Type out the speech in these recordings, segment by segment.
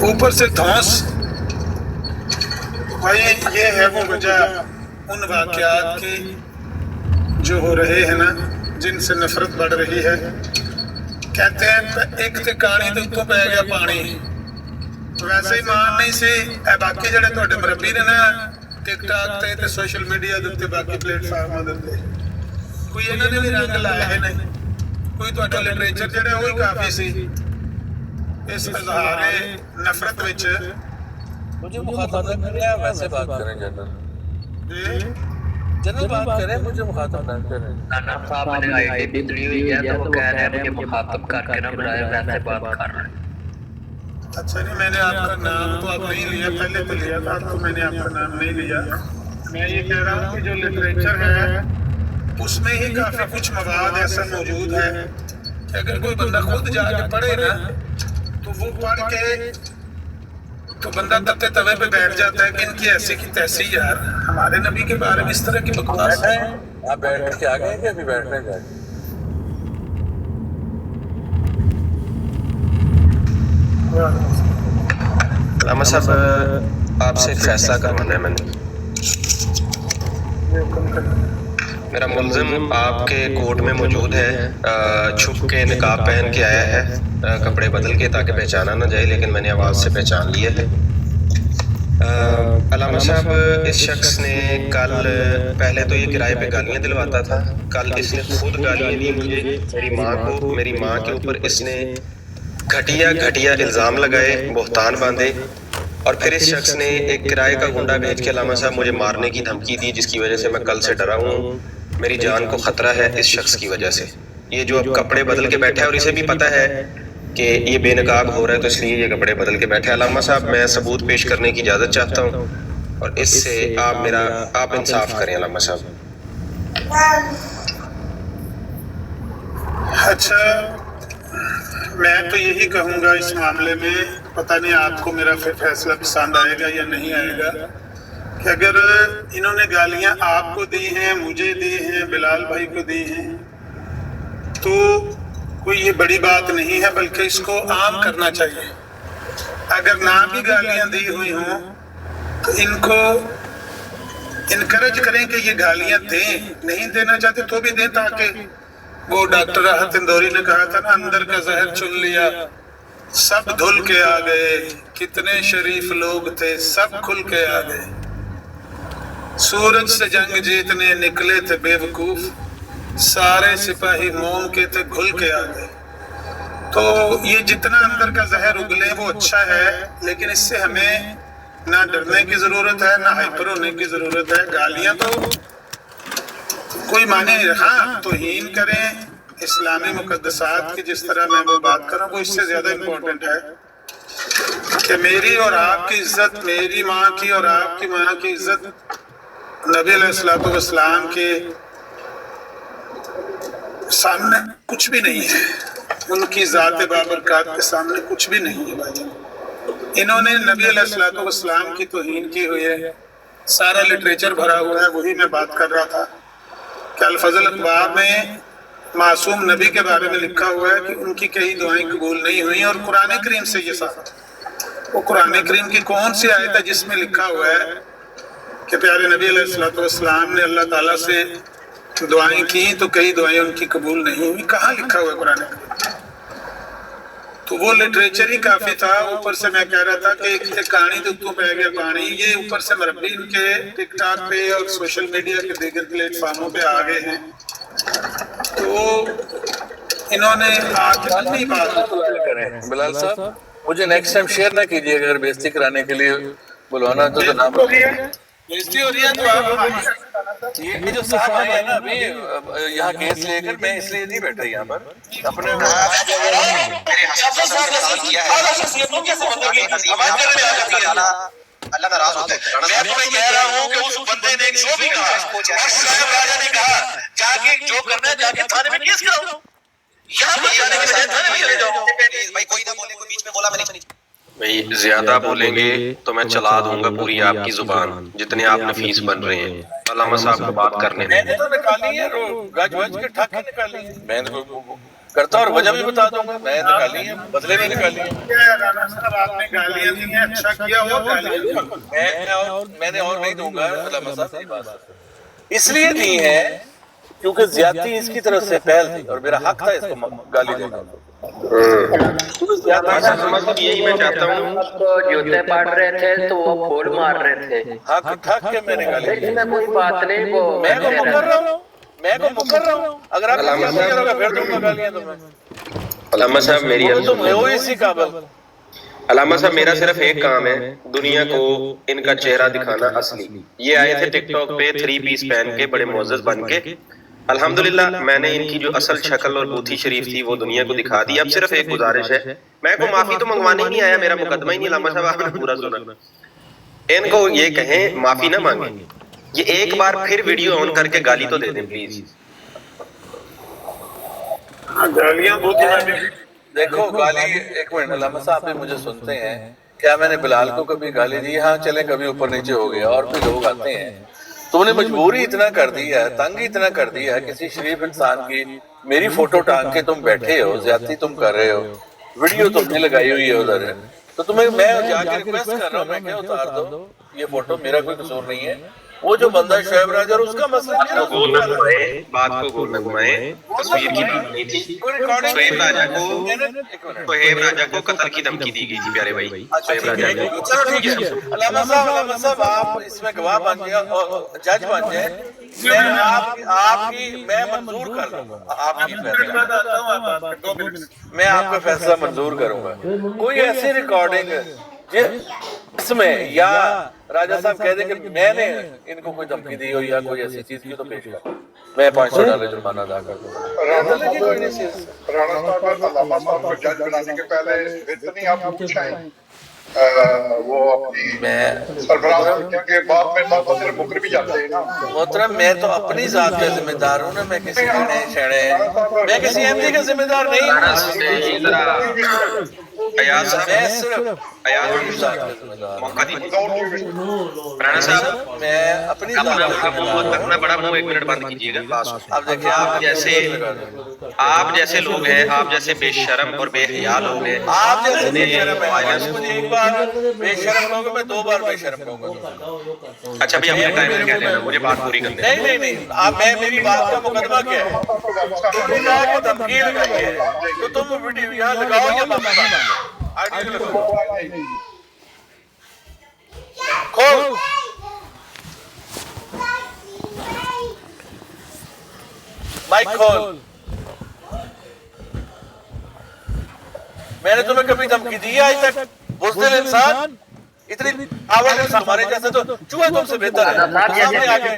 اوپر سے دھوس. بھائی یہ ہے وہ وجہ ان واقعات کی جو ہو رہے ہیں نا، جن سے نفرت بڑھ رہی ہے. کہتے ہیں ایک تے کہانی تے اتوں پی گیا پانی. ویسے ہی مان نہیں سی اے باقی جڑے تہاڈے مربی نے نا ٹک ٹاک تے سوشل میڈیا دے تے باقی پلیٹ فارماں دے تے کوئی انہاں نے بھی رنگ لائے نہیں. کوئی تہاڈا لٹریچر جڑا وہی کافی سی اس اظہار نفرت وچ. مجھے مخاطب نہ کریں، آپ ویسے بات کریں جنرل جنرل بات کریں، مجھے مخاطب نہ کریں. نانا صاحب نے آئی ڈی بدلی ہوئی ہے تو وہ کہہ رہے ہیں مجھے مخاطب کر کے نہ بلائے، ویسے بات کر رہے ہیں. اچھا نہیں، میں نے آپ کا نام تو اب نہیں لیا، پہلے تو لیا تھا تو میں نے آپ کا نام نہیں لیا. میں یہ کہہ رہا ہوں کہ جو لٹریچر ہے اس میں ہی کافی کچھ مواد ایسا موجود ہے کہ اگر کوئی بندہ خود جا کے پڑھے نا تو وہ پڑھ کے تو بندہ تتے توے پہ بیٹھ جاتا ہے کہ ان کی ایسی کی تیسی. یار ہمارے نبی کے بارے میں اس طرح کی بکواس ہے. آپ بیٹھ کے آگے ہیں کہ ابھی بیٹھنے جائیں؟ علامہ صاحب آپ سے ایک فیصلہ کروانا ہے میں نے. میرا ملزم آپ کے کورٹ میں موجود ہے، چھپ کے نقاب پہن کے آیا ہے، کپڑے بدل کے تاکہ پہچانا نہ جائے، لیکن میں نے آواز سے پہچان لیا ہے. علامہ صاحب اس شخص نے کل پہلے تو یہ کرائے پہ گالیاں دلواتا تھا، کل اس نے خود گالیاں دی مجھے، میری ماں کو، میری ماں کے اوپر اس نے گھٹیا الزام لگائے، بہتان باندھے، اور پھر اس شخص نے ایک کرائے کا گنڈا بھیج کے علامہ صاحب مجھے مارنے کی دھمکی دی، جس کی وجہ سے میں کل سے ڈرا ہوں. میری جان کو خطرہ ہے اس شخص کی وجہ سے. یہ جو اب کپڑے بدل کے بیٹھا ہے اور اسے بھی پتہ ہے کہ یہ بے نقاب ہو رہا ہے تو اس لیے یہ کپڑے بدل کے بیٹھا ہے. علامہ صاحب میں ثبوت پیش کرنے کی اجازت چاہتا ہوں اور اس سے آپ انصاف کریں علامہ صاحب. اچھا میں تو یہی کہوں گا اس معاملے میں، پتہ نہیں آپ کو میرا فیصلہ پسند آئے گا یا نہیں آئے گا، کہ اگر انہوں نے گالیاں آپ کو دی ہیں، مجھے دی ہیں، بلال بھائی کو دی ہیں، تو کوئی یہ بڑی بات نہیں ہے، بلکہ اس کو عام کرنا چاہیے. اگر نہ بھی گالیاں دی ہوئی ہوں تو ان کو انکریج کریں کہ یہ گالیاں دیں. نہیں دینا چاہتے تو بھی دیں، تاکہ وہ ڈاکٹر راحت اندوری نے کہا تھا نا، اندر کا زہر چن لیا سب دھل کے آ گئے، کتنے شریف لوگ تھے سب کھل کے آ گئے. سورج سے جنگ جیتنے نکلے تھے بے وقوف، سارے سپاہی موم کے تھے گھل کے آ گئے. تو یہ جتنا اندر کا زہر اگلے وہ اچھا ہے، لیکن اس سے ہمیں نہ ڈرنے کی ضرورت ہے نہ ہائپر ہونے کی ضرورت ہے. گالیاں تو کوئی معنی نہیں رکھا، توہین کریں اسلامی مقدسات کی، جس طرح میں وہ بات کر رہا ہوں وہ اس سے زیادہ امپورٹنٹ ہے کہ میری اور آپ کی عزت، میری ماں کی اور آپ کی ماں کی عزت نبی علیہ السلام کے سامنے کچھ بھی نہیں ہے، ان کی ذات بابرکات کے سامنے کچھ بھی نہیں ہے. بھائی انہوں نے نبی علیہ السلام کی توہین کی ہوئی ہے، سارا لٹریچر بھرا ہوا ہے. وہی میں بات کر رہا تھا کہ الفضل اخبار میں معصوم نبی کے بارے میں لکھا ہوا ہے کہ ان کی کئی دعائیں قبول نہیں ہوئیں، اور قرآن کریم سے یہ ثابت ہے. وہ قرآن کریم کی کون سی آیت ہے جس میں لکھا ہوا ہے کہ پیارے نبی علیہ السلام نے اللہ تعالیٰ سے دعائیں کی تو کئی دعائیں ان کی قبول نہیں ہوئی؟ کہاں لکھا ہوا ہے قرآن کریم؟ تو وہ لٹریچر ہی کافی تھا. اوپر سے میں کہہ رہا تھا کہ ایک کہانی تو اتوں پہ گیا پانی، یہ اوپر سے مربی ان کے ٹک ٹاک پہ اور سوشل میڈیا کے دیگر پلیٹ فارموں پہ آ گئے ہیں. تو انہوں نے آج اپنی بات کریں بلال صاحب، مجھے نیکسٹ ٹائم شیئر نہ کیجیے، اگر بےزتی کرانے کے لیے بلوانا تو نہ بےزتی ہو رہی ہے تو آپ یہ جو صاحب آئے ہیں نا ابھی یہاں کیس لے کر، میں اس لیے نہیں بیٹھا یہاں پر اپنے اللہ ناراض ہوتا ہے. میں تمہیں کہہ رہا ہوں کہ اس بندے نے جو بھی کہا اور صاحب راجہ نے کہا جا کے جو کرنا ہے جا کے تھانے میں کیس کرو، یہاں پر جانے کے بجائے تھانے میں چلے جاؤ. بھائی کوئی نہ بولے، کوئی بیچ میں بولا میں نہیں. بھائی زیادہ بولیں گے تو میں چلا دوں گا پوری آپ کی زبان، جتنے آپ نفیس بن رہے ہیں. علامہ صاحب کو بات کرنے میں نے تو نکالی ہے، گج وج کے ٹھاکے نکالی ہے. میں نے کرتا اور وجہ بھی بتا دوں گا. میں نکالی ہے, بدلے میں نکالی ہے. کیا رانا صاحب آپ نے گالیاں دی ہیں, اچھا کیا اور گالیاں دی ہیں. میں نے اور نہیں دوں گا علامہ صاحب کی بات اس لیے دی ہے کیونکہ زیادتی اس کی طرف سے پہل تھی اور میرا حق تھا اس کو گالی دینا. یہی میں چاہتا ہوں. آپ جوتے پاٹ رہے تھے تو وہ پھول مار رہے تھے. حق ٹھک کے میں نے گالی دی. اس میں کوئی بات نہیں, وہ میں کو مکر رہا ہوں. اگر آپ کلیئر ہوگا پھر دوں گا گالیاں تو میں. علامہ صاحب میری تم ہو اسی قابل. علامہ صاحب میرا صرف ایک کام ہے, دنیا کو ان کا چہرہ دکھانا اصلی. یہ آئے تھے ٹک ٹاک پہ 3 پیس پہن کے, بڑے معزز بن کے. الحمدللہ میں نے ان کی جو اصل شکل اور بوتھی شریف تھی وہ دنیا کو دکھا دی. اب صرف ایک گزارش ہے, میں کو معافی تو منگوانے ہی نہیں آیا, میرا مقدمہ ہی نہیں. علامہ صاحب آپ نے پورا سنا, ان کو یہ کہیں معافی نہ مانگیں, یہ ایک بار پھر ویڈیو آن کر کے گالی تو دے دیں پلیز. گالیاں بہت ہیں. دیکھو گالی, ایک منٹ علامہ صاحب بھی مجھے سنتے ہیں, کیا میں نے بلال کو کبھی گالی دی؟ ہاں چلے کبھی اوپر نیچے ہو گیا, اور بھی لوگ آتے ہیں. تم نے مجبوری اتنا کر دی ہے, تنگ اتنا کر دی ہے کسی شریف انسان کی. میری فوٹو ٹانگ کے تم بیٹھے ہو, زیادتی تم کر رہے ہو, ویڈیو تم نے لگائی ہوئی ہے ادھر, تو تمہیں میں جا کے ریکویسٹ کر رہا ہوں, میں کہ اتار دو یہ فوٹو, میرا کوئی قصور نہیں ہے. وہ جو بندہ شعیب راجہ اس کا مسئلہ میرا گول نہ گھمائیں, بات کو گول نہ گھمائیں. تصویر کی بات نہیں تھی. شعیب راجہ کو قتل کی دھمکی دی گئی تھی پیارے بھائی. شعیب راجہ کو. چلو ٹھیک ہے علامہ صاحب آپ اس میں گواہ بن جائیں اور جج بن جائیں. میں منظور کر لوں گا آپ کی فیصلہ, میں آپ کا فیصلہ منظور کروں گا. کوئی ایسی ریکارڈنگ جس میں یا راجہ صاحب کہہ دیں کہ میں نے ان کو کوئی دھمکی دی ہو یا کوئی ایسی چیز کی, تو پیش کر میں $500 جرمانہ ادا کر دوں گا. رانا صاحب علامہ صاحب کو جج بنانے کے پہلے اتنی آپ پوچھیں وہ اپنی سربراہ کے بعد میں بہت سارے مکر بھی جاتے ہیں نا. محترم میں تو اپنی ذات کا ذمہ دار ہوں نا, میں کسی کے نہیں چھڑے, میں کسی ایم پی کا ذمہ دار نہیں ہوں. ایاز میں صرف موقع دیجیے. رانا صاحب میں اپنی ذات کا ذمہ دار ہوں. اپنا بڑا منہ 1 منٹ بند کیجیے گا. اب دیکھیں آپ جیسے لوگ ہیں, آپ جیسے بے شرم اور بے حیا لوگ ہیں, آپ جیسے بے شرم ہے, آج مجھے ایک بار بے شرم کہوں گا, میں 2 بار بے شرم کہوں گا. اچھا بھی اپنے ٹائم میں کہہ لینا, مجھے بات پوری کر دیں. نہیں, آپ میری بات کا مقدمہ کیا ہے؟ تم نے کہا کہ دھمکی لگائی ہے, تو تم ویڈیو یہاں لگاؤ یا واپس آئیڈی لگاؤ. کھول مائک کھول. میں نے تمہیں کبھی دھمکی دی ہے آج تک؟ بزدل انسان, اتنی آواز انسان, ہمارے جیسے تو چوہے تم سے بہتر ہے. سامنے آ کے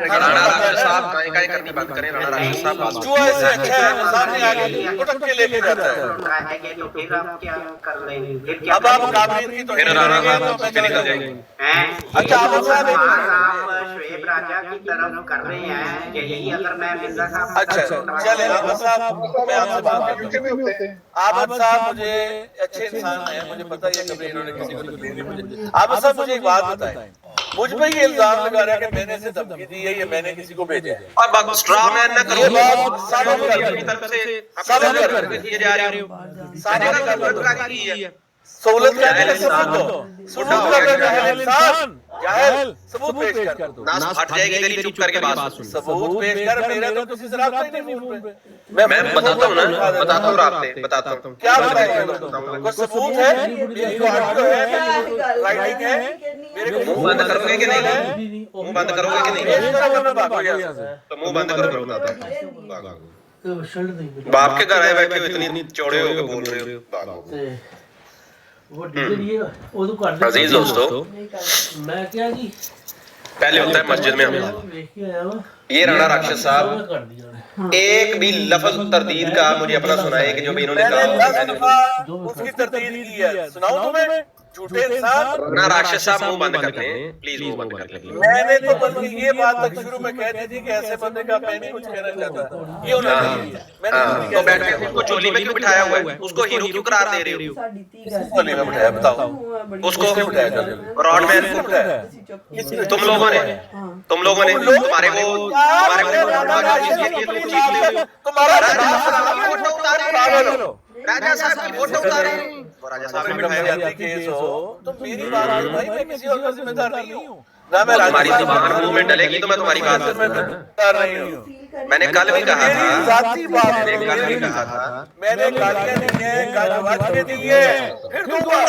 رانا راشد صاحب کائیں کائیں کرنی بند کریں. رانا راشد صاحب چوہے سے اچھا ہے جو سامنے آ کے اٹک کے لے کے جاتا ہے. اب آپ قابلین کی تو پھر رانا صاحب سے نکل جائیں گے. اچھا آپ صاحب شعیب راجہ کی طرف کر رہے ہیں یہی, اگر میں مرزا صاحب اچھا چلے آباد صاحب, میں آپ سے بات کرتا ہوں. آباد صاحب مجھے اچھے انسان ہیں, مجھے پتا ہے کبھی انہوں نے کسی کو تکلیف نہیں مجھے. آباد صاحب مجھے ایک بات بتائیں, مجھ پہ یہ الزام لگا رہا ہے کہ میں نے اسے دھمکی دی ہے یا میں نے کسی کو بھیجا ہے. اور بات اسٹرا مین نہ کرو, یہ بات ثابت کر اپنی طرف سے ثابت کر دیے جا رہے ہو. ثابت کر کاری کی ہے سہولت کرنے کا ثبوت دو. ثبوت کر دو جاہل انسان, جاہل ثبوت پیش کر دو. ناس ہٹ جائے گی تیری, چپ کر کے بات سن. ثبوت پیش کر. میرا تو کسی سے رابطہ ہی نہیں فون پہ. میں بتاتا ہوں نا, بتاتا ہوں رابطے, بتاتا ہوں. کیا بتائیں گے؟ کوئی ثبوت ہے, میری آڈیو ہے, رائٹنگ ہے, میرے کو منہ بند کرو گے کہ نہیں؟ منہ بند کرو گے کہ نہیں؟ اس طرح میں بھاگو یہاں سے. تو منہ بند کرو, میں بتاتا ہوں. باپ کے گھر آئے بیٹھے ہو, اتنی چوڑے ہو کے بول رہے ہو. عزیز دوستو, پہلے ہوتا ہے مسجد میں حملہ. یہ رانا راشد صاحب ایک بھی لفظ تردید کا مجھے اپنا سنائے کہ جو بھی انہوں نے میں نے کہا. 10 دفعہ اس کی تردید کی ہے. سناؤں تمہیں جھوٹے انسان. رانا راشد صاحب منہ بند کر لیں پلیز, منہ بند کر لیں. میں نے تو بلکہ یہ بات تک شروع میں کہہ دی تھی کہ ایسے بندے کا میں نہیں کچھ کہنا چاہتا. یہ انہوں نے کہا, میں نے تو بیٹھ کے اس کو چولی میں کیوں بٹھایا ہوا ہے, اس کو ہیرو کیوں قرار دے رہے ہو, چولی میں بٹھایا, بتاؤ اس کو بٹھایا, راڈ مین تم لوگوں نے तुम लोगों ने तुम्हारे वो राजा साहब की फोटो उतारे, राजा साहब ने बिठाया। केस हो तो मेरी बात है भाई, मैं किसी और का जिम्मेदार नहीं हूँ ना, मैं तुम्हारी जुबान मुंह में डलेगी तो मैं तुम्हारी बात जिम्मेदार नहीं हूँ। मैंने कल भी कहा था, जाती बात मैंने कल भी कहा था, मैंने गालियां दी हैं, गालियां दी है, फिर दूंगा।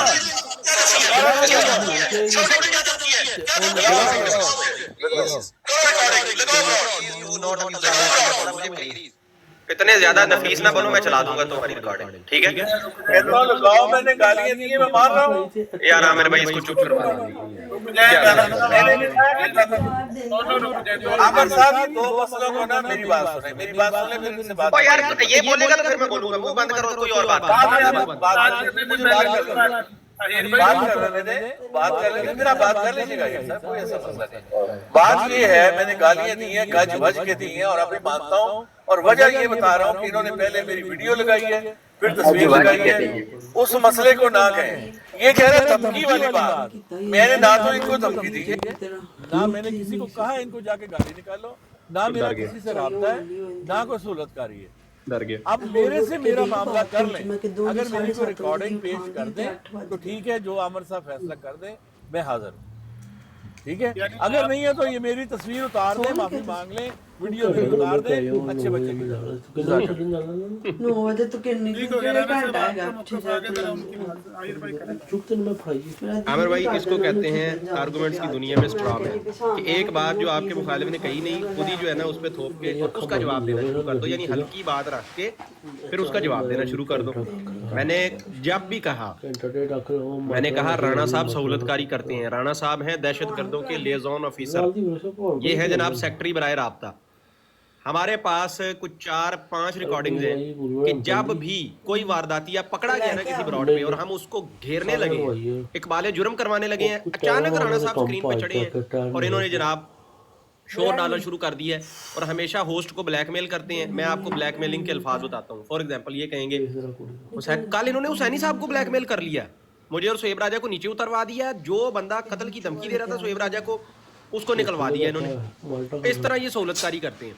इतने ज्यादा नफीस ना बनो, मैं चला दूंगा तुम्हारी रिकॉर्डिंग, ठीक है? लगाओ, मैंने गालियां दी है, मैं मान रहा हूँ यार आमिर भाई इसको चुप करवा आमिर साहब, ये दो मसलों को ना मेरी बात सुने, मेरी बात सुने, फिर इनसे बात यार ये बोलेगा तो फिर मैं बोलूंगा, मुंह बंद करो, कोई और बात बात कर रहे थे, बात कर लेते, फिर आप बात कर लीजिएगा। ये सर कोई ऐसा मसला नहीं। बात ये है, मैंने गालियां दी हैं, गज वज के दी हैं, और अभी मानता हूँ, और वजह ये बता रहा हूँ कि इन्होंने पहले मेरी वीडियो लगाई है, फिर तस्वीर लगाई है, उस मसले को ना कहें। ये कह रहे धमकी वाली बात, मैंने ना तो इनको धमकी दी है, ना मैंने किसी को कहा इनको जाके गाली निकालो, ना मेरा किसी से राब्ता है, ना कोई सहूलतकारी है। डर गए। अब मेरे से मेरा मामला कर लें, अगर मेरी को रिकॉर्डिंग पेश कर दें तो ठीक है, जो आमिर साहब फैसला कर दें मैं हाजिर हूँ, ठीक है? अगर नहीं है तो ये मेरी तस्वीर उतार दें, माफी मांग लें, वीडियो भी उतार दें, अच्छे बच्चे की आमिर भाई इसको कहते हैं आर्गुमेंट्स की दुनिया में स्ट्रॉन्ग है कि एक बात जो आपके मुखालिफ ने कही नहीं, खुद ही जो है ना उस पर थोप के उसका जवाब देना शुरू कर दो, यानी हल्की बात रख के फिर उसका जवाब देना शुरू कर दो। मैंने जब भी कहा, मैंने कहा राणा साहब सहूलतकारी करते हैं, राणा साहब हैं दहशतगर्दों के लिएज़ॉन ऑफिसर, ये है जनाब सेक्रेटरी बराए राब्ता। हमारे पास कुछ 4-5 रिकॉर्डिंग्स हैं कि जब भी कोई वारदातिया पकड़ा गया ना किसी ब्रॉड में और हम उसको घेरने लगे हैं, इकबाल जुर्म करवाने लगे हैं, अचानक राणा साहब स्क्रीन पे चढ़े हैं और इन्होंने जनाब शोर डालना शुरू कर दिया है और हमेशा होस्ट को ब्लैकमेल करते हैं। मैं आपको ब्लैकमेलिंग के अल्फाज बताता हूँ। फॉर एग्जाम्पल ये कहेंगे कल इन्होंने हुसैनी साहब को ब्लैकमेल कर लिया, मुझे और शोएब राजा को नीचे उतरवा दिया, जो बंदा कत्ल की धमकी दे रहा था शोएब राजा को उसको निकलवा दिया इन्होंने। इस तरह ये सहूलतकारी करते हैं।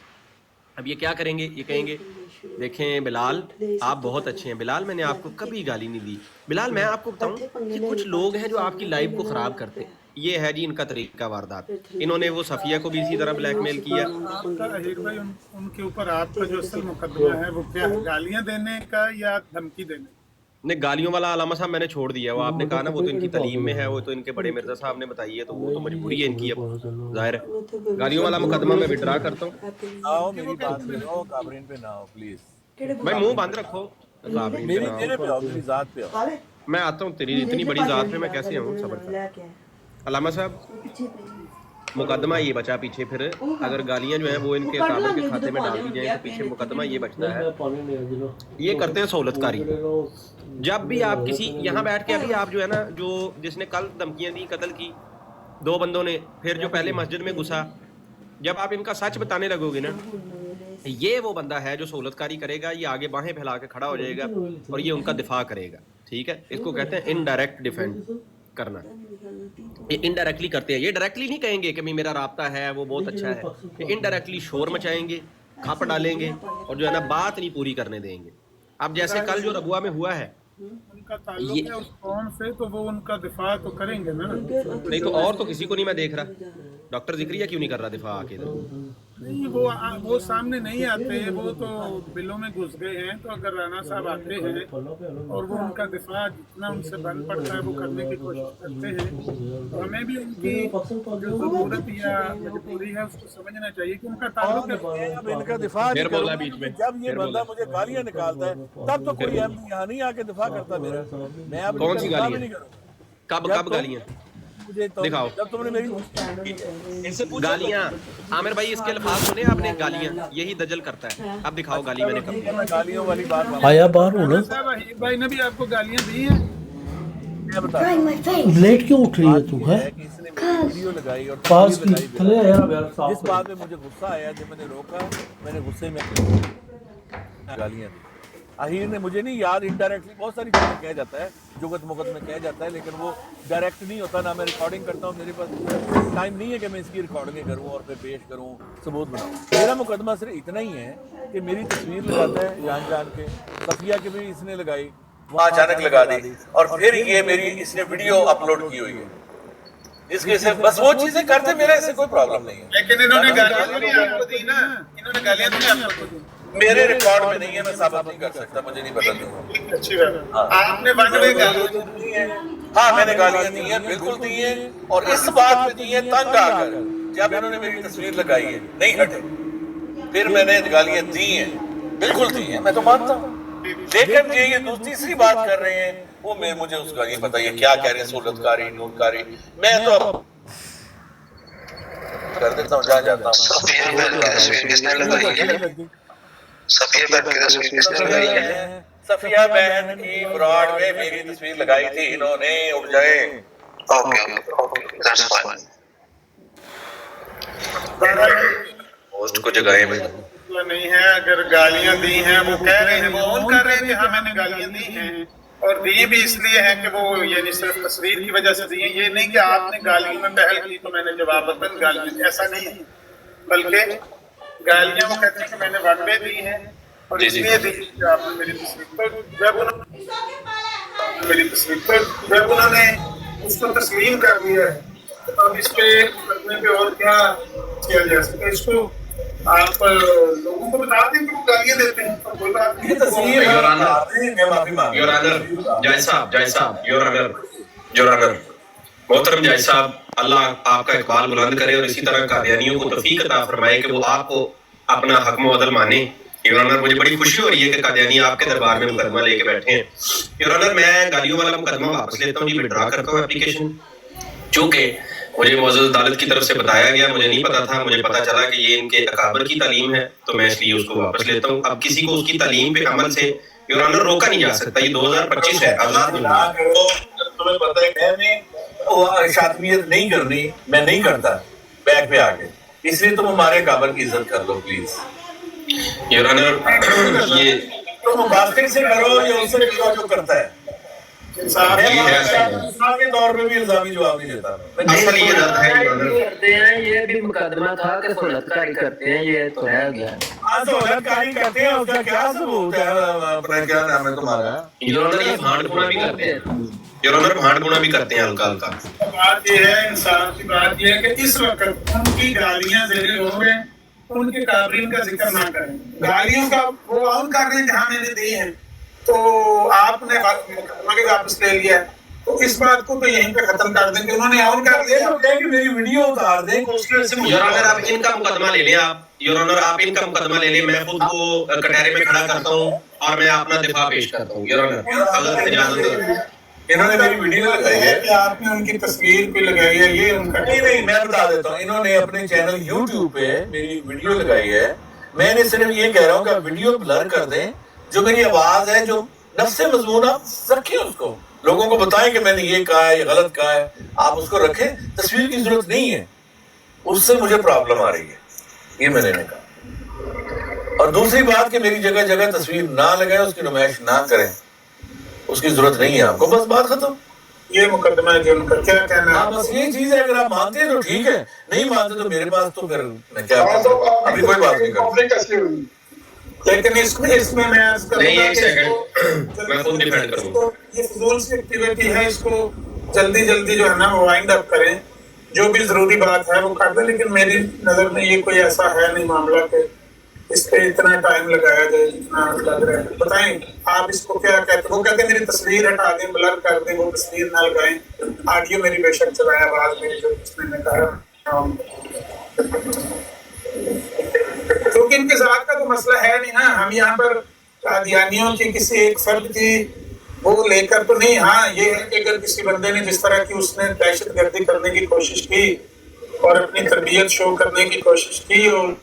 अब ये क्या करेंगे, ये कहेंगे देखें बिलाल आप बहुत अच्छे हैं, बिलाल मैंने आपको कभी गाली नहीं दी, बिलाल मैं आपको बताऊं कि कुछ लोग हैं जो आपकी लाइफ को ख़राब करते हैं। ये है जी इनका तरीका वारदात। इन्होंने वो सफिया को भी इसी तरह ब्लैकमेल किया। भाई उनके ऊपर आपका जो असल मुकदमा है वो क्या है, गालियां देने का या धमकी देने? ने गालियों वाला अलामा साहब मैंने छोड़ दिया, वो आपने कहा ना वो तो इनकी तालीम में है, वो तो इनके बड़े मिर्जा साहब ने बताई है, तो वो तो मजबूरी है इनकी, अब जाहिर है। गालियों वाला मुकदमा मैं विड्रा करता हूँ। आओ मेरी बात सुनो, काबरीन पे ना आओ प्लीज, भाई मुंह बंद रखो, काबरीन पे ना आओ। मेरे पे आओ, मेरी जात पे आओ। मैं आता हूँ, तेरी इतनी बड़ी जात पे मैं कैसे आऊँ? सबर कर अलामा साहब, मुकदमा ये बचा पीछे, फिर अगर गालियां जो हैं वो इनके काबल के खाते में डाल दी जाए तो पीछे मुकदमा ये बचता है। ये करते हैं सहूलतकारी। जब भी आप किसी यहाँ बैठ के, अभी आप जो है ना, जो जिसने कल धमकियां दी कत्ल की 2 बंदों ने, फिर जो पहले मस्जिद में घुसा, जब आप इनका सच बताने लगोगे ना, ये वो बंदा है जो सहूलतकारी करेगा, ये आगे बाहें फैला के खड़ा हो जाएगा और ये उनका दिफा करेगा, ठीक है? इसको कहते हैं इनडायरेक्ट डिफेंड करना। ये इनडायरेक्टली करते हैं, ये डायरेक्टली नहीं कहेंगे कि मेरा राब्ता है वो बहुत अच्छा है, ये इनडायरेक्टली शोर मचाएंगे, खप डालेंगे और जो है ना बात नहीं पूरी करने देंगे। अब जैसे कल जो रबुआ में हुआ है, उनका ताल्लुक है उस कौम से, तो वो उनका दिफा तो करेंगे ना। नहीं तो और तो किसी को नहीं मैं देख रहा। डॉक्टर जिक्रिया क्यों नहीं कर रहा दिफा आके इधर? नहीं वो सामने नहीं आते, वो तो बिलों में घुस गए हैं। तो अगर राणा साहब आते हैं और वो उनका दिफा जितना उनसे बन पड़ता है वो करने की कोशिश करते हैं, तो हमें भी उनकी जो जरूरत या मजबूरी है उसको समझना चाहिए कि उनका ताल्लुक है। अब इनका दिफा फिर बोला बीच में, जब ये बंदा मुझे गालियां निकालता है तब तो कोई यहाँ नहीं आके दिफा करता मेरा। मैं अब कौन सी गालियां? नहीं करूँगा। कब गालियां मुझे तो दिखाओ। जब तुमने मेरी इनसे पूछा गालियां आमिर भाई इसके अल्फाज सुने आपने? गालियां यही दजल करता है। अब दिखाओ गाली मैंने कब? मैं गालियों वाली बात आया बाहर हो ना, साहब भाई ने भी आपको गालियां दी हैं। मैं बता लेट क्यों उठ रही है तू? है इसने वीडियो लगाई और पास की लगाई। चले यार यार साफ जिस बात में मुझे गुस्सा आया, जब मैंने रोका, मैंने गुस्से में गालियां दी। अहीर ने मुझे नहीं याद, इनडायरेक्टली बहुत सारी चीज़ें कह जाता है, जुगत मुगत में कह जाता है, लेकिन वो डायरेक्ट नहीं होता। ना मैं रिकॉर्डिंग करता हूँ, मेरे पास टाइम नहीं है कि मैं इसकी रिकॉर्डिंग करूँ और फिर पेश करूँ, सबूत बनाऊँ। मेरा मुकदमा सिर्फ इतना ही है कि मेरी तस्वीर लगाता है जान जान के, सफिया की भी इसने लगाई, वहाँ अचानक लगा दी, और फिर ये मेरी इसने वीडियो अपलोड की हुई है, जिसके से बस वो चीज़ें करते, मेरा इससे कोई प्रॉब्लम नहीं है। लेकिन इन्होंने गालियां तो नहीं आपको दी ना, इन्होंने गालियां तो नहीं आपको दी। मेरे रिकॉर्ड में नहीं है, मैं साबित नहीं कर सकता, मुझे नहीं पता। अच्छी बात, आपने वन वे गालियां दी हैं। हाँ, मैंने गालियां दी हैं, बिल्कुल दी हैं, और इस बात पे दी हैं तंग आकर, जब इन्होंने मेरी तस्वीर लगाई है नहीं हटे, फिर मैंने गालियां दी हैं, बिल्कुल दी हैं, मैं तो मानता हूँ। लेकिन ये तीसरी बात कर रहे हैं, वो मैं मुझे उसका नहीं पता ये क्या कह रहे हैं, सहूलतकारी नूनकारी, मैं तो कर देता हूँ, जहाँ जाता हूँ। सफिया बहन की तस्वीर किसने लगाई है? सफिया बहन की तस्वीर किसने लगाई है? सफिया बहन की ब्रॉड में मेरी तस्वीर लगाई थी इन्होंने, उठ जाए। Okay okay, that's fine. Post को जगाए में नहीं है, अगर गालियां दी हैं, वो कह रहे हैं, वो ऑन कर रहे हैं कि हाँ मैंने गालियां दी हैं, और दी भी इसलिए है कि वो यानी सिर्फ तस्वीर की वजह से दी है, ये नहीं कि आपने गालियों में पहल की तो मैंने जवाबतन गालियां, ऐसा नहीं है, बल्कि गालियां वो कहते हैं कि मैंने वन वे दी है और इसलिए दी कि आपने मेरी तस्वीर, तो जब उन्होंने उसको तस्लीम कर दिया है, तो अब इस पे करने पे और क्या किया जा सकता है? इसको आप लोगों को बता दें कि वो गालियां देते हैं, तो कोई बात नहीं। योर ऑनर, जज साहब, योर ऑनर, मोहतरम जज साहब, अल्लाह आपका इकबाल बुलंद करे और इसी तरह कादियानियों को तौफीक अता फरमाए कि वो आपको अपना हक मुअद्दल माने। योर ऑनर, मुझे बड़ी खुशी हो रही है कि कादियानी आपके दरबार में मुकदमा लेके बैठे हैं। योर ऑनर, मैं गालियों वाला मुकदमा वापस लेता हूँ, विड्रॉ करता हूँ एप्लीकेशन, चूंकि मुझे मौजूद अदालत की तरफ से बताया गया, मुझे नहीं पता था, मुझे पता चला कि ये इनके अकाबर की तालीम है, तो मैं इसलिए उसको वापस लेता हूँ। अब किसी को उसकी तालीम पे अमल से योर ऑनर रोका नहीं जा सकता, ये 2025 है, तुम्हें पता है मैं शातियत नहीं करनी, मैं नहीं करता बैक पे आके, इसलिए तुम हमारे अकाबर की इज्जत कर लो प्लीज। योर ऑनर, ये तुम मुबास्तिक से करो या उससे करो जो करता है, के तौर पे भी इल्जामी जवाब नहीं देता। असल ये दर्द है योर ऑनर, करते हैं, ये भी मुकदमा था कि सहूलतकारी करते हैं, ये तो है गया। सहूलतकारी करते हैं, उसका क्या सबूत है? अपना क्या नाम है तुम्हारा? योर ऑनर, ये भांड गुना भी करते हैं, योर ऑनर, भांड गुना भी करते हैं हल्का हल्का। बात ये है, इंसाफ की बात ये है कि इस वक्त उनकी गालियां दे रहे हो गए, उनके काबरीन का जिक्र ना करें, गालियों का वो ऑन कर रहे हैं जहाँ मैंने दी है, तो आपने मुकदमा भी वापस ले लिया, तो इस बात को तो यहीं पे खत्म कर देंगे। उन्होंने ऑन कर दिया तो क्या कि मेरी वीडियो उतार दें, उसकी वजह से योर ऑनर, आप इनका मुकदमा ले लें, आप योर ऑनर, आप इनका मुकदमा ले लें, मैं खुद को कटहरे में खड़ा करता हूँ और मैं अपना दिफा पेश करता हूँ। योर ऑनर, अगर इजाजत हो। इन्होंने मेरी वीडियो लगाई है कि आपने उनकी तस्वीर पे लगाई है, ये उनका नहीं, मैं बता देता हूँ, इन्होंने अपने चैनल YouTube पे मेरी वीडियो लगाई है, मैंने सिर्फ ये कह रहा हूँ कि वीडियो ब्लर कर दें, जो मेरी आवाज है, जो नफ्से मजमून, आप रखें उसको, लोगों को बताएं कि मैंने ये कहा है, ये गलत कहा है, आप उसको रखें, तस्वीर की जरूरत नहीं है, उससे मुझे प्रॉब्लम आ रही है, ये मैंने कहा। और दूसरी बात कि मेरी जगह जगह तस्वीर ना लगाए, उसकी नुमाइश ना करें, उसकी जरूरत नहीं है आपको, बस बात खत्म। ये मुकदमा है, उनका क्या कहना है? बस ये चीज है, अगर आप मानते हैं तो ठीक है, नहीं मानते तो मेरे पास तो फिर मैं क्या अभी कोई बात नहीं करूँ। लेकिन इसमें मैं अर्ज करूंगा नहीं, एक सेकंड, मैं खुद डिफेंड करूंगा। ये फिजूल सी एक्टिविटी है, इसको जल्दी जल्दी जो है ना वो वाइंड अप करें, जो भी जरूरी बात है वो कर दें, लेकिन मेरी नजर में ये कोई ऐसा है नहीं मामला कि इस पे इतना टाइम लगाया जाए जितना लग रहा है। बताएं आप इसको क्या कहते हैं? वो कहते हैं मेरी तस्वीर हटा दें, ब्लर कर दें, वो तस्वीर ना लगाएं, ऑडियो मेरी बेशक चलाया, आवाज मेरी जो उसने कहा, क्योंकि इनके साथ का तो मसला है नहीं ना, हम यहाँ पर कादियानियों की किसी एक फर्द की वो लेकर तो नहीं। हाँ, ये है कि अगर किसी बंदे ने जिस तरह की उसने दहशतगर्दी करने की कोशिश की और अपनी तरबियत शो करने की कोशिश की, और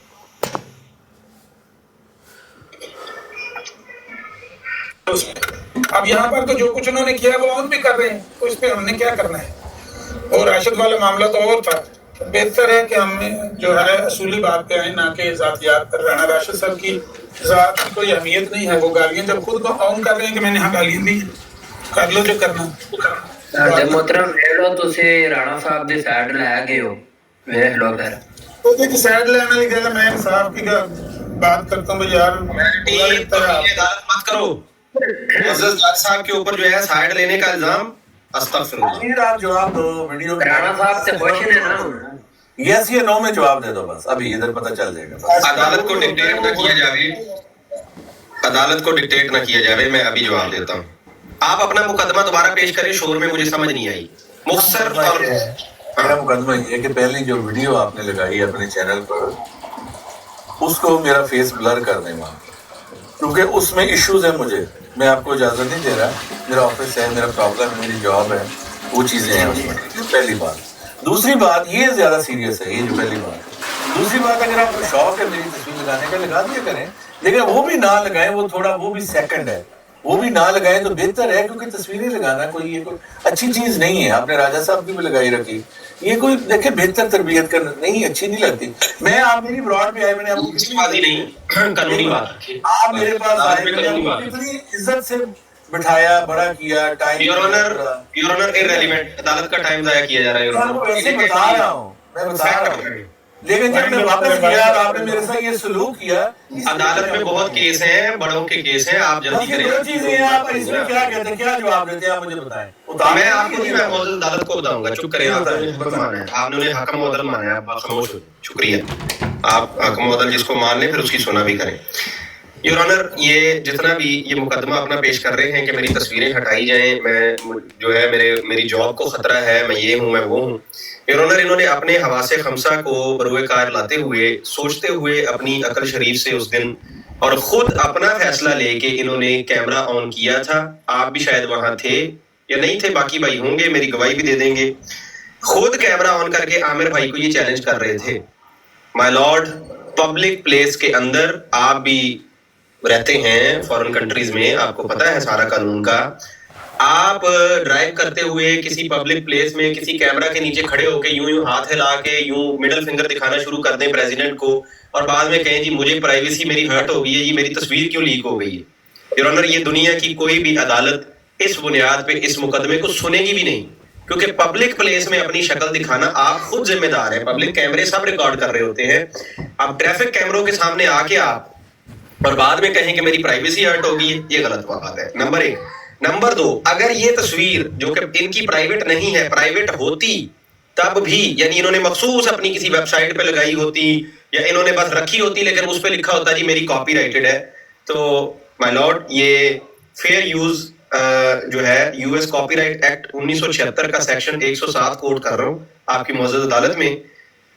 अब यहाँ पर तो जो कुछ उन्होंने किया वो और भी कर रहे हैं, तो इस पे हमने क्या करना है? और राशिद वाला मामला तो और था, बेहतर है कि हमें जो है असूली बात पे आए, ना कि जातियात पर। राना राशिद साहब की ذات کی کوئی اہمیت نہیں ہے. وہ گالیاں جب خود آن کر رہے ہیں کہ میں نے یہاں گالیاں دی, کر لو جو کرنا. محترم ویکھ لو تسی رانا صاحب دی سائڈ لے گئے ہو, ویکھ لو پھر. تو دیکھ سائڈ لینے والی گل ہے, میں انصاف کی بات کرتا ہوں یار. مت کرو معزز جج صاحب کے اوپر جو ہے سائڈ لینے کا الزام. استغفر اللہ. آپ جواب دو ویڈیو رانا صاحب سے کوشچن ہے نا, یس یا نو میں جواب دے دو بس, ابھی ادھر پتہ چل جائے گا. عدالت کو ڈکٹیٹ نہ کیا جاوے, عدالت کو ڈکٹیٹ نہ کیا جاوے. میں ابھی جواب دیتا ہوں. آپ اپنا مقدمہ دوبارہ پیش کریں. شور میں مجھے سمجھ نہیں آئی. مختصر اور میرا مقدمہ یہ ہے کہ پہلی جو ویڈیو آپ نے لگائی اپنے چینل پر, اس کو میرا فیس بلر کر دیں وہاں, کیونکہ اس میں ایشوز ہیں. مجھے, میں آپ کو اجازت نہیں دے رہا. میرا آفس ہے, میرا پرابلم ہے, میری جاب ہے, وہ چیزیں ہیں اس میں. پہلی بات. دوسری بات یہ زیادہ سیریس ہے, یہ جو پہلی بات. دوسری بات, اگر آپ کو شوق ہے میری تصویر لگانے کا, لگا دیا کریں, لیکن وہ بھی نہ لگائیں. وہ تھوڑا وہ بھی سیکنڈ ہے, وہ بھی نہ لگائیں تو بہتر ہے, کیونکہ تصویریں لگانا کوئی یہ کوئی اچھی چیز نہیں ہے. آپ نے راجہ صاحب کی بھی لگائی رکھی, یہ کوئی دیکھیں بہتر تربیت کرنا نہیں, اچھی نہیں لگتی. میں آپ میری براڈ پہ آئے, میں نے آپ کو کتنی بات ہی نہیں قانونی بات. آپ میرے پاس آئے, میں نے آپ کو کتنی عزت سے بٹھایا, بڑا کیا. Time your owner irrelevant. عدالت کا ٹائم ضائع کیا جا رہا ہے. میں ویسے بتا رہا ہوں, میں بتا رہا ہوں, لیکن جب میں واپس گیا آپ نے میرے ساتھ یہ سلوک کیا. عدالت میں بہت کیس ہیں, بڑوں کے کیس ہیں, آپ جلدی کریں. دو چیزیں ہیں, آپ اس میں کیا کہتے ہیں, کیا جواب دیتے ہیں, آپ مجھے بتائیں. میں آپ کو نہیں, میں معزز عدالت کو بتاؤں گا. چپ کریں. آپ نے حکم عدل مانا ہے, آپ خاموش ہو. شکریہ. آپ حکم عدل جس کو مان لیں پھر اس کی سنا بھی کریں. یور آنر, یہ جتنا بھی یہ مقدمہ اپنا پیش کر رہے ہیں کہ میری تصویریں ہٹائی جائیں, میں جو ہے میری جاب کو خطرہ ہے, میں یہ ہوں, میں وہ ہوں. یور آنر, انہوں نے اپنے حواس خمسہ کو بروئے کار لاتے ہوئے, سوچتے ہوئے اپنی عقل شریف سے اس دن, اور خود اپنا فیصلہ لے کے انہوں نے کیمرہ آن کیا تھا. آپ بھی شاید وہاں تھے یا نہیں تھے, باقی بھائی ہوں گے, میری گواہی بھی دے دیں گے. خود کیمرہ آن کر کے عامر بھائی کو یہ چیلنج کر رہے تھے. مائی لارڈ, پبلک پلیس کے اندر آپ بھی رہتے ہیں فورن کنٹریز میں, آپ کو پتہ ہے سارا قانون کا. آپ ڈرائیو کرتے ہوئے کسی پبلک پلیس میں کسی کیمرہ کے نیچے کھڑے ہو کے یوں ہاتھ ہلا کے یوں مڈل فنگر دکھانا شروع کر دیں پریزیڈنٹ کو, اور بعد میں کہیں جی مجھے پرائیویسی میری ہرٹ ہو گئی ہے, یہ میری تصویر کیوں لیک ہو گئی ہے. یور آنر, یہ دنیا کی کوئی بھی عدالت اس بنیاد پہ اس مقدمے کو سنے گی بھی نہیں, کیونکہ پبلک پلیس میں اپنی شکل دکھانا آپ خود ذمہ دار ہیں. پبلک کیمرے سب ریکارڈ کر رہے ہوتے ہیں. اب ٹریفک کیمروں کے سامنے آ کے آپ اور بعد میں کہیں کہ میری پرائیویسی ہرٹ ہوگی, یہ غلط بات ہے. نمبر ایک. نمبر دو, اگر یہ تصویر جو کہ ان کی پرائیویٹ نہیں ہے, پرائیویٹ ہوتی تب بھی, یعنی انہوں نے مخصوص اپنی کسی ویب سائٹ پہ لگائی ہوتی یا انہوں نے بس رکھی ہوتی لیکن اس پہ لکھا ہوتا جی میری کاپی رائٹڈ ہے, تو مائی لارڈ یہ فیئر یوز جو ہے U S copy right act 1976 کا سیکشن 107 کوٹ کر رہا ہوں آپ کی معزز عدالت میں.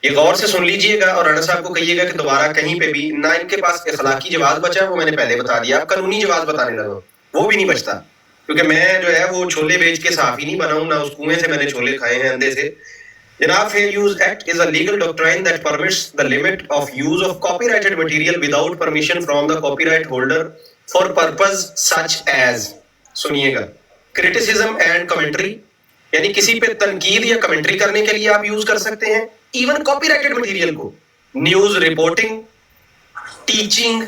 یہ غور سے سن لیجئے گا اور رانا صاحب کو کہیے گا کہ دوبارہ کہیں پہ بھی نہ ان کے پاس اخلاقی جواز بچا, وہ میں نے پہلے بتا دیا, آپ قانونی جواز بتانے لگا, وہ بھی نہیں بچتا, کیونکہ میں جو ہے وہ چھولے بیچ کے صحافی نہیں بنا ہوں, نہ اس کنویں سے میں نے چھولے کھائے ہیں اندھے سے. جناب, Fair Use Act is a legal doctrine that permits the limit of use of copyrighted material without permission from the copyright holder for purpose such as, سنیے گا, criticism and commentary, یعنی کسی پہ تنقید یا کمنٹری کرنے کے لیے آپ یوز کر سکتے ہیں ایون کاپی رائٹڈ مٹیریل کو. News reporting, teaching,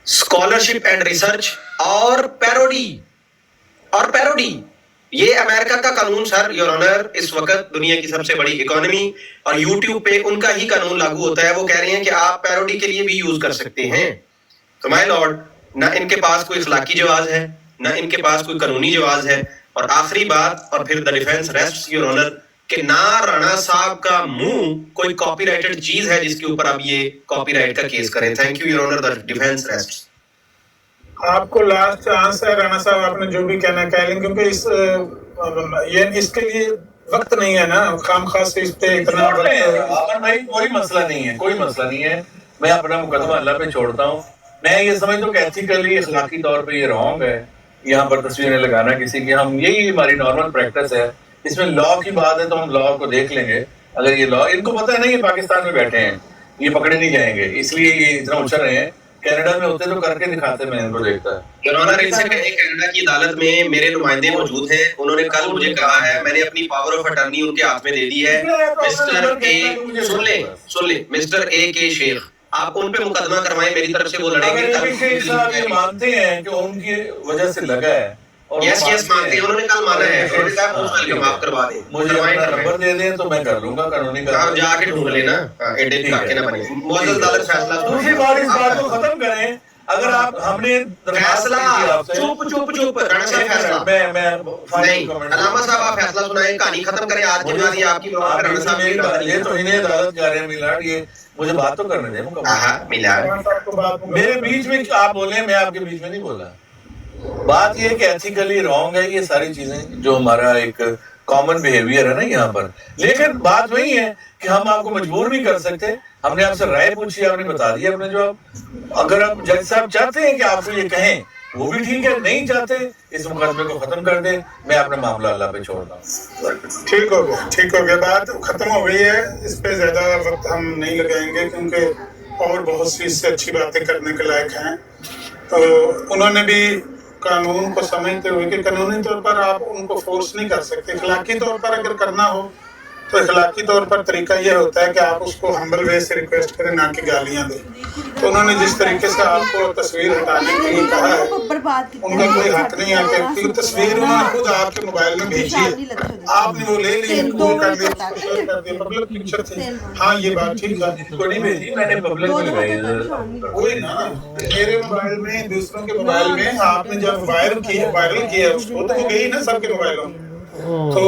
scholarship and research, اور پیروڈی. یہ امریکہ کا قانون سر, یور آنر, اس وقت دنیا کی سب سے بڑی اکانومی اور یوٹیوب پہ ان کا ہی قانون لاگو ہوتا ہے. وہ کہہ رہے ہیں کہ آپ پیروڈی کے لیے بھی یوز کر سکتے ہیں. تو مائی لارڈ, نہ ان کے پاس کوئی اخلاقی جواز ہے, نہ ان کے پاس کوئی قانونی جواز ہے. اور آخری بات, اور پھر the defence rests your owner, کہ نہ رانا صاحب کا منہ کوئی کاپی رائٹڈ چیز ہے جس کے اوپر آپ یہ کاپی رائٹ کا کیس کریں. Thank you your owner, the defence rests. آپ کو لاسٹ چانس ہے رانا صاحب, آپ نے جو بھی کہنا کہہ لیں, کیونکہ اس کے لیے وقت نہیں ہے نا, خام خاص اس پہ اتنا کوئی مسئلہ نہیں ہے, کوئی مسئلہ نہیں ہے. میں اپنا مقدمہ اللہ پہ چھوڑتا ہوں. میں یہ سمجھتا ہوں کہ ایتھیکلی, اخلاقی طور پہ یہ رانگ ہے یہاں پر تصویریں لگانا کسی کی. ہم یہی ہماری نارمل پریکٹس ہے. اس میں لا کی بات ہے تو ہم لا کو دیکھ لیں گے. اگر یہ لا, ان کو پتہ ہے نا یہ پاکستان میں بیٹھے ہیں, یہ پکڑے نہیں جائیں گے, اس لیے یہ اتنا اچھل رہے ہیں. کینیڈا میں ہوتے تو کر کے دکھاتے, میں ان کو دیکھتا ہے. یور آنر, ان سے کہیں کینیڈا کی عدالت میں میرے نمائندے موجود ہیں, انہوں نے کل مجھے کہا ہے, میں نے اپنی پاور آف اٹرنی ان کے ہاتھ میں دے دی ہے. مسٹر اے, سن لیں, مسٹر اے کے شیخ, आप उन पे मुकदमा करवाएं, मेरी तरफ से वो अगर लड़ेंगे। APC साहब ये मानते हैं कि उनकी वजह से लगा है और यस यस मानते हैं, उन्होंने कल माना है, उन्होंने कहा पूछ के माफ करवा दे, मुझे अपना नंबर दे दें तो मैं कर लूंगा कानूनी आप जाके ढूंढ लेना, एडे काके ना बने। मुअज़्ज़ज़ अदालत फैसला दूसरी बात इस बात को खत्म करें। अगर आप हमने फैसला चुप चुप चुप राणा साहब फैसला नहीं, अलामा साहब आप फैसला सुनाएं, कहानी खत्म करें आज की बात, ये आपकी राणा साहब ये तो इन्हें अदालत कर रहे हैं मिलाड, ये मुझे बात तो करने दें मुकम्मल। हाँ मिला मेरे बीच में आप बोले, मैं आपके बीच में नहीं बोला। बात ये कि एथिकली रॉन्ग है ये सारी चीजें, जो हमारा एक कॉमन बिहेवियर है ना यहाँ पर, लेकिन बात वही है कि हम आपको मजबूर नहीं कर सकते। हमने आपसे राय पूछी, आपने बता दिया अपने जवाब। अगर आप जज साहब चाहते हैं कि आपको ये कहें वो भी ठीक है, नहीं चाहते इस मुकदमे को खत्म कर दें, मैं अपना मामला अल्लाह पे छोड़ता हूँ। ठीक हो गया, ठीक हो गया, बात खत्म हो गई है। इस पे ज्यादा वक्त हम नहीं लगाएंगे क्योंकि और बहुत सी इससे अच्छी बातें करने के लायक हैं। तो उन्होंने भी कानून को समझते हुए कि कानूनी तौर पर आप उनको फोर्स नहीं कर सकते, इखलाकी तौर पर अगर करना हो तो इखलाकी तौर पर तरीका ये होता है कि आप उसको हम्बल वे से रिक्वेस्ट करें, ना कि गालियां दें। तो उन्होंने जिस तरीके से आपको तस्वीर हटाने के लिए कहा है, उनका कोई हक नहीं है क्योंकि तस्वीर उन्होंने खुद आपके मोबाइल में भेजी है, आपने वो ले ली, कूल कर दी, शेयर कर दी, पब्लिक पिक्चर थी। हाँ ये बात ठीक है, इसको नहीं भेजी, मैंने पब्लिक में लगाई। वही ना, मेरे मोबाइल में, दूसरों के मोबाइल में आपने जब वायरल किया उसको, तो वो गई ना सबके मोबाइलों में। तो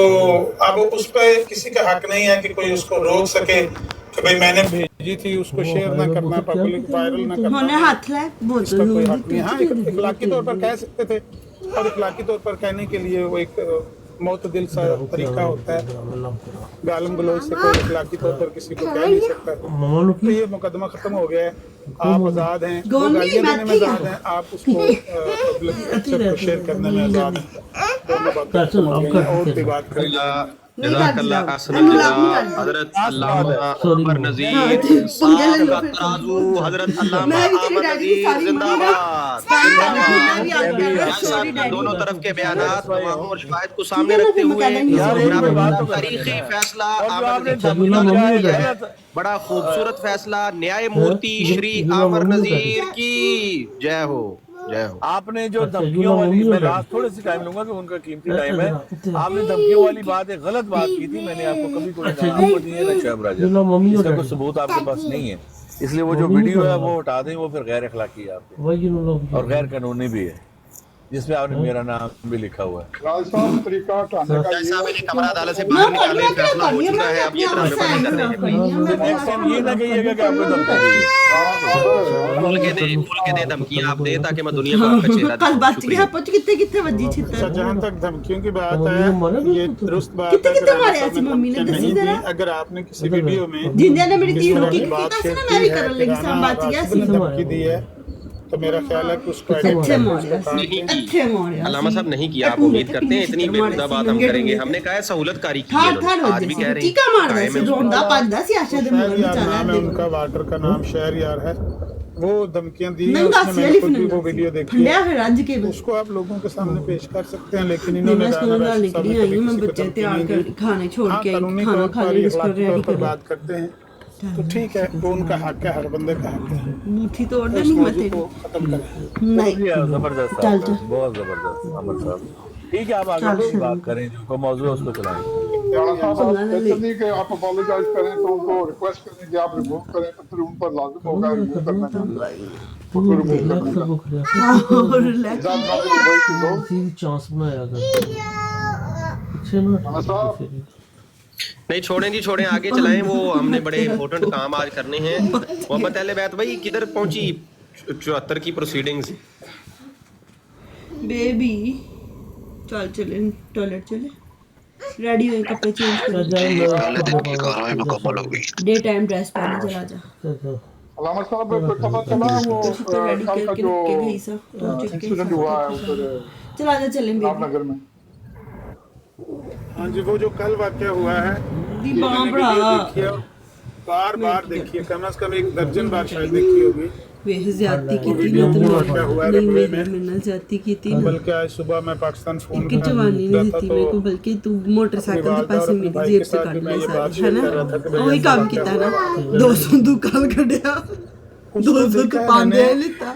अब उस पर किसी का हक नहीं है कि कोई उसको रोक सके कि भाई मैंने भेजी थी, उसको शेयर ना करना, पब्लिक वायरल ना करना, हाथ ला इसका कोई हक नहीं। हाँ इखलाकी तौर पर कह सकते थे, और इखलाकी तौर पर कहने के लिए वो एक मोतदिल सा तरीका होता है, गालम गलोच से कोई इखलाकी तौर पर किसी को कह नहीं सकता। तो ये मुकदमा खत्म हो गया है, आप आज़ाद हैं, वो गालियाँ देने में आज़ाद हैं, आप उसको पब्लिक पिक्चर को शेयर करने में आज़ाद हैं। दोनों बातें खत्म हो गई हैं, और भी बात करेंगे। जज़ाकल्लाह अहसन जज़ा हज़रत अल्लामा उमर नज़ीर साहब का तराजू, हज़रत अल्लामा उमर नज़ीर जिंदाबाद जिंदाबाद। दोनों तरफ के बयानात और शवाहिद को सामने रखते हुए तारीखी फैसला बड़ा खूबसूरत फैसला न्यायमूर्ति श्री आमर नज़ीर की जय हो, जय हो। आपने जो धमकियों वाली, मैं लास्ट थोड़े से टाइम लूंगा कि उनका कीमती टाइम है, आपने धमकियों वाली बात एक गलत बात की थी, मैंने आपको कभी कोई आपको नहीं है ना शहब राजा, इसका कोई सबूत आपके पास नहीं है, इसलिए वो जो वीडियो है वो हटा दें, वो फिर गैर अखलाकी है आपके और गैर कानूनी भी है, जिसमें आपने मेरा नाम भी लिखा हुआ है। तरीका हटाने का कमरा अदालत से बाहर निकालने का फैसला हो चुका है, अब ये तरह नहीं कर रहे हैं। नेक्स्ट टाइम ये ना कहिएगा कि आपको धमकी दी है। खुल के दे धमकियां आप दे ताकि मैं दुनिया भर का चेहरा कल बात की पहुंच कितने बजी छितर। जहाँ तक धमकियों की बात है, ये दुरुस्त बात है कितने मारे ऐसी मम्मी ने दसी जरा। अगर आपने किसी वीडियो में जिंदा ने मेरी दी रोकी की तास ना मैं भी करने लगी सब बात किया सी धमकी दी है, तो मेरा ख्याल है कि उसको अच्छे मोड़े अलामा साहब नहीं किया, आप उम्मीद करते हैं इतनी बेहुदा बात हम करेंगे, हमने कहा है सहूलत कारी की है, आज भी कह रहे हैं टीका मार दे से रोंदा पांदा सी आशा दे मुगल में चला है। उनका वाटर का नाम शहरयार है, वो धमकियां दी है, उसने मैंने खुद भी वो वीडियो देखी है, उसको आप लोगों के सामने पेश कर सकते हैं, लेकिन इन्होंने खाने छोड़ के खाना खा ले इसको रेडी कर बात करते हैं, तो ठीक है, वो उनका हक है, हर बंदे का हक है। मुट्ठी तोड़ना नहीं मत खत्म करें। नहीं जबरदस्त, बहुत जबरदस्त अमर साहब। ठीक है, आप आगे बात करें, जो मौजूद है उसको चलाएं। नहीं कि आप अपोलोजाइज करें तो उनको रिक्वेस्ट करें कि आप रिमूव करें, तो फिर उन पर लाजिम होगा रिमूव करना। चांस बनाया नहीं छोड़ें जी, छोड़ें, आगे चलाएं, वो हमने बड़े इंपॉर्टेंट काम आज करने हैं। मोहम्मद अहले बैत भाई किधर पहुंची 74 की प्रोसीडिंग्स? बेबी चल चले टॉयलेट चले, रेडी हो कपड़े चेंज कर डे टाइम ड्रेस पहने चला जा। अलामा साहब को पता चला वो तो रेडी करके गई सा इंसिडेंट हुआ है उधर चला जा, चलें बेबी रामनगर में। हाँ जी, वो जो कल वाक़या हुआ है, बार बार देखिए, कम से कम एक दर्जन बार शायद देखी होगी। वे ज़्यादती की थी ना, मैंने ज़्यादती की थी, बल्कि आज सुबह मैं पाकिस्तान फोन की जवानी नहीं थी मेरे को, बल्कि तू मोटरसाइकिल के पैसे मेरी जेब से काट ले सारे, है ना, वही काम किया ना, 200 दुकान कढ़िया उसको 200 देखा तो है 5 मैंने, लेता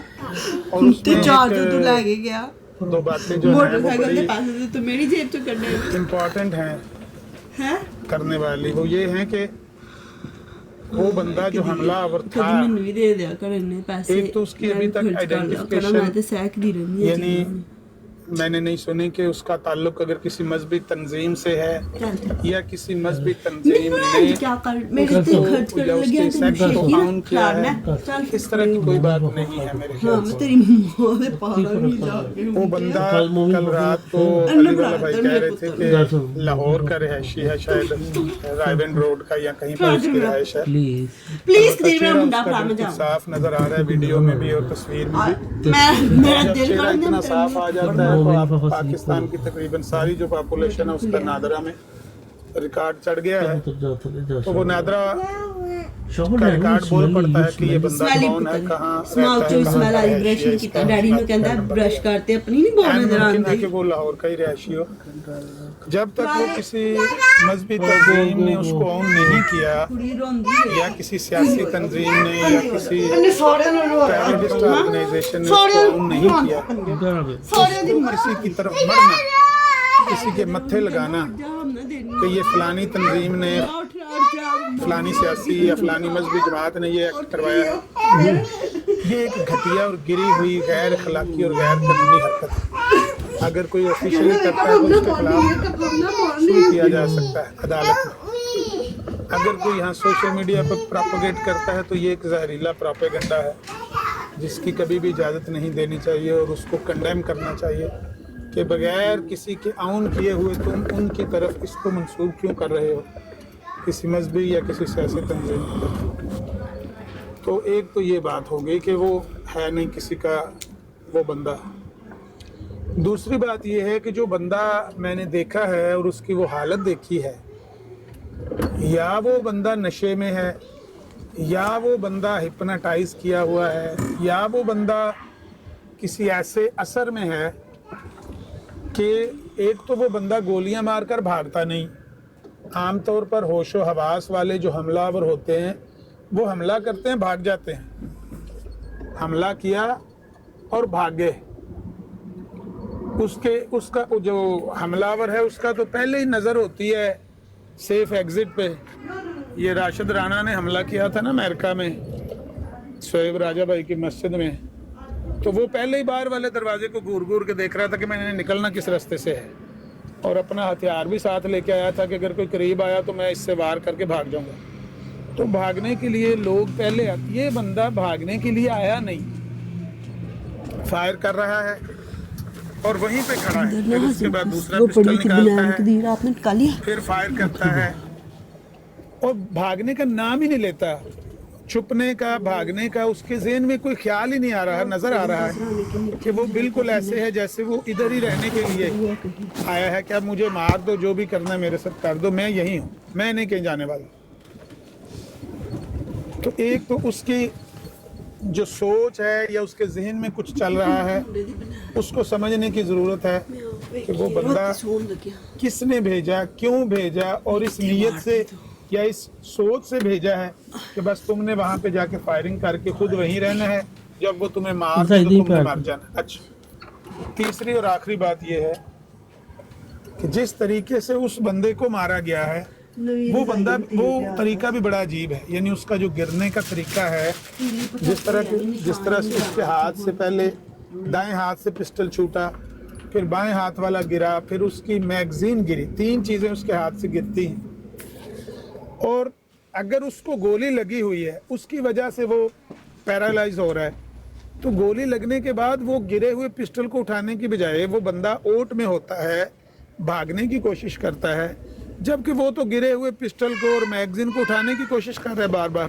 और ते उसमें 400 एक तो लेके गया दो बातें जो है वो मोटरसाइकिल बड़ी के पैसे तो मेरी जेब से कटे इम्पोर्टेंट हैं हैं करने वाली, वो ये है कि वो बंदा जो हमलावर था, कभी मैंने भी दे दिया कर इन्ने पैसे एक तो उसकी अभी तक मैं आइडेंटिफिकेशन तो सैक दी रहनी है यानी मैंने नहीं सुनी कि उसका ताल्लुक अगर किसी मजहबी तंजीम से है या किसी मजहबी तंजीम ने क्या कर मेरे से खर्च करने लगे हैं तो सेक्स को शेखी ऑन किया ना है, चल इस तरह की कोई बात नहीं है मेरे हाँ ख्याल मैं से। तेरी माँ से पागल नहीं जाके वो बंदा कल रात को अली वाला भाई कह रहे थे कि लाहौर का रहायशी है, शायद रायवेंड रोड का या कहीं पर उसकी रहायश है। प्लीज कदीर मेरा मुंडा उसका फड़ा में बिल्कुल जाओ साफ नजर आ रहा है वीडियो में भी और तस्वीर में भी। मैं मेरा जब दिल चेहरा कर इतना साफ आ जाता है तो आप पाकिस्तान की तकरीबन सारी जो पॉपुलेशन है उसका नादरा में रिकॉर्ड चढ़ गया है, तो वो नादरा का रिकॉर्ड बोल पड़ता है कि ये बंदा कौन है, कहाँ स्माउथ रहता जो है, स्मेल आई कहाँ ब्रश नहीं रहायशी किया है, डैडी ने कहता है ब्रश करते अपनी नहीं बोल नजर मुमकिन है आती कि वो लाहौर का ही रहायशी हो। जब तक वो किसी मजहबी तंजीम ने उसको ऑन नहीं किया कुड़ी रोंदी या किसी सियासी तंजीम ने या किसी टेररिस्ट ऑर्गेनाइजेशन ने उसको ऑन नहीं किया, किसी की तरफ मरना, किसी के मत्थे लगाना कि ये फलानी तंजीम ने, फलानी सियासी या फलानी मजहबी जमात ने ये एक्ट करवाया है, ये एक घटिया और गिरी हुई गैर अखलाकी और गैर कानूनी हरकत है। अगर कोई ऑफिशियली करता है तो उसके खिलाफ शुरू किया जा सकता है अदालत में। अगर कोई यहाँ सोशल मीडिया पर प्रोपेगेट करता है तो ये एक जहरीला प्रोपेगेंडा है जिसकी कभी भी इजाज़त नहीं देनी चाहिए और उसको कंडेम करना चाहिए कि बगैर किसी के आउन किए हुए तुम उनकी तरफ इसको मंसूब क्यों कर रहे हो, किसी मजहबी या किसी सियासी तंजीम की तरफ। तो एक तो ये बात हो गई कि वो है नहीं किसी का वो बंदा। दूसरी बात ये है कि जो बंदा मैंने देखा है और उसकी वो हालत देखी है, या वो बंदा नशे में है, या वो बंदा हिप्नोटाइज किया हुआ है, या वो बंदा किसी ऐसे असर में है कि एक तो वो बंदा गोलियां मारकर भागता नहीं। आमतौर पर होशो हवास वाले जो हमलावर होते हैं वो हमला करते हैं, भाग जाते हैं। हमला किया और भागे, उसका जो हमलावर है उसका तो पहले ही नज़र होती है सेफ एग्जिट पे। ये राशिद राणा ने हमला किया था ना अमेरिका में शोएब राजा भाई की मस्जिद में, तो वो पहले ही बाहर वाले दरवाजे को घूर घूर के देख रहा था कि मैंने निकलना किस रास्ते से है, और अपना हथियार भी साथ लेके आया था कि अगर कोई करीब आया तो मैं इससे वार करके भाग जाऊंगा। तो भागने के लिए लोग पहले आते, ये बंदा भागने के लिए आया नहीं, फायर कर रहा है और वहीं पे खड़ा है। फिर उसके बाद दूसरा पिस्टल निकालता है, फिर फायर करता है और भागने का नाम ही नहीं लेता। छुपने का, भागने का उसके ज़हन में कोई ख्याल ही नहीं आ रहा। नज़र आ रहा है कि वो बिल्कुल ऐसे है जैसे वो इधर ही रहने के लिए आया है कि अब मुझे मार दो, जो भी करना है मेरे साथ कर दो, मैं यही हूँ, मैं नहीं कहीं जाने वाला। तो एक तो उसकी जो सोच है या उसके जहन में कुछ चल रहा है उसको समझने की ज़रूरत है कि वो बंदा किसने भेजा, क्यों भेजा, और इस नीयत से या इस सोच से भेजा है कि बस तुमने वहां पे जाके फायरिंग करके खुद वहीं रहना है, जब वो तुम्हें मार दे तो तुमने मर जाना। अच्छा, तीसरी और आखिरी बात ये है कि जिस तरीके से उस बंदे को मारा गया है वो तरीका भी बड़ा अजीब है। यानी उसका जो गिरने का तरीका है, जिस तरह से उसके हाथ से पहले दाएं हाथ से पिस्टल छूटा, फिर बाएं हाथ वाला गिरा, फिर उसकी मैगजीन गिरी, 3 चीज़ें उसके हाथ से गिरती हैं। और अगर उसको गोली लगी हुई है उसकी वजह से वो पैरालाइज हो रहा है, तो गोली लगने के बाद वो गिरे हुए पिस्टल को उठाने की बजाय वो बंदा ओट में होता है, भागने की कोशिश करता है, जबकि वो तो गिरे हुए पिस्टल को और मैगजीन को उठाने की कोशिश कर रहा है बार बार।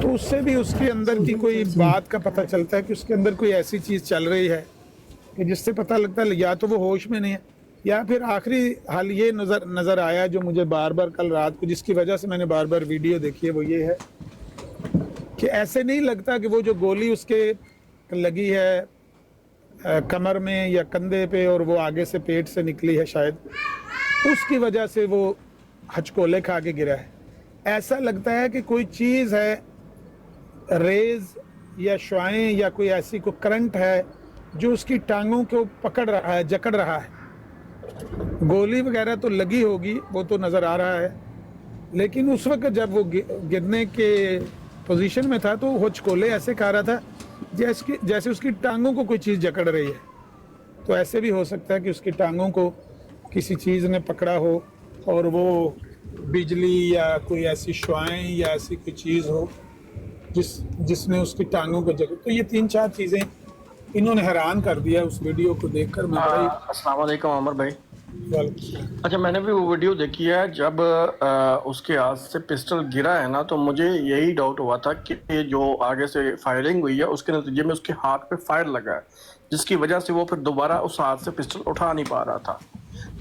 तो उससे भी उसके अंदर की कोई बात का पता चलता है कि उसके अंदर कोई ऐसी चीज़ चल रही है कि जिससे पता लगता है या तो वो होश में नहीं है, या फिर आखिरी हाल ये नज़र आया जो मुझे बार बार कल रात को, जिसकी वजह से मैंने बार बार वीडियो देखी है, वो ये है कि ऐसे नहीं लगता कि वो जो गोली उसके लगी है कमर में या कंधे पे और वो आगे से पेट से निकली है, शायद उसकी वजह से वो हचकोले खा के गिरा है। ऐसा लगता है कि कोई चीज़ है रेज या शुआएं या कोई ऐसी कोई करंट है जो उसकी टांगों को पकड़ रहा है, जकड़ रहा है। गोली वगैरह तो लगी होगी, वो तो नज़र आ रहा है, लेकिन उस वक्त जब वो गिरने के पोजीशन में था तो होचकोले ऐसे खा रहा था जैसे उसकी टांगों को कोई चीज़ जकड़ रही है। तो ऐसे भी हो सकता है कि उसकी टांगों को किसी चीज़ ने पकड़ा हो और वो बिजली या कोई ऐसी शुआएं या ऐसी कोई चीज़ हो जिसने उसकी टांगों को जकड़। तो ये 3-4 चीज़ें इन्होंने हैरान कर दिया उस वीडियो को देखकर। मैं बड़ा ही अस्सलाम वालेकुम अमर भाई। वालेकुम। अच्छा, मैंने भी वो वीडियो देखी है, जब उसके हाथ से पिस्टल गिरा है ना, तो मुझे यही डाउट हुआ था कि जो आगे से फायरिंग हुई है उसके नतीजे में उसके हाथ पे फायर लगा है, जिसकी वजह से वो फिर दोबारा उस हाथ से पिस्टल उठा नहीं पा रहा था।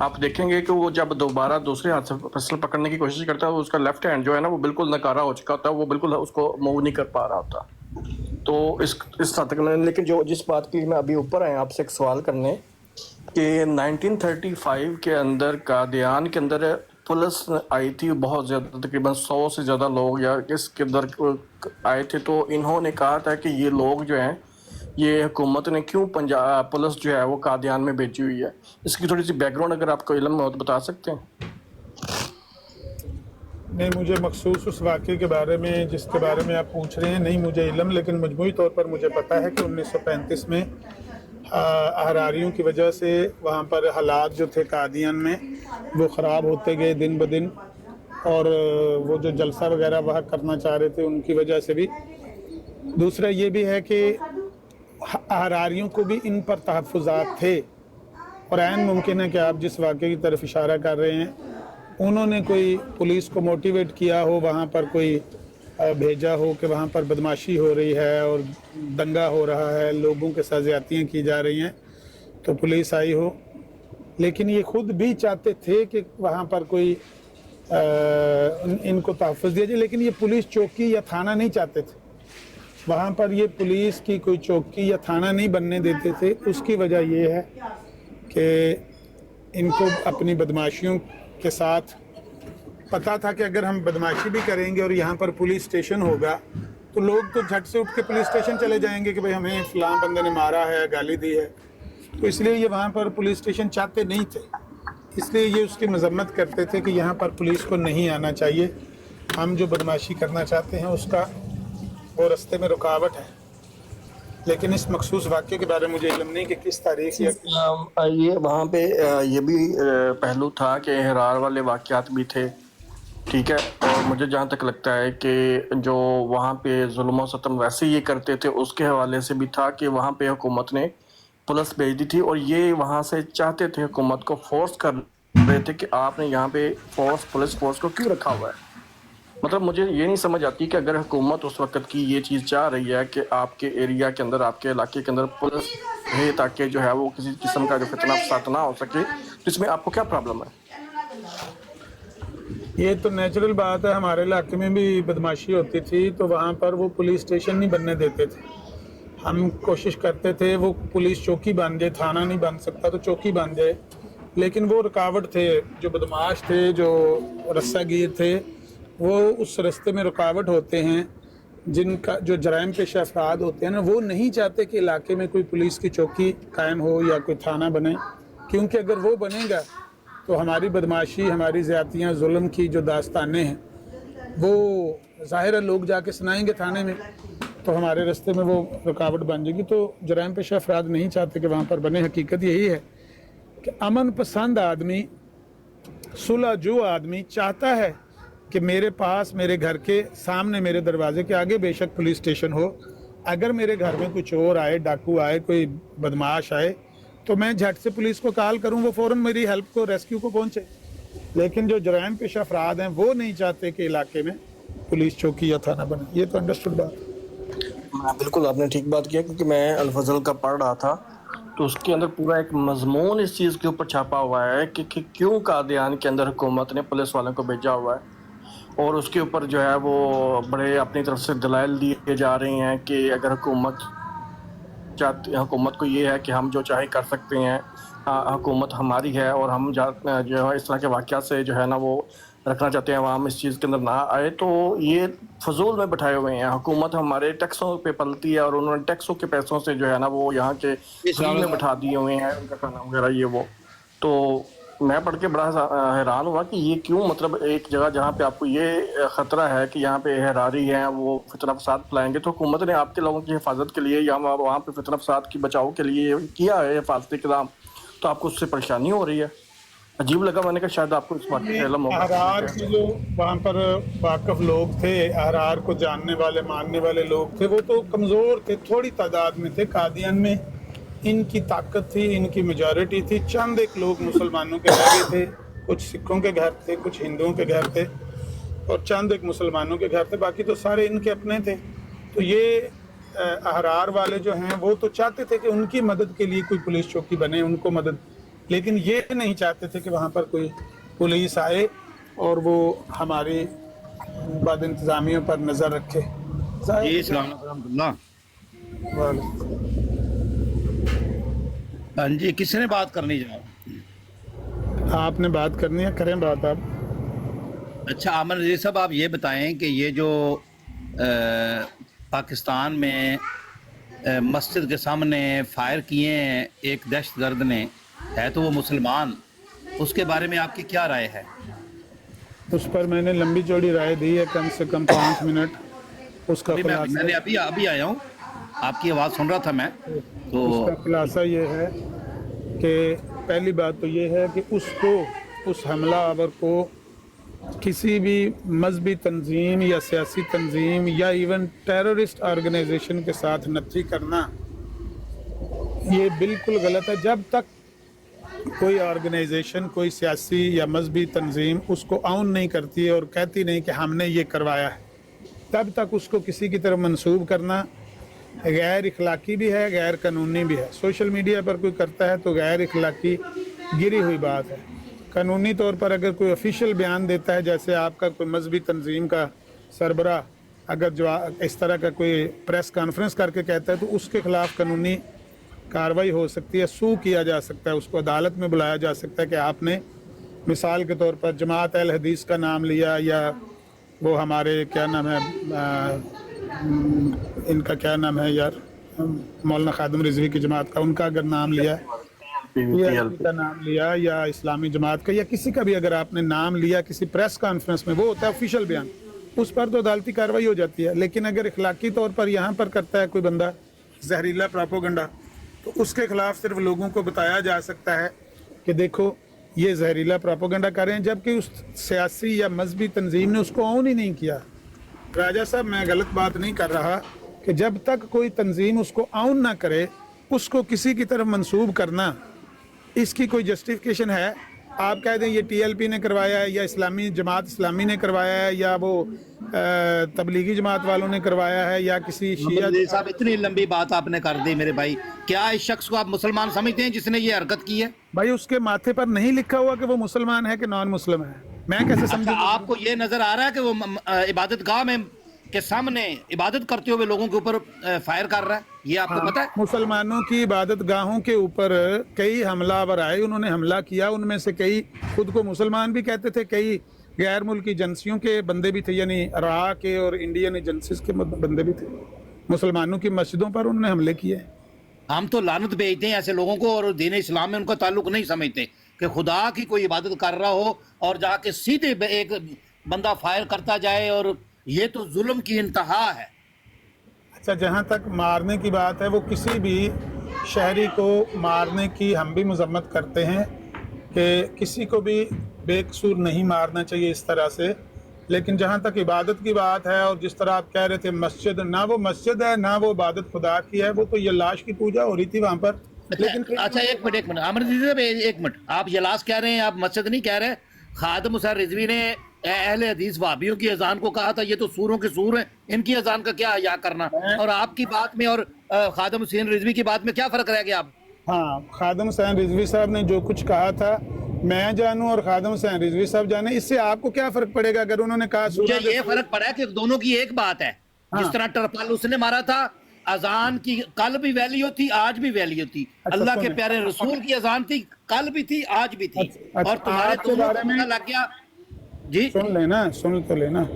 आप देखेंगे कि वो जब दोबारा दूसरे हाथ से पिस्टल पकड़ने की कोशिश करता है, उसका लेफ्ट हैंड जो है ना वो बिल्कुल नकारा हो चुका होता है, वो बिल्कुल उसको मूव नहीं कर पा रहा होता। तो इस हद तक लेकिन जो जिस बात की मैं अभी ऊपर आया आपसे एक सवाल करने कि 1935 के अंदर कादियान के अंदर पुलिस आई थी, बहुत ज़्यादा तकरीबन 100 से ज़्यादा लोग या इसके अंदर आए थे। तो इन्होंने कहा था कि ये लोग जो हैं, ये हुकूमत ने क्यों पंजाब पुलिस जो है वो कादियान में भेजी हुई है, इसकी थोड़ी सी बैकग्राउंड अगर आपको इल्म हो तो बता सकते हैं। नहीं, मुझे मखसूस उस वाक़े के बारे में जिसके बारे में आप पूछ रहे हैं नहीं मुझे इल्म, लेकिन मजमूई तौर पर मुझे पता है कि 1935 में अहरारियों की वजह से वहाँ पर हालात जो थे कादियान में वो ख़राब होते गए दिन ब दिन, और वो जो जलसा वगैरह वहाँ करना चाह रहे थे उनकी वजह से भी। दूसरा ये भी है कि अहरारियों को भी इन पर तहफ़्फ़ुज़ात थे, और ऐन मुमकिन है कि आप जिस वाक़े की तरफ इशारा कर रहे हैं उन्होंने कोई पुलिस को मोटिवेट किया हो, वहाँ पर कोई भेजा हो कि वहाँ पर बदमाशी हो रही है और दंगा हो रहा है, लोगों के साथ ज़्यादतियाँ की जा रही हैं, तो पुलिस आई हो। लेकिन ये खुद भी चाहते थे कि वहाँ पर कोई इनको तहफ़्फ़ुज़ दिया जाए, लेकिन ये पुलिस चौकी या थाना नहीं चाहते थे। वहाँ पर ये पुलिस की कोई चौकी या थाना नहीं बनने देते थे। उसकी वजह ये है कि इनको अपनी बदमाशियों के साथ पता था कि अगर हम बदमाशी भी करेंगे और यहाँ पर पुलिस स्टेशन होगा तो लोग तो झट से उठ के पुलिस स्टेशन चले जाएंगे कि भाई हमें फलां बंदे ने मारा है, गाली दी है। तो इसलिए ये वहाँ पर पुलिस स्टेशन चाहते नहीं थे, इसलिए ये उसकी मजम्मत करते थे कि यहाँ पर पुलिस को नहीं आना चाहिए, हम जो बदमाशी करना चाहते हैं उसका वो रास्ते में रुकावट है। लेकिन इस मखसूस वाक़े के बारे में मुझे इल्म नहीं कि किस तारीख या ये वहाँ पे ये भी पहलू था कि एहरार वाले वाक़यात भी थे, ठीक है। और मुझे जहाँ तक लगता है कि जो वहाँ पे जुल्म सतम वैसे ये करते थे उसके हवाले से भी था कि वहाँ पे हुकूमत ने पुलिस भेज दी थी, और ये वहाँ से चाहते थे, हुकूमत को फोर्स कर रहे थे कि आपने यहाँ पे पुलिस फोर्स को क्यों रखा हुआ है। मतलब मुझे ये नहीं समझ आती कि अगर हुकूमत उस वक्त की ये चीज़ चाह रही है कि आपके एरिया के अंदर, आपके इलाके के अंदर पुलिस है ताकि जो है वो किसी किस्म का जो फितना फसाद ना हो सके, तो इसमें आपको क्या प्रॉब्लम है? ये तो नेचुरल बात है। हमारे इलाके में भी बदमाशी होती थी तो वहाँ पर वो पुलिस स्टेशन नहीं बनने देते थे। हम कोशिश करते थे वो पुलिस चौकी बन जाए, थाना नहीं बन सकता तो चौकी बन जाए, लेकिन वो रुकावट थे। जो बदमाश थे, जो रस्सागीर थे, वो उस रास्ते में रुकावट होते हैं। जिनका जो जराइम पेशा अफराद होते हैं ना, वो नहीं चाहते कि इलाके में कोई पुलिस की चौकी कायम हो या कोई थाना बने, क्योंकि अगर वो बनेगा तो हमारी बदमाशी, हमारी ज़्यादतियाँ, जुल्म की जो दास्तानें हैं वो ज़ाहिर है लोग जाके सुनाएंगे थाने में, तो हमारे रास्ते में वो रुकावट बन जाएगी। तो जराइम पेशा अफराद नहीं चाहते कि वहाँ पर बने। हकीकत यही है कि अमन पसंद आदमी, सुलह जो आदमी चाहता है कि मेरे पास, मेरे घर के सामने, मेरे दरवाजे के आगे बेशक पुलिस स्टेशन हो, अगर मेरे घर में कोई चोर आए, डाकू आए, कोई बदमाश आए, तो मैं झट से पुलिस को कॉल करूं, वो फ़ौरन मेरी हेल्प को, रेस्क्यू को पहुंचे। लेकिन जो जराइम पेशा अफराद हैं वो नहीं चाहते कि इलाके में पुलिस चौकी या थाना बने। ये तो अंडरस्टूड बात है। बिल्कुल आपने ठीक बात किया, क्योंकि मैं अल-फज़ल का पढ़ रहा था तो उसके अंदर पूरा एक मजमून इस चीज़ के ऊपर छापा हुआ है कि क्यों कादियान के अंदर हुकूमत ने पुलिस वालों को भेजा हुआ है, और उसके ऊपर जो है वो बड़े अपनी तरफ से दलाइल दिए जा रहे हैं कि अगर हुकूमत हुकूमत को ये है कि हम जो चाहे कर सकते हैं, हुकूमत हमारी है और हम जो है इस तरह के वाक़यात से जो है ना वो रखना चाहते हैं, हम इस चीज़ के अंदर ना आए, तो ये फजूल में बैठाए हुए हैं। हुकूमत हमारे टैक्सों पे पलती है और उन्होंने टैक्सों के पैसों से जो है ना वो यहाँ के फ्री में बैठा दिए हुए हैं, उनका खाना वगैरह ये वो। तो मैं पढ़ के बड़ा हैरान हुआ कि ये क्यों, मतलब एक जगह जहाँ पे आपको ये ख़तरा है कि यहाँ पे हरारी हैं वो फितना फसाद फैलाएंगे, तो हुकूमत ने आपके लोगों की हिफाजत के लिए या वहाँ पे फितना फसाद की बचाव के लिए किया है हिफाजती इक़दाम, तो आपको उससे परेशानी हो रही है। अजीब लगा, मैंने कहा शायद आपको इस बात का इल्म होगा। अहरार के जो वहाँ पर वाकफ लोग थे, अहरार को जानने वाले मानने वाले लोग थे, वो तो कमज़ोर थे, थोड़ी तादाद में थे। कादियान में इनकी ताकत थी, इनकी मेजॉरिटी थी। चंद एक लोग मुसलमानों के घर थे, कुछ सिखों के घर थे, कुछ हिंदुओं के घर थे और चंद एक मुसलमानों के घर थे, बाकी तो सारे इनके अपने थे। तो ये अहरार वाले जो हैं वो तो चाहते थे कि उनकी मदद के लिए कोई पुलिस चौकी बने, उनको मदद, लेकिन ये नहीं चाहते थे कि वहाँ पर कोई पुलिस आए और वो हमारी बाद इंतज़ामियों पर नज़र रखे। हाँ जी, किसने बात करनी जनाब? आपने बात करनी है, करें बात आप। अच्छा आमर रज़ी साहब, आप ये बताएं कि ये जो पाकिस्तान में मस्जिद के सामने फायर किए हैं एक दहशतगर्द ने, है तो वो मुसलमान, उसके बारे में आपकी क्या राय है? उस पर मैंने लंबी चौड़ी राय दी है, कम से कम 5 मिनट उसका खुलासा। मैंने अभी आया हूँ, आपकी आवाज़ सुन रहा था मैं। तो उसका खुलासा ये है कि पहली बात तो ये है कि उसको, उस हमलावर को किसी भी मजहबी तंजीम या सियासी तंजीम या इवन टेररिस्ट ऑर्गेनाइजेशन के साथ नत्थी करना ये बिल्कुल गलत है। जब तक कोई ऑर्गेनाइजेशन, कोई सियासी या मजहबी तंजीम उसको आउन नहीं करती है और कहती नहीं कि हमने ये करवाया है, तब तक उसको किसी की तरफ मंसूब करना गैर इखलाकी भी है, गैर कानूनी भी है। सोशल मीडिया पर कोई करता है तो गैर इखलाकी गिरी हुई बात है। कानूनी तौर पर अगर कोई ऑफिशियल बयान देता है, जैसे आपका कोई मजहबी तंजीम का सरबरा अगर जो इस तरह का कोई प्रेस कॉन्फ्रेंस करके कहता है तो उसके खिलाफ कानूनी कार्रवाई हो सकती है, सू किया जा सकता है, उसको अदालत में बुलाया जा सकता है कि आपने मिसाल के तौर पर जमात अहल हदीस का नाम लिया या वो हमारे क्या नाम है, इनका क्या नाम है यार, मौलाना खादिम रिजवी की जमात का, उनका अगर नाम लिया या का नाम लिया या इस्लामी जमात का या किसी का भी अगर आपने नाम लिया किसी प्रेस कॉन्फ्रेंस में, वो होता है ऑफिशियल बयान, उस पर तो अदालती कार्रवाई हो जाती है। लेकिन अगर इखलाकी तौर पर यहाँ पर करता है कोई बंदा जहरीला प्रोपोगंडा, तो उसके खिलाफ सिर्फ लोगों को बताया जा सकता है कि देखो ये जहरीला प्रोपोगंडा कर रहे हैं, जबकि उस सियासी या मजहबी तंजीम ने उसको ऑन ही नहीं किया। राजा साहब, मैं गलत बात नहीं कर रहा कि जब तक कोई तंजीम उसको ऑन ना करे, उसको किसी की तरफ मंसूब करना, इसकी कोई जस्टिफिकेशन है? आप कह दें ये TLP ने करवाया है या इस्लामी जमात इस्लामी ने करवाया है या वो तबलीगी जमात वालों ने करवाया है या किसी शिया साहब, इतनी लंबी बात आपने कर दी मेरे भाई। क्या इस शख्स को आप मुसलमान समझते हैं जिसने ये हरकत की है? भाई उसके माथे पर नहीं लिखा हुआ कि वो मुसलमान है कि नॉन मुस्लिम है, मैं कैसे समझूं? आपको ये नजर आ रहा है कि वो इबादत गाह में के सामने इबादत करते हुए लोगों के ऊपर फायर कर रहा है, ये आपको पता है? मुसलमानों की इबादत गाहों के ऊपर कई हमलावर आए, उन्होंने हमला किया, उनमें से कई खुद को मुसलमान भी कहते थे, कई गैर मुल्की एजेंसियों के बंदे भी थे, यानी रा के और इंडियन एजेंसीज के बंदे भी थे। मुसलमानों की मस्जिदों पर उन्होंने हमले किए। हम तो लानत भेजते हैं ऐसे लोगों को और दीन इस्लाम में उनका ताल्लुक नहीं समझते कि खुदा की कोई इबादत कर रहा हो और जाके सीधे एक बंदा फायर करता जाए, और ये तो जुल्म की इंतहा है। अच्छा, जहाँ तक मारने की बात है, वो किसी भी शहरी को मारने की हम भी मजम्मत करते हैं कि किसी को भी बेकसूर नहीं मारना चाहिए इस तरह से। लेकिन जहाँ तक इबादत की बात है, और जिस तरह आप कह रहे थे मस्जिद, ना वो मस्जिद है ना वो इबादत खुदा की है, वो तो ये लाश की पूजा हो रही थी वहाँ पर। लेकिन अच्छा एक मिनट आमिर जी साहब, एक मिनट, आप यलास कह रहे हैं, आप मस्जिद नहीं कह रहे। खादिम हुसैन रिजवी ने अहले हदीस वहाबियों की अजान को कहा था ये तो सूरों के सूर हैं, इनकी अजान का क्या हया करना, और आपकी बात में और खादिम हुसैन रिजवी की बात में क्या फर्क रह गया? आप हाँ, खादिम हुसैन रिजवी साहब ने जो कुछ कहा था मैं जानूं और खादिम हुसैन रिजवी साहब जाने, इससे आपको क्या फर्क पड़ेगा? अगर उन्होंने कहा, मुझे ये फर्क पड़ा है कि दोनों की एक बात है। जिस तरह टरपाल उसने मारा था, अजान की कल भी वैल्यू थी, आज भी वैल्यू थी। अल्लाह के प्यारे रसूल की अजान थी, कल भी थी, आज भी थी। और तुम्हारे दोनों को पता लग गया जी। सुन तो लेना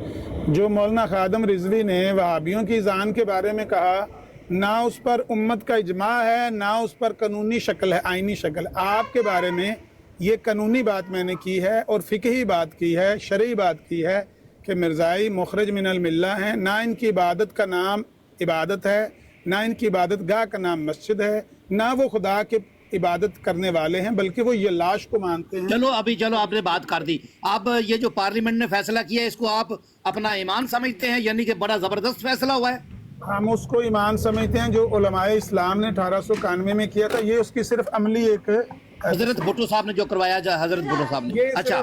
जो मौलाना खादम रिजवी ने वहाबियों की अजान के बारे में कहा, ना उस पर उम्मत का इजमा है, ना उस पर कानूनी शक्ल है, आईनी शक्ल। आपके बारे में ये कानूनी बात मैंने की है और फ़िक़ही बात की है, शरई बात की है कि मिर्ज़ाई मुखरज मिनल मिल्ला हैं। ना इनकी इबादत का नाम इबादत है, ना इनकी इबादत गाह का नाम मस्जिद है, ना वो खुदा के इबादत करने वाले हैं, बल्कि वो ये लाश को मानते हैं। चलो आपने बात कर दी। अब ये जो पार्लियामेंट ने फैसला किया है, इसको आप अपना ईमान समझते हैं, यानी कि बड़ा ज़बरदस्त फैसला हुआ है? हम उसको ईमान समझते हैं जो उलमाए इस्लाम ने 1891 में किया था। ये उसकी सिर्फ अमली एक हजरत भुट्टो साहब ने जो करवाया जा, हजरत भुट्टो साहब ने, अच्छा,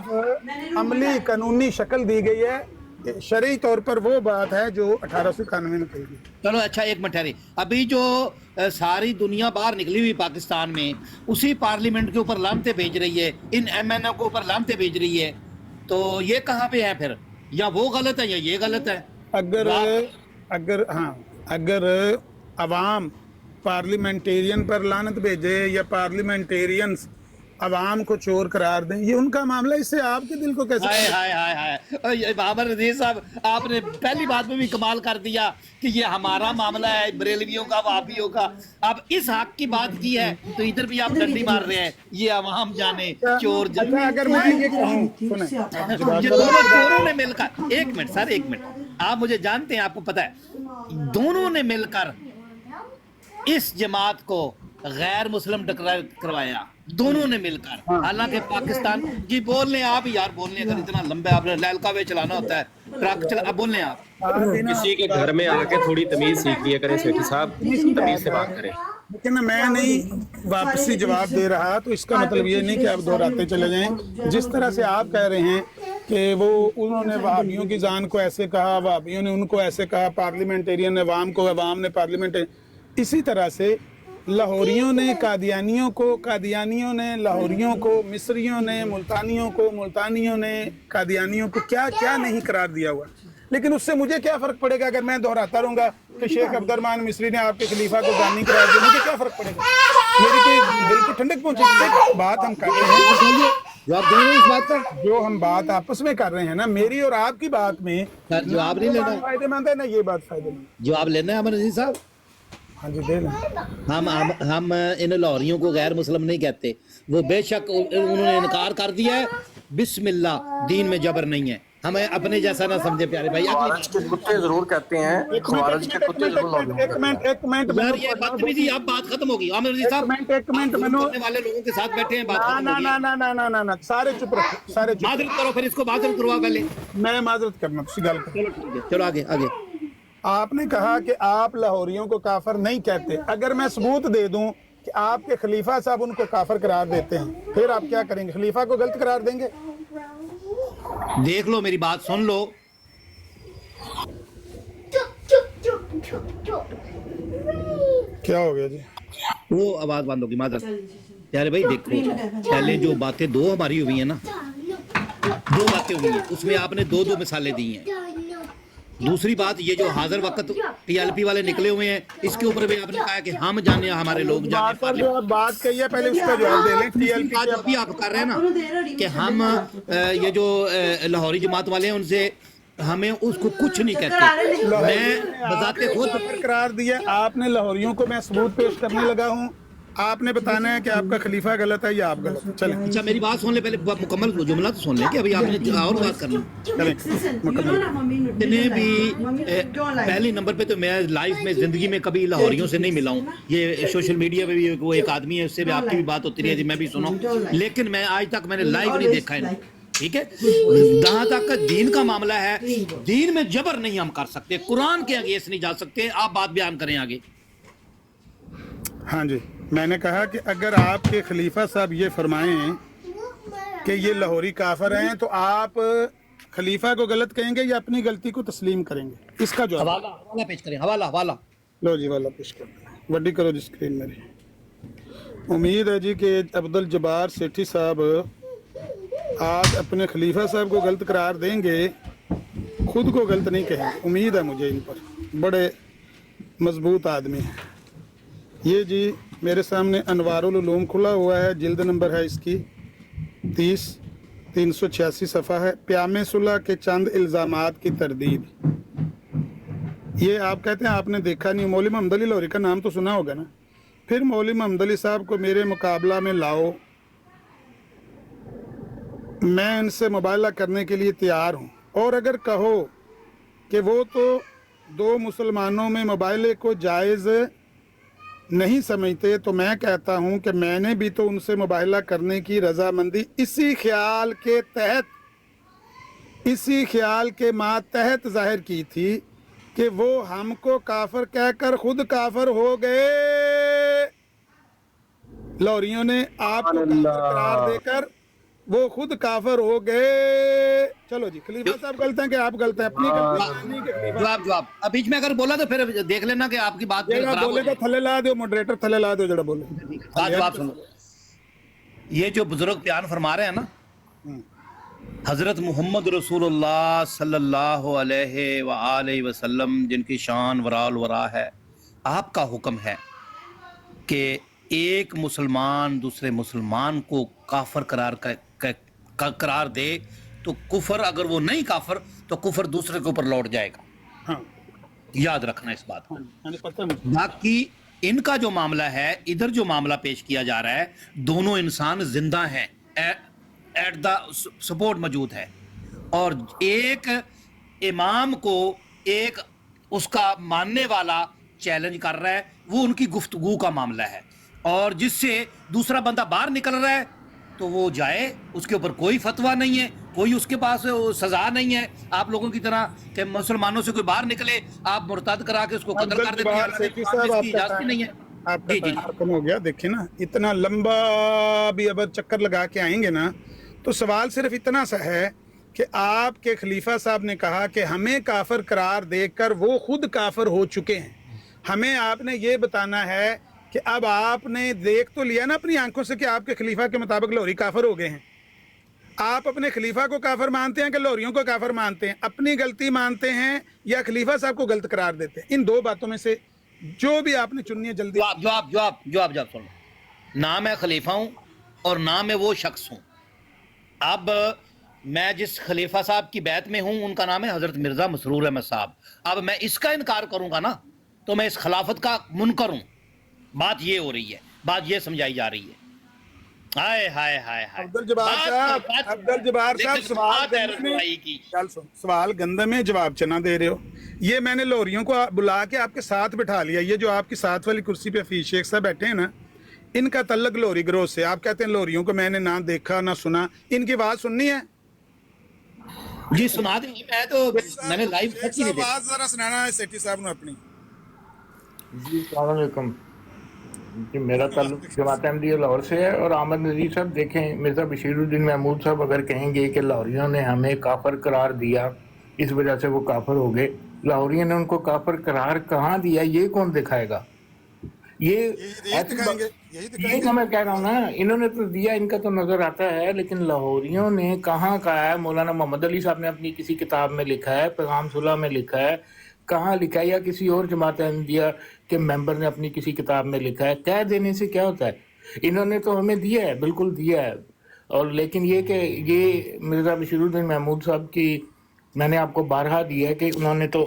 अमली कानूनी शक्ल दी गई है। शरई तौर पर वो बात है जो 1891 में कही गई। चलो अच्छा, एक मिनट ठहरे। अभी जो सारी दुनिया बाहर निकली हुई पाकिस्तान में, उसी पार्लियामेंट के ऊपर लानते भेज रही है, इन MNO के ऊपर लानते भेज रही है, तो ये कहाँ पे है फिर? या वो गलत है या ये गलत है? अगर अवाम पार्लियामेंटेरियन पर लानत भेजे या पार्लियामेंटेरियंस अवाम को चोर करार दें, ये उनका मामला, इससे आपके दिल को कैसे? हाय बाबर रजीज साहब, आपने पहली बात में भी कमाल कर दिया कि ये हमारा मामला है, बरेलवियों का, वहाबियों का। अब इस हक की बात की है तो इधर भी आप डंडी मार रहे हैं, ये अवाम जाने चोर जाने। अगर मैं ये कहूं, ये दोनों चोरों ने मिलकर, एक मिनट सर, एक मिनट, आप मुझे जानते हैं, आपको पता है, दोनों ने मिलकर इस जमात को गैर मुस्लिम डिक्लेयर करवाया, दोनों ने मिलकर। हालांकि पाकिस्तान जी, बोल लें आप यार, बोल लें, अगर इतना लंबा आपने लैलका वे चलाना होता है, ट्रक चला, अब बोल लें आप। किसी के घर में आके थोड़ी तमीज सीख लिया करें सेठी साहब, तमीज से बात करें। लेकिन मैं नहीं वापसी जवाब दे रहा, तो इसका मतलब ये नहीं कि आप दोहराते चले जाएं। जिस तरह से आप कह रहे हैं कि वो उन्होंने वहाबियों की जान को ऐसे कहा, वहाबियों ने उनको ऐसे कहा, पार्लियामेंटेरियन ने अवाम को, अवाम ने पार्लियामेंटेरियन, इसी तरह से लाहौरियों ने कादियानियों को, कादियानियों ने लाहौरियों को, मिस्रियों ने मुल्तानियों को, मुल्तानियों ने कादियानियों को क्या क्या नहीं करार दिया हुआ। लेकिन उससे मुझे क्या फ़र्क पड़ेगा अगर मैं दोहराता रहूँगा कि शेख अब्दुर्रहमान मिस्री ने आपके खलीफा को जानी करार दिया, मुझे क्या फ़र्क पड़ेगा? मेरी कोई दिल को ठंडक पहुँचेगी? बात हम कर रहे हैं, इस बात का जो हम बात आपस में कर रहे हैं ना, मेरी और आपकी बात में जवाब नहीं लेना, फायदेमंद है ना, ये बात फायदेमंद। जवाब लेना है अमर अजीज साहब? हाँ जी, दे लें। हम इन लाहौरियों को गैर मुस्लिम नहीं कहते, वो बेशक उन्होंने इनकार कर दिया है, बिस्मिल्लाह, दीन में जबर नहीं है, हमें अपने जैसा ना समझे प्यारे भाई। ख़वारिज के कुत्ते जरूर कहते हैं, ख़वारिज के कुत्ते जरूर। एक मिनट यार, ये बदतमीजी, अब बात खत्म होगी। आमिर अली साहब, एक मिनट करने वाले लोगों के साथ बैठे हैं, बात खत्म होगी। ना, सारे चुप रखो, सारे चुप। माजरत करो, फिर इसको माजरत करवा पहले। मैं माजरत करना, गल करो। चलो आगे आगे। आपने कहा कि आप लाहौरियों को काफिर नहीं कहते। अगर मैं सबूत दे दूं कि आपके खलीफा साहब उनको काफिर करार देते हैं, फिर आप क्या करेंगे? खलीफा को गलत करार देंगे? देख लो, मेरी बात सुन लो। क्या हो गया जी? वो आवाज बंद होगी, माजरत प्यारे भाई। देखो, पहले जो बातें दो हमारी हुई है ना, दो बातें हुई हैं, उसमें आपने दो दो मिसालें दी हैं। दूसरी बात, ये जो हाजिर वक्त TLP वाले निकले हुए हैं, इसके ऊपर भी आपने कहा कि हम जाने, हमारे लोग जाने। जो आप बात कही है, पहले उसका जवाब दे लें। TLP आज अभी आप कर रहे हैं ना कि हम ये जो लाहौरी जमात वाले हैं, उनसे हमें उसको कुछ नहीं कहते। मैं बजाते खुद करार दिया, आपने लाहौरियों को मैं सबूत पेश करने लगा हूँ, आपने बताना है कि आपका खलीफा गलत है या आप गलत हैं। चलें। अच्छा, मेरी बात सुन ले पहले, मुकम्मल जुमला तो सुन ले कि अभी आपने और बात करनी। इतने भी पहले नंबर पे तो मैं लाइफ में जिंदगी में कभी लाहौरियों से नहीं मिला हूँ। ये सोशल मीडिया पे भी वो एक आदमी है, उससे भी आपकी भी बात होती रही है, मैं भी सुना, लेकिन मैं आज तक मैंने लाइव नहीं देखा है। ठीक है, जहाँ तक दीन का मामला है, दीन में जबर नहीं हम कर सकते, कुरान के अगेंस्ट नहीं जा सकते। आप बात बयान करें आगे। हाँ जी, मैंने कहा कि अगर आपके खलीफा साहब ये फरमाएं कि ये लाहौरी काफिर हैं, तो आप खलीफा को गलत कहेंगे या अपनी गलती को तस्लीम करेंगे? इसका जो हवाला पेश करें। हवाला लो जी, वाला पेश कर दें। वड्डी करो जी स्क्रीन मेरी। उम्मीद है जी कि अब्दुल जब्बार सेठी साहब आज अपने खलीफा साहब को गलत करार देंगे, खुद को गलत नहीं कहेंगे। उम्मीद है मुझे इन पर। बड़े मजबूत आदमी है। ये जी मेरे सामने अनवारुल उलूम खुला हुआ है, जिल्द नंबर है इसकी 30, 386 सफ़ा है। प्यामे सुलह के चंद इल्ज़ामात की तरदीद। ये आप कहते हैं आपने देखा नहीं, मौलवी मोहम्मद अली लाहौरी का नाम तो सुना होगा ना। फिर मौलवी मोहम्मद अली साहब को मेरे मुकाबला में लाओ, मैं इनसे मुबाला करने के लिए तैयार हूँ। और अगर कहो कि वो तो दो मुसलमानों में मुबाले को जायज़ नहीं समझते, तो मैं कहता हूँ कि मैंने भी तो उनसे मुबाला करने की रजामंदी इसी ख्याल के मातहत जाहिर की थी कि वो हमको काफिर कहकर खुद काफिर हो गए। लाहौरियों ने आपको काफिर करार देकर वो खुद काफिर हो गए। चलो जी, खलीफा साहब गलत हैं कि आप गलत हैं? अपनी जवाब अब बीच में अगर बोला तो फिर देख लेना कि आपकी बात बोले तो थले ला दो, मॉडरेटर थले ला दो जरा बोले। जवाब सुनो। ये जो बुजुर्ग बयान फरमा रहे हैं ना, हजरत मोहम्मद रसूलुल्लाह सल्लल्लाहु अलैहि वसल्लम जिनकी शान वराल वरा है, आपका हुक्म है कि एक मुसलमान दूसरे मुसलमान को काफिर करार दे तो कुफर, अगर वो नहीं काफिर तो कुफर दूसरे के ऊपर लौट जाएगा। हाँ। याद रखना इस बात को। बाकी इनका जो मामला है, इधर जो मामला पेश किया जा रहा है, दोनों इंसान जिंदा हैं, एट द सपोर्ट मौजूद है, और एक इमाम को एक उसका मानने वाला चैलेंज कर रहा है, वो उनकी गुफ्तगू का मामला है। और जिससे दूसरा बंदा बाहर निकल रहा है तो वो जाए, उसके ऊपर कोई फतवा नहीं है, कोई उसके पास सजा नहीं है आप लोगों की तरह कि मुसलमानों से कोई बाहर निकले आप मुर्तद करा के उसको कत्ल कर देते, इसकी इजाजत ही नहीं है। आपका टाइम खत्म हो गया। देखिए ना, इतना लंबा भी अगर चक्कर लगा के आएंगे ना, तो सवाल सिर्फ इतना सा है कि आपके खलीफा साहब ने कहा कि हमें काफिर करार देकर वो खुद काफिर हो चुके हैं। हमें आपने ये बताना है कि अब आपने देख तो लिया ना अपनी आंखों से कि आपके खलीफा के मुताबिक लाहौरी काफिर हो गए हैं। आप अपने खलीफा को काफिर मानते हैं कि लाहौरियों को काफिर मानते हैं? अपनी गलती मानते हैं या खलीफा साहब को गलत करार देते हैं? इन दो बातों में से जो भी आपने चुननी है जल्दी जवाब सुनो। ना मैं खलीफा हूं और ना मैं वो शख्स हूं। अब मैं जिस खलीफा साहब की बैत में हूं उनका नाम है हजरत मिर्जा मसरूर अहमद साहब। अब मैं इसका इनकार करूंगा ना तो मैं इस खिलाफत का मुनकर हूं। बात ये हो रही है, बात ये समझाई जा रही है। हाय हाय हाय हाय। अब्दुल जब्बार साहब सवाल गंदम में जवाब चना दे रहे हो। ये मैंने लाहौरियों को बुला के आपके साथ बिठा लिया। ये जो आपकी साथ वाली कुर्सी पे हफीज शेख साहब बैठे हैं ना, इनका तल्लक लाहौरी गिरोह से। आप कहते हैं लाहौरियों को मैंने ना देखा ना सुना, इनकी बात सुननी है जी? सुना दें। मैं तो मैंने लाइव आवाज जरा सुनाना है सेठी साहब ने अपनी। जी अस्सलाम वालेकुम जी, मेरा ताल्लुक जमात अहमदिया लाहौर से है। और अहमद नज़ीर साहब देखें, मिर्ज़ा बशीरुद्दीन महमूद साहब अगर कहेंगे कि लाहौरियों ने हमें काफिर करार दिया, इस वजह से वो काफिर हो गए, लाहौरियों ने उनको काफिर करार कहाँ दिया, ये कौन दिखाएगा? ये तो मैं कह रहा हूँ ना, इन्होंने तो दिया, इनका तो नजर आता है, लेकिन लाहौरियों ने कहाँ कहा है? मौलाना मोहम्मद अली साहब ने अपनी किसी किताब में लिखा है, पैगाम सुलह में लिखा है, कहाँ लिखा है? या किसी और जमात अहमदिया के मेंबर ने अपनी किसी किताब में लिखा है? कह देने से क्या होता है? इन्होंने तो हमें दिया है, बिल्कुल दिया है। और लेकिन ये कि ये मिर्ज़ा बशीरुद्दीन महमूद साहब की मैंने आपको बारहा दिया है कि उन्होंने तो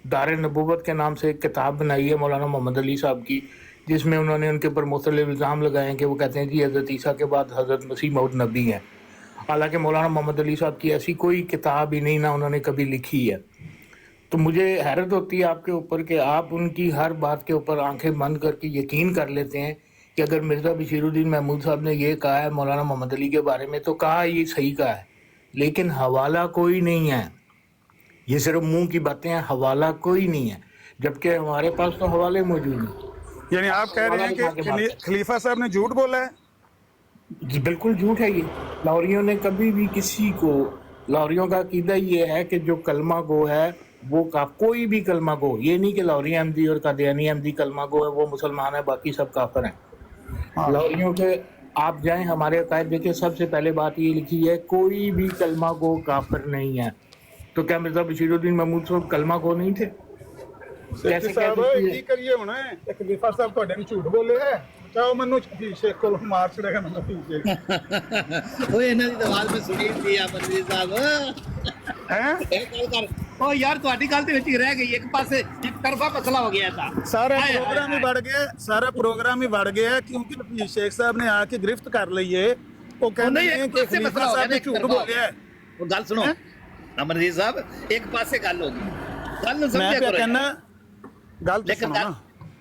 दार नबूवत के नाम से एक किताब बनाई है मौलाना मोहम्मद अली साहब की, जिसमें उन्होंने उनके ऊपर मुख्तलिफ इल्ज़ाम लगाए हैं कि वो कहते हैं कि हज़रत ईसा के बाद हज़रत मसीह मौद नबी हैं। हालांकि मौलाना मोहम्मद अली साहब की ऐसी कोई किताब ही नहीं, ना उन्होंने कभी लिखी है। तो मुझे हैरत होती है आपके ऊपर कि आप उनकी हर बात के ऊपर आंखें बंद करके यकीन कर लेते हैं कि अगर मिर्ज़ा बशीरुद्दीन महमूद साहब ने ये कहा है मौलाना मोहम्मद अली के बारे में तो कहा ये सही कहा है, लेकिन हवाला कोई नहीं है। ये सिर्फ मुंह की बातें हैं, हवाला कोई नहीं है, जबकि हमारे पास तो हवाले मौजूद हैं। यानी आप कह रहे हैं कि खलीफा साहब ने झूठ बोला है? बिल्कुल झूठ है ये। लाहौरियों ने कभी भी किसी को, लाहौरियों का अकीदा ये है कि जो कलमा गो है वो का कोई भी कलमा गो, ये नहीं कि लाहौरी अहमदी और कादियानी अहमदी कलमा गो है वो मुसलमान है, बाकी सब काफिर हैं। लाहौरियों के आप जाएं हमारे अकायद देखें, सबसे पहले बात ये लिखी है कोई भी कलमा गो काफिर नहीं है। तो क्या मिर्ज़ा बशीरुद्दीन महमूद साहब कलमा गो नहीं थे? ਸੇਠੀ ਸਾਹਿਬ ਕੀ ਕਰੀਏ ਹੁਣ? ਇਹ ਖਲੀਫਾ ਸਾਹਿਬ ਤੁਹਾਡੇ ਨੂੰ ਝੂਠ ਬੋਲਿਆ, ਚਾਹੋ ਮੈਨੂੰ ਸ਼ੇਖ ਕੋਲ ਮਾਰ ਛੜੇਗਾ ਮੈਨੂੰ ਸ਼ੇਖ। ਓਏ ਇਹਨਾਂ ਦੀ ਤਾਂ ਆਵਾਜ਼ ਮੈਂ ਸੁਣੀ ਸੀ ਆ ਬੰਦੀ ਸਾਹਿਬ ਹੈ ਇਹ ਗੱਲ ਕਰ। ਓ ਯਾਰ ਤੁਹਾਡੀ ਗੱਲ ਤੇ ਵਿੱਚ ਹੀ ਰਹਿ ਗਈ, ਇੱਕ ਪਾਸੇ ਇੱਕ ਤਰਫਾ ਮਸਲਾ ਹੋ ਗਿਆ ਤਾਂ ਸਾਰਾ ਪ੍ਰੋਗਰਾਮ ਹੀ ਵੜ ਗਿਆ, ਸਾਰਾ ਪ੍ਰੋਗਰਾਮ ਹੀ ਵੜ ਗਿਆ ਕਿਉਂਕਿ ਸ਼ੇਖ ਸਾਹਿਬ ਨੇ ਆ ਕੇ ਗ੍ਰਿਫਤ ਕਰ ਲਈਏ। ਉਹ ਕਹਿੰਦੇ ਨੇ ਕਿ ਖਲੀਫਾ ਸਾਹਿਬ ਨੇ ਝੂਠ ਬੋਲਿਆ। ਉਹ ਗੱਲ ਸੁਣੋ ਅਮਰਜੀਤ ਸਾਹਿਬ, ਇੱਕ ਪਾਸੇ ਗੱਲ ਹੋ ਗਈ, ਗੱਲ ਨੂੰ ਸਮਝਿਆ ਕਰੋ। ਮੈਂ ਕਹਿੰਦਾ ਗੱਲ ਸੁਣੋ ਨਾ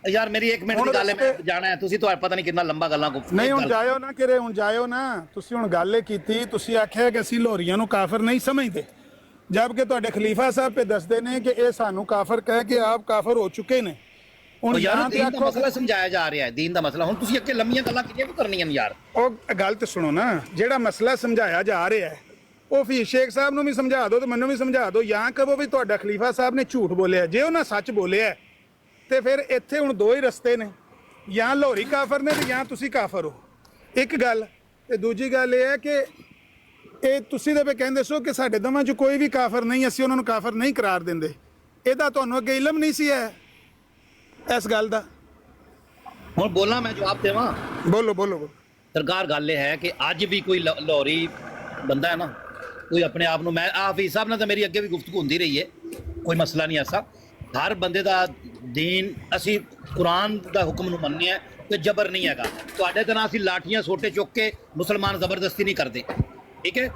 ਯਾਰ, ਮੇਰੀ 1 ਮਿੰਟ ਦੀ ਗੱਲ ਹੈ, ਮੈਂ ਜਾਣਾ ਹੈ। ਤੁਸੀਂ ਤਾਂ ਪਤਾ ਨਹੀਂ ਕਿੰਨਾ ਲੰਬਾ ਗੱਲਾਂ ਕੋ ਨਹੀਂ। ਹੁਣ ਜਾਇਓ ਨਾ ਕਿਰੇ, ਹੁਣ ਜਾਇਓ ਨਾ। ਤੁਸੀਂ ਹੁਣ ਗੱਲ ਇਹ ਕੀਤੀ, ਤੁਸੀਂ ਆਖਿਆ ਕਿ ਅਸੀਂ ਲੋਰੀਆਂ ਨੂੰ ਕਾਫਰ ਨਹੀਂ ਸਮਝਦੇ, ਜਦਕਿ ਤੁਹਾਡੇ ਖਲੀਫਾ ਸਾਹਿਬ ਤੇ ਦੱਸਦੇ ਨੇ ਕਿ ਇਹ ਸਾਨੂੰ ਕਾਫਰ ਕਹਿ ਕੇ ਆਪ ਕਾਫਰ ਹੋ ਚੁੱਕੇ ਨੇ। ਹੁਣ ਯਾਰ ਦੀਨ ਦਾ ਮਸਲਾ ਸਮਝਾਇਆ ਜਾ ਰਿਹਾ ਹੈ, ਦੀਨ ਦਾ ਮਸਲਾ। ਹੁਣ ਤੁਸੀਂ ਅੱਗੇ ਲੰਮੀਆਂ ਗੱਲਾਂ ਕਿਵੇਂ ਕਰਨੀਆਂ ਨੇ ਯਾਰ? ਉਹ ਗੱਲ ਤੇ ਸੁਣੋ ਨਾ, ਜਿਹੜਾ ਮਸਲਾ ਸਮਝਾਇਆ ਜਾ ਰਿਹਾ ਹੈ ਉਹ ਫਿਰ ਸ਼ੇਖ ਸਾਹਿਬ ਨੂੰ ਵੀ ਸਮਝਾ ਦਿਓ ਤੇ ਮੈਨੂੰ ਵੀ ਸਮਝਾ ਦਿਓ, ਜਾਂ ਕਹੋ ਵੀ ਤੁਹਾਡਾ ਖਲੀਫਾ ਸਾਹਿਬ ਨੇ ਝੂਠ ਬੋਲਿਆ। ਜੇ ਉਹਨਾਂ ਸੱਚ ਬੋਲਿਆ ਤੇ ਫਿਰ ਇੱਥੇ ਹੁਣ ਦੋ ਹੀ ਰਸਤੇ ਨੇ, ਜਾਂ ਲਾਹੌਰੀ ਕਾਫਰ ਨੇ ਤੇ ਜਾਂ ਤੁਸੀਂ ਕਾਫਰ ਹੋ। ਇੱਕ ਗੱਲ ਤੇ ਦੂਜੀ ਗੱਲ ਇਹ ਹੈ ਕਿ ਇਹ ਤੁਸੀਂ ਤਾਂ ਕਹਿੰਦੇ ਸੋ ਕਿ ਸਾਡੇ ਦੋਵਾਂ 'ਚ ਕੋਈ ਵੀ ਕਾਫਰ ਨਹੀਂ, ਅਸੀਂ ਉਹਨਾਂ ਨੂੰ ਕਾਫਰ ਨਹੀਂ ਕਰਾਰ ਦਿੰਦੇ। ਇਹਦਾ ਤੁਹਾਨੂੰ ਅੱਗੇ ਇਲਮ ਨਹੀਂ ਸੀ ਹੈ ਇਸ ਗੱਲ ਦਾ? ਹੁਣ ਬੋਲਾਂ, ਮੈਂ ਜਵਾਬ ਦੇਵਾਂ? ਬੋਲੋ ਬੋਲੋ। ਸਰਕਾਰ ਗੱਲ ਇਹ ਹੈ ਕਿ ਅੱਜ ਵੀ ਕੋਈ ਲਾਹੌਰੀ ਬੰਦਾ ਹੈ ਨਾ, ਕੋਈ ਆਪਣੇ ਆਪ ਨੂੰ, ਮੈਂ ਹਾਫਿਜ਼ ਸਾਹਿਬ ਨਾਲ ਤਾਂ ਮੇਰੀ ਅੱਗੇ ਵੀ ਗੁਫ਼ਤਗੂ ਹੁੰਦੀ ਰਹੀ ਹੈ, ਕੋਈ ਮਸਲਾ ਨਹੀਂ ਐਸਾ। ਹਰ ਬੰਦੇ ਦਾ ਦੀਨ, ਅਸੀਂ ਕੁਰਾਨ ਦਾ ਹੁਕਮ ਨੂੰ ਮੰਨਿਆ ਕਿ ਜਬਰ ਨਹੀਂ ਹੈਗਾ। ਤੁਹਾਡੇ ਤਰ੍ਹਾਂ ਅਸੀਂ ਲਾਠੀਆਂ ਸੋਟੇ ਚੁੱਕ ਕੇ ਮੁਸਲਮਾਨ ਜ਼ਬਰਦਸਤੀ ਨਹੀਂ ਕਰਦੇ, ਠੀਕ ਹੈ?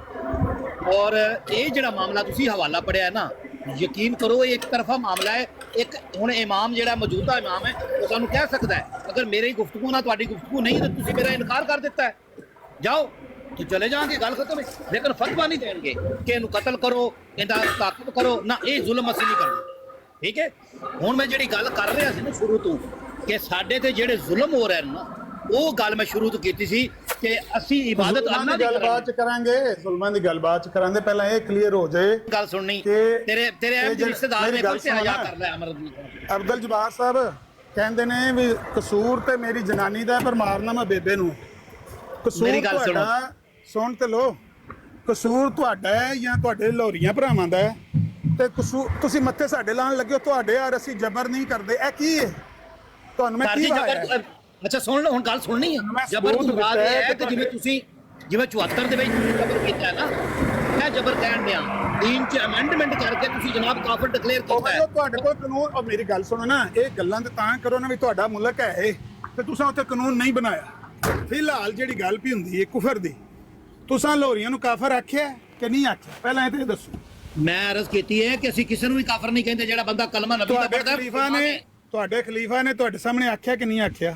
ਔਰ ਇਹ ਜਿਹੜਾ ਮਾਮਲਾ ਤੁਸੀਂ ਹਵਾਲਾ ਪੜਿਆ ਹੈ ਨਾ, ਯਕੀਨ ਕਰੋ ਇਹ ਇੱਕ ਤਰਫਾ ਮਾਮਲਾ ਹੈ। ਇੱਕ ਹੁਣ ਇਮਾਮ ਜਿਹੜਾ ਮੌਜੂਦਾ ਇਮਾਮ ਹੈ ਉਹ ਸਾਨੂੰ ਕਹਿ ਸਕਦਾ ਹੈ ਅਗਰ ਮੇਰੀ ਗੁਫ਼ਤਗੂ ਨਾਲ ਤੁਹਾਡੀ ਗੁਫ਼ਤਗੂ ਨਹੀਂ ਤਾਂ ਤੁਸੀਂ ਮੇਰਾ ਇਨਕਾਰ ਕਰ ਦਿੱਤਾ ਹੈ, ਜਾਓ तो चले जाएंगे, गल खत्म है। लेकिन फतवा नहीं देंगे कि इनू कतल करो, इनका ताकत करो ना, ये जुल्म असीं नहीं करना, ठीक है? हुण मैं जिहड़ी गल कर रहा सी ना शुरू तो कि साडे ते जिहड़े जुल्म हो रहे हैं ना, वो गल मैं शुरू तो कीती सी कि असीं इबादत अल्लाह दी गलबात करांगे, जुल्मां दी गलबात करांगे। पहला ये क्लियर हो जाए गल सुननी तेरे अहम रिश्तेदार ने गल से हया कर लिया। अब्दुल जब्बार साहब कहंदे ने भी कसूर ते मेरी जनानी दा, पर मारना मैं बेबे नूं। कसूर तुहाडा सुन ते लो, कसूर तुहाडा है या तुहाडे लाहौरियां भरावां दा है ते कसूर तुसीं मत्थे साडे लाण लगे हो। तुहाडे यार असीं जबर नहीं करदे, ए की है तुहानूं मैं की वाया? अच्छा सुन लो, हुण गल सुननी है। जबर तो बात है कि जिवें तुसीं 74 ਦੇ ਵਿੱਚ जबर ਕੀਤਾ है ना, मैं जबर कहण दिया दीन च अमेंडमेंट करके तुसीं जनाब काफिर डिक्लेयर ਕੀਤਾ है। ਤੁਹਾਡੇ ਕੋਲ ਕਾਨੂੰਨ, ਔਰ ਮੇਰੀ ਗੱਲ ਸੁਣੋ ਨਾ, ਇਹ ਗੱਲਾਂ ਤੇ ਤਾਂ ਕਰੋ ਨਾ ਵੀ ਤੁਹਾਡਾ ਮੁਲਕ ਹੈ ਇਹ ਤੇ ਤੁਸੀਂ ਉੱਥੇ ਕਾਨੂੰਨ ਨਹੀਂ ਬਣਾਇਆ। ਫਿਲਹਾਲ ਜਿਹੜੀ ਗੱਲ ਵੀ ਹੁੰਦੀ ਹੈ ਕੁਫਰ ਦੀ, ਤੁਸੀਂ ਲਾਹੌਰੀਆਂ ਨੂੰ ਕਾਫਰ ਆਖਿਆ ਕਿ ਨਹੀਂ ਆਖਿਆ? ਪਹਿਲਾਂ ਇਹ ਤੇ ਦੱਸੋ। ਮੈਂ ਅਰਜ਼ ਕੀਤੀ ਹੈ ਕਿ ਅਸੀਂ ਕਿਸੇ ਨੂੰ ਵੀ ਕਾਫਰ ਨਹੀਂ ਕਹਿੰਦੇ ਜਿਹੜਾ ਬੰਦਾ ਕਲਮਾ ਨਬੀ ਦਾ ਪੜਦਾ। ਤੁਹਾਡੇ ਖਲੀਫਾ ਨੇ ਤੁਹਾਡੇ ਸਾਹਮਣੇ ਆਖਿਆ ਕਿ ਨਹੀਂ ਆਖਿਆ?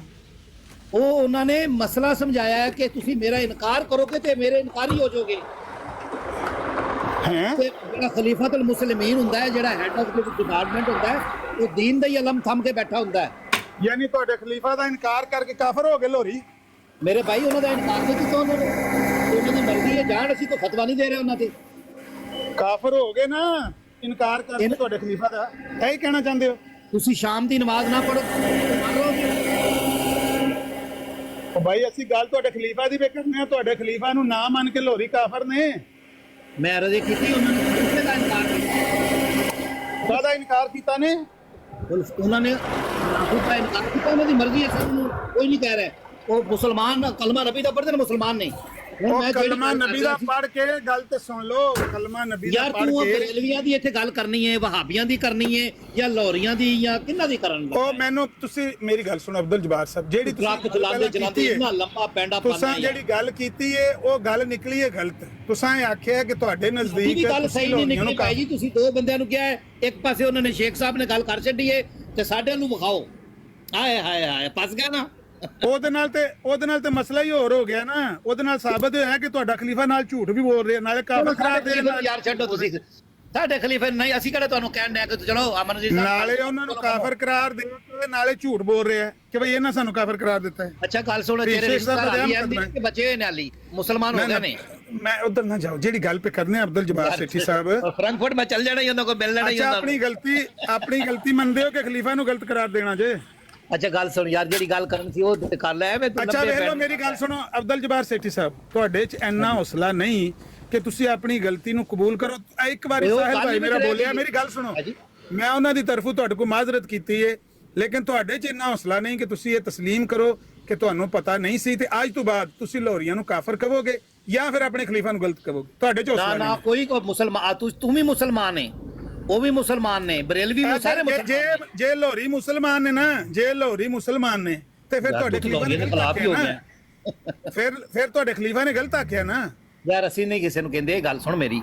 ਉਹ ਉਹਨਾਂ ਨੇ ਮਸਲਾ ਸਮਝਾਇਆ ਹੈ ਕਿ ਤੁਸੀਂ ਮੇਰਾ ਇਨਕਾਰ ਕਰੋਗੇ ਤੇ ਮੇਰੇ ਇਨਕਾਰੀ ਹੋ ਜਾਓਗੇ। ਹੈ ਜਿਹੜਾ ਖਲੀਫਾਤੁਲ ਮੁਸਲਿਮੀਨ ਹੁੰਦਾ ਹੈ, ਜਿਹੜਾ ਹੈਡ ਆਫ ਡਿਪਾਰਟਮੈਂਟ ਹੁੰਦਾ ਹੈ, ਉਹ ਦੀਨ ਦਾ ਹੀ ਅਲਮ ਥੰਮ ਕੇ ਬੈਠਾ ਹੁੰਦਾ ਹੈ। ਯਾਨੀ ਤੁਹਾਡੇ ਖਲੀਫਾ ਦਾ ਇਨਕਾਰ ਕਰਕੇ ਕਾਫਰ ਹੋ ਗਏ ਲਾਹੌਰੀ? ਮੇਰੇ ਭਾਈ ਉਹਨਾਂ ਦਾ ਇਨਕਾਰ ਨਹੀਂ ਕੀਤਾ ਉਹਨਾਂ ਨੇ, ਉਹਨਾਂ ਦੀ ਮਰਜ਼ੀ ਹੈ, ਜਾਣ ਅਸੀਂ ਕੋਈ ਫਤਵਾ ਨਹੀਂ ਦੇ ਰਹੇ ਉਹਨਾਂ ਤੇ। ਕਾਫਰ ਹੋ ਗਏ ਨਾ ਇਨਕਾਰ ਕਰਕੇ ਤੁਹਾਡੇ ਖਲੀਫਾ ਦਾ, ਇਹ ਹੀ ਕਹਿਣਾ ਚਾਹੁੰਦੇ ਹੋ? ਤੁਸੀਂ ਸ਼ਾਮ ਦੀ ਨਮਾਜ਼ ਨਾ ਪੜੋ ਉਹ ਭਾਈ ਅਸੀਂ ਗੱਲ ਤੁਹਾਡੇ ਖਲੀਫਾ ਦੀ ਵੀ ਕਰਨੇ ਆ, ਤੁਹਾਡੇ ਖਲੀਫਾ ਨੂੰ ਨਾ ਮੰਨ ਕੇ ਲਾਹੌਰੀ ਕਾਫਰ ਨੇ। ਮੈਂ ਅਰਜ਼ ਕੀਤੀ ਉਹਨਾਂ ਨੇ ਖਲੀਫੇ ਦਾ ਇਨਕਾਰ ਕੀਤਾ। ਕਾਹਦਾ ਇਨਕਾਰ ਕੀਤਾ ਨੇ? ਉਹਨਾਂ ਨੇ ਖੁਦ ਦਾ ਇਨਕਾਰ ਕੀਤਾ, ਉਹਨਾਂ ਦੀ ਮਰਜ਼ੀ ਹੈ, ਸਭ ਨੂੰ ਕੋਈ ਨਹੀਂ ਕਹਿ ਰਿਹਾ। ਉਹ ਮੁਸਲਮਾਨ ਕਲਮਾ ਨਬੀ ਦਾ ਪੜ੍ਹਦੇ ਨੇ, ਮੁਸਲਮਾਨ ਨਹੀਂ। ਉਹ ਕਲਮਾ ਨਬੀ ਦਾ ਪੜ੍ਹ ਕੇ ਗੱਲ ਤੇ ਸੁਣ ਲਓ, ਕਲਮਾ ਨਬੀ ਦਾ ਪੜ੍ਹ ਕੇ। ਯਾਰ ਤੂੰ ਬਰੇਲਵੀਆਂ ਦੀ ਇੱਥੇ ਗੱਲ ਕਰਨੀ ਹੈ, ਵਹਾਬੀਆਂ ਦੀ ਕਰਨੀ ਹੈ, ਜਾਂ ਲਾਹੌਰੀਆਂ ਦੀ, ਜਾਂ ਕਿੰਨਾ ਦੀ ਕਰਨ? ਉਹ ਮੈਨੂੰ ਤੁਸੀਂ ਮੇਰੀ ਗੱਲ ਸੁਣੋ ਅਬਦੁਲ ਜਬਾਰ ਸਾਹਿਬ, ਜਿਹੜੀ ਤੁਸੀਂ ਜਿਹੜੀ ਗੱਲ ਕੀਤੀ ਹੈ ਉਹ ਗੱਲ ਨਿਕਲੀ ਹੈ ਗਲਤ। ਤੁਸੀਂ ਆਖਿਆ ਕਿ ਤੁਹਾਡੇ ਨਜ਼ਦੀਕ ਗੱਲ ਸਹੀ ਨਹੀਂ ਨਿਕਲੀ ਭਾਈ ਜੀ। ਤੁਸੀਂ ਦੋ ਬੰਦਿਆਂ ਨੂੰ ਕਿਹਾ ਹੈ, ਇੱਕ ਪਾਸੇ ਉਹਨਾਂ ਨੇ ਸ਼ੇਖ ਸਾਹਿਬ ਨੇ ਗੱਲ ਕਰ ਛੱਡੀ ਹੈ ਤੇ ਸਾਡੇ ਨੂੰ ਵਿਖਾਓ। ਹਾਏ ਹਾਏ ਹਾਏ, ਫਸ ਗਿਆ ਨਾ। ਉਹਦੇ ਨਾਲ ਤੇ ਮਸਲਾ ਹੀ ਹੋਰ ਹੋ ਗਿਆ ਨਾ। ਉਹਦੇ ਨਾਲ ਸਾਬਤ ਹੋਇਆ ਕਿ ਤੁਹਾਡਾ ਖਲੀਫਾ ਨਾਲ ਝੂਠ ਵੀ ਬੋਲ ਰਿਹਾ, ਨਾਲੇ ਕਾਫਰ ਕਰਾ ਦੇ। ਯਾਰ ਛੱਡੋ ਤੁਸੀਂ, ਸਾਡੇ ਖਲੀਫੇ ਨਹੀਂ, ਅਸੀਂ ਕਿਹੜਾ ਤੁਹਾਨੂੰ ਕਹਿਣ ਡਿਆ ਕਿ ਚਲੋ ਅਮਨਜੀਤ ਸਾਹਿਬ, ਨਾਲੇ ਉਹਨਾਂ ਨੂੰ ਕਾਫਰ ਕਰਾਰ ਦੇ ਕੇ ਨਾਲੇ ਝੂਠ ਬੋਲ ਰਿਹਾ ਕਿ ਭਈ ਇਹਨਾਂ ਸਾਨੂੰ ਕਾਫਰ ਕਰਾਰ ਦਿੱਤਾ ਹੈ। ਅੱਛਾ ਗੱਲ ਸੁਣੋ, ਤੇਰੇ ਰਿਸ਼ਤੇਦਾਰ ਕਿ ਬੱਚੇ ਹੋਏ ਨੇ ਹਾਲੀ ਮੁਸਲਮਾਨ ਹੋ ਗਏ ਨੇ। ਮੈਂ ਉਧਰ ਨਾ ਜਾਓ, ਜਿਹੜੀ ਗੱਲ पे करने अब्दुल जब्बार सेठी साहब, फ्रैंकफर्ट में चल जाना ही ਉਹਨਾਂ ਕੋ ਮਿਲ ਲੈਣਾ ਹੀ। ਆਪਣੀ ਗਲਤੀ ਮੰਨਦੇ ਹੋ ਕਿ ਖਲੀਫਾ ਨੂੰ ਗਲਤ ਕਰਾਰ ਦੇਣਾ ਜੇ? ਅੱਛਾ ਗੱਲ ਸੁਣ ਯਾਰ, ਜਿਹੜੀ ਗੱਲ ਕਰਨ ਸੀ ਉਹ ਕਰ ਲੈ। ਅੱਛਾ ਵੇਖ ਲਓ, ਮੇਰੀ ਗੱਲ ਸੁਣੋ ਅਬਦੁਲ ਜਬਾਰ ਸੇਠੀ ਸਾਹਿਬ, ਤੁਹਾਡੇ 'ਚ ਇੰਨਾ ਹੌਸਲਾ ਨਹੀਂ ਕਿ ਤੁਸੀਂ ਆਪਣੀ ਗਲਤੀ ਨੂੰ ਕਬੂਲ ਕਰੋ। ਇੱਕ ਵਾਰੀ ਸਾਹਿਲ ਭਾਈ ਮੇਰਾ ਬੋਲਿਆ, ਮੇਰੀ ਗੱਲ ਸੁਣੋ, ਮੈਂ ਉਹਨਾਂ ਦੀ ਤਰਫੋਂ ਤੁਹਾਡੇ ਕੋਲ ਮਾਜ਼ਰਤ ਕੀਤੀ ਹੈ, ਲੇਕਿਨ ਤੁਹਾਡੇ 'ਚ ਇੰਨਾ ਹੌਸਲਾ ਨਹੀਂ ਕਿ ਤੁਸੀਂ ਇਹ ਤਸਲੀਮ ਕਰੋ ਕਿ ਤੁਹਾਨੂੰ ਪਤਾ ਨਹੀਂ ਸੀ ਤੇ ਅੱਜ ਤੋਂ ਬਾਅਦ ਤੁਸੀਂ ਲਾਹੌਰੀਆਂ ਨੂੰ ਕਾਫਰ ਕਹੋਗੇ ਜਾਂ ਫਿਰ ਆਪਣੇ ਖਲੀਫਾ ਨੂੰ ਗਲਤ ਕਹੋਗੇ। ਤੁਹਾਡੇ 'ਚ ਹੌਸਲਾ ਨਾ ਕੋਈ ਮੁਸਲਮਾਨ ਤੂੰ ਵੀ ਮੁਸਲਮਾਨ ਹੈ, ਉਹ ਵੀ ਮੁਸਲਮਾਨ ਨੇ, ਬਰੇਲਵੀ ਵੀ ਸਾਰੇ ਮੁਸਲਮਾਨ। ਜੇ ਲਾਹੌਰੀ ਮੁਸਲਮਾਨ ਨੇ ਨਾ, ਜੇ ਲਾਹੌਰੀ ਮੁਸਲਮਾਨ ਨੇ ਤੇ ਫਿਰ ਤੁਹਾਡੇ ਖਲੀਫਾ ਨੇ ਖਿਲਾਫ ਹੀ ਹੋ ਗਿਆ। ਫਿਰ ਤੁਹਾਡੇ ਖਲੀਫਾ ਨੇ ਗਲਤ ਆਖਿਆ ਨਾ ਯਾਰ। ਅਸੀਂ ਨਹੀਂ ਕਿਸੇ ਨੂੰ ਕਹਿੰਦੇ, ਇਹ ਗੱਲ ਸੁਣ ਮੇਰੀ,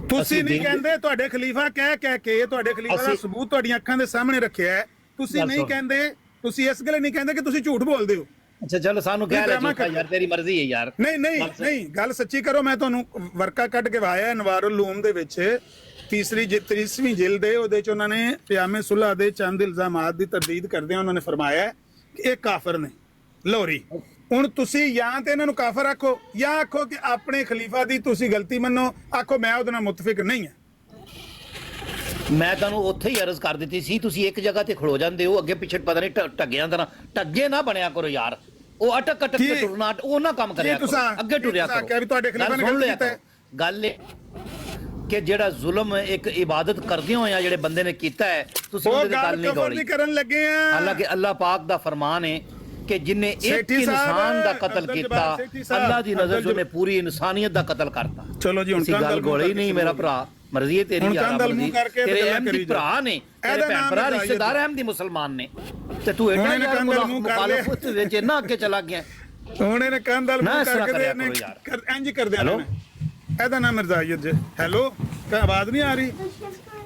ਤੁਸੀਂ ਨਹੀਂ ਕਹਿੰਦੇ, ਤੁਹਾਡੇ ਖਲੀਫਾ ਕਹਿ ਕੇ ਤੁਹਾਡੇ ਖਲੀਫਾ ਦਾ ਸਬੂਤ ਤੁਹਾਡੀਆਂ ਅੱਖਾਂ ਦੇ ਸਾਹਮਣੇ ਰੱਖਿਆ ਹੈ। ਤੁਸੀਂ ਨਹੀਂ ਕਹਿੰਦੇ, ਤੁਸੀਂ ਇਸ ਗੱਲ ਨਹੀਂ ਕਹਿੰਦੇ ਕਿ ਤੁਸੀਂ ਝੂਠ ਬੋਲਦੇ ਹੋ। ਅੱਛਾ ਚਲੋ ਸਾਨੂੰ ਕਹਿ ਰਹੇ ਯਾਰ, ਤੇਰੀ ਮਰਜ਼ੀ ਹੈ ਯਾਰ। ਨਹੀਂ ਗੱਲ ਸੱਚੀ ਕਰੋ। ਮੈਂ ਤੁਹਾਨੂੰ ਵਰਕਾ ਕੱਢ ਕੇ ਵਾਇਆ ਅਨਵਾਰੁਲ ਉਲੂਮ ਦੇ ਵਿੱਚ 30ਵੀਂ ਜਿਲਦ ਹੈ, ਉਹਦੇ ਚ ਉਹਨਾਂ ਨੇ ਪਿਆਮੇ ਸੁਲ੍ਹਾ ਦੇ ਚੰਦ ਇਲਜ਼ਾਮਾਤ ਦੀ ਤਰਦੀਦ ਕਰਦਿਆਂ ਉਹਨਾਂ ਨੇ ਫਰਮਾਇਆ ਕਿ ਇਹ ਕਾਫਰ ਨੇ ਲਾਹੌਰੀ। ਹੁਣ ਤੁਸੀਂ ਜਾਂ ਤੇ ਇਹਨਾਂ ਨੂੰ ਕਾਫਰ ਆਖੋ ਜਾਂ ਆਖੋ ਕਿ ਆਪਣੇ ਖਲੀਫਾ ਦੀ ਤੁਸੀਂ ਗਲਤੀ ਮੰਨੋ, ਆਖੋ ਮੈਂ ਉਹਦੇ ਨਾਲ ਮੁਤਫਿਕ ਨਹੀਂ ਹਾਂ। ਮੈਂ ਤੁਹਾਨੂੰ ਉੱਥੇ ਹੀ ਅਰਜ਼ ਕਰ ਦਿੱਤੀ ਸੀ, ਤੁਸੀਂ ਇੱਕ ਜਗ੍ਹਾ ਤੇ ਖੜੋ ਜਾਂਦੇ ਹੋ, ਅੱਗੇ ਪਿੱਛੇ ਪਤਾ ਨਹੀਂ ਟੱਗਿਆਂ ਤਰ੍ਹਾਂ ਟੱਗੇ ਨਾ ਬਣਿਆ ਕਰੋ ਯਾਰ। ਉਹ ਅਟਕ ਕੇ ਟੁਰਨਾ, ਉਹ ਨਾ ਕੰਮ ਕਰਿਆ ਕਰੋ, ਅੱਗੇ ਟੁਰਿਆ ਕਰੋ। ਤੁਹਾਡੇ ਖਲੀਫਾ ਨੇ ਗਲਤ ਕੀਤਾ ਹੈ। ਗੱਲ ਇਹ ਕਿ ਜਿਹੜਾ ਜ਼ੁਲਮ ਇੱਕ ਇਬਾਦਤ ਕਰਦੇ ਹੋਏ ਆ ਜਿਹੜੇ ਬੰਦੇ ਨੇ ਕੀਤਾ ਹੈ, ਤੁਸੀਂ ਉਹਦੇ ਤੇ ਗੱਲ ਨਹੀਂ ਗੋਲੀ ਕਰਨ ਲੱਗੇ ਆ। ਹਾਲਾਂਕਿ ਅੱਲਾਹ ਪਾਕ ਦਾ ਫਰਮਾਨ ਹੈ ਕਿ ਜਿਨੇ ਇੱਕ ਇਨਸਾਨ ਦਾ ਕਤਲ ਕੀਤਾ, ਅੱਲਾਹ ਦੀ ਨਜ਼ਰ 'ਚ ਉਹਨੇ ਪੂਰੀ ਇਨਸਾਨੀਅਤ ਦਾ ਕਤਲ ਕਰਤਾ। ਚਲੋ ਜੀ, ਹੁਣ ਗੱਲ ਗੋਲੀ ਨਹੀਂ ਮੇਰਾ ਭਰਾ, ਮਰਜ਼ੀ ਹੈ ਤੇਰੀ ਯਾਰ, ਤੇਰੇ ਅਹਿਮਦੀ ਭਰਾ ਨੇ, ਤੇਰੇ ਭੈਣ ਭਰਾ ਰਿਸ਼ਤੇਦਾਰ ਅਹਿਮਦੀ ਮੁਸਲਮਾਨ ਨੇ, ਤੇ ਤੂੰ ਐਡਾ ਯਾਰ ਮੁਖਾਲਫਤ ਵਿੱਚ ਇੰਨਾ ਅੱਗੇ ਚਲਾ ਗਿਆ। ਹੁਣ ਇਹਨੇ ਕੰਦਲ ਮੂੰਹ ਕਰਕੇ ਇੰਜ ਕਰਦੇ ਨੇ। ਇਹਦਾ ਨਾਮ ਮਿਰਜ਼ਾਈਅਤ ਜੇ। ਹੈਲੋ, ਕਾ ਆਵਾਜ਼ ਨਹੀਂ ਆ ਰਹੀ?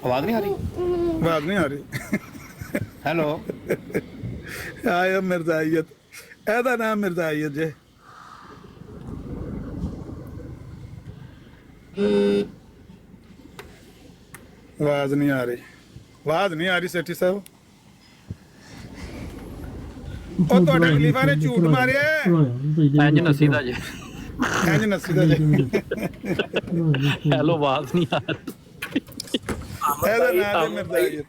ਆਵਾਜ਼ ਨਹੀਂ ਆ ਰਹੀ? ਆਵਾਜ਼ ਨਹੀਂ ਆ ਰਹੀ। ਹੈਲੋ, ਆਇਆ ਮਿਰਜ਼ਾਈਅਤ, ਇਹਦਾ ਨਾਮ ਮਿਰਜ਼ਾਈਅਤ ਜੇ। ਆਵਾਜ਼ ਨਹੀਂ ਆ ਰਹੀ, ਆਵਾਜ਼ ਨਹੀਂ ਆ ਰਹੀ ਸੇਠੀ ਸਾਹਿਬ। ਉਹ ਤੁਹਾਡੇ ਖਲੀਫਾ ਨੇ ਝੂਠ ਮਾਰਿਆ। ਇੰਜ ਨਸੀਦਾ ਜੇ, ਇੰਜ ਨਸੀਦਾ ਜੇ। ਹੈਲੋ, ਆਵਾਜ਼ ਨਹੀਂ ਆ ਰਹੀ। ਇਹਦਾ ਨਾਮ ਮਿਰਜ਼ਾਈਅਤ।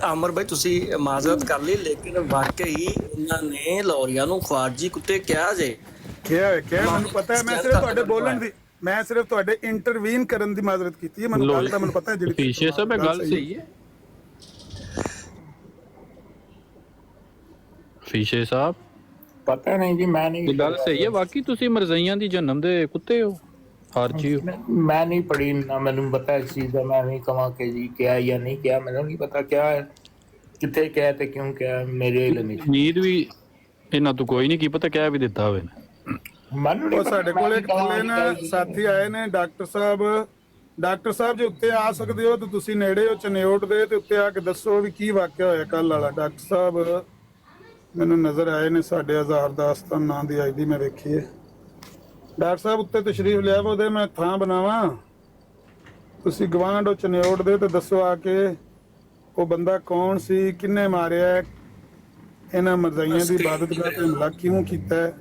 ਆਮਰ ਭਾਈ ਤੁਸੀਂ ਮਾਜ਼ਰਤ ਕਰ ਲਈ, ਲੇਕਿਨ ਵਾਕਈ ਇਹਨਾਂ ਨੇ ਲਾਹੌਰੀਆਂ ਨੂੰ ਖਾਰਜੀ ਕੁੱਤੇ ਕਿਹਾ ਜੇ। ਕਿਹਾ ਮੈਨੂੰ ਪਤਾ ਹੈ। ਮੈਂ ਸਿਰਫ ਤੁਹਾਡੇ ਬੋਲਣ ਦੀ, ਮੈਂ ਸਿਰਫ ਤੁਹਾਡੇ ਇੰਟਰਵੀਨ ਕਰਨ ਦੀ ਮਾਜ਼ਰਤ ਕੀਤੀ ਹੈ। ਮੈਨੂੰ ਗੱਲ ਦਾ ਮੈਨੂੰ ਪਤਾ ਹੈ ਜਿਹੜੀ ਪੀਛੇ ਸਭ ਗੱਲ ਸਹੀ ਹੈ। ਫੀਸ਼ੇ ਸਾਹਿਬ ਪਤਾ ਨਹੀਂ ਜੀ, ਮੈਂ ਨਹੀਂ, ਗੱਲ ਸਹੀ ਹੈ। ਬਾਕੀ ਤੁਸੀਂ ਮਰਜ਼ਈਆਂ ਦੀ ਜਨਮ ਦੇ ਕੁੱਤੇ ਹੋ, ਹਾਰਜੀ ਹੋ। ਮੈਂ ਨਹੀਂ ਪੜੀ ਨਾ, ਮੈਨੂੰ ਪਤਾ ਇਸ ਚੀਜ਼ ਦਾ। ਮੈਂ ਨਹੀਂ ਕਹਾਂ ਕਿ ਜੀ ਕਿਹਾ ਜਾਂ ਨਹੀਂ ਕਿਹਾ, ਮੈਨੂੰ ਨਹੀਂ ਪਤਾ ਕਿਆ ਹੈ, ਕਿੱਥੇ ਕਿਹਾ ਤੇ ਕਿਉਂ ਕਿਹਾ, ਮੇਰੇ ਲਈ ਨੀਂਦ ਵੀ ਇਹਨਾਂ ਤੋਂ ਕੋਈ ਨਹੀਂ, ਕੀ ਪਤਾ ਕਹਿ ਵੀ ਦਿੱਤਾ ਹੋਵੇ। ਉਹ ਸਾਡੇ ਕੋਲ ਇੱਕ ਥੱਲੇ ਨਾ ਸਾਥੀ ਆਏ ਨੇ, ਡਾਕਟਰ ਸਾਹਿਬ। ਡਾਕਟਰ ਸਾਹਿਬ ਜੇ ਉੱਤੇ ਆ ਸਕਦੇ ਹੋ ਤਾਂ ਤੁਸੀਂ ਨੇੜੇ ਹੋ ਚਨਿਓਟ ਦੇ, ਤੇ ਉੱਤੇ ਆ ਕੇ ਦੱਸੋ ਵੀ ਕੀ ਵਾਕਿਆ ਹੋਇਆ ਕੱਲ ਵਾਲਾ। ਡਾਕਟਰ ਸਾਹਿਬ ਮੈਨੂੰ ਨਜ਼ਰ ਆਏ ਨੇ, ਸਾਡੇ ਹਜ਼ਾਰ ਦਾਸਤਾਨ ਨਾਂ ਦੀ ਆਈਡੀ ਮੈਂ ਵੇਖੀ ਹੈ। ਡਾਕਟਰ ਸਾਹਿਬ ਉੱਤੇ ਤਸ਼ਰੀਫ ਲਿਆਵੋ, ਉਹਦੇ ਮੈਂ ਥਾਂ ਬਣਾਵਾਂ। ਤੁਸੀਂ ਗਵਾਂਢ ਹੋ ਚਨਿਓਟ ਦੇ, ਤੇ ਦੱਸੋ ਆ ਕੇ ਉਹ ਬੰਦਾ ਕੌਣ ਸੀ, ਕਿੰਨੇ ਮਾਰਿਆ, ਇਹਨਾਂ ਮਰਜ਼ਾਈਆਂ ਦੀ ਇਬਾਦਤਗਾਹ ਤੇ ਹਮਲਾ ਕਿਉਂ ਕੀਤਾ ਹੈ।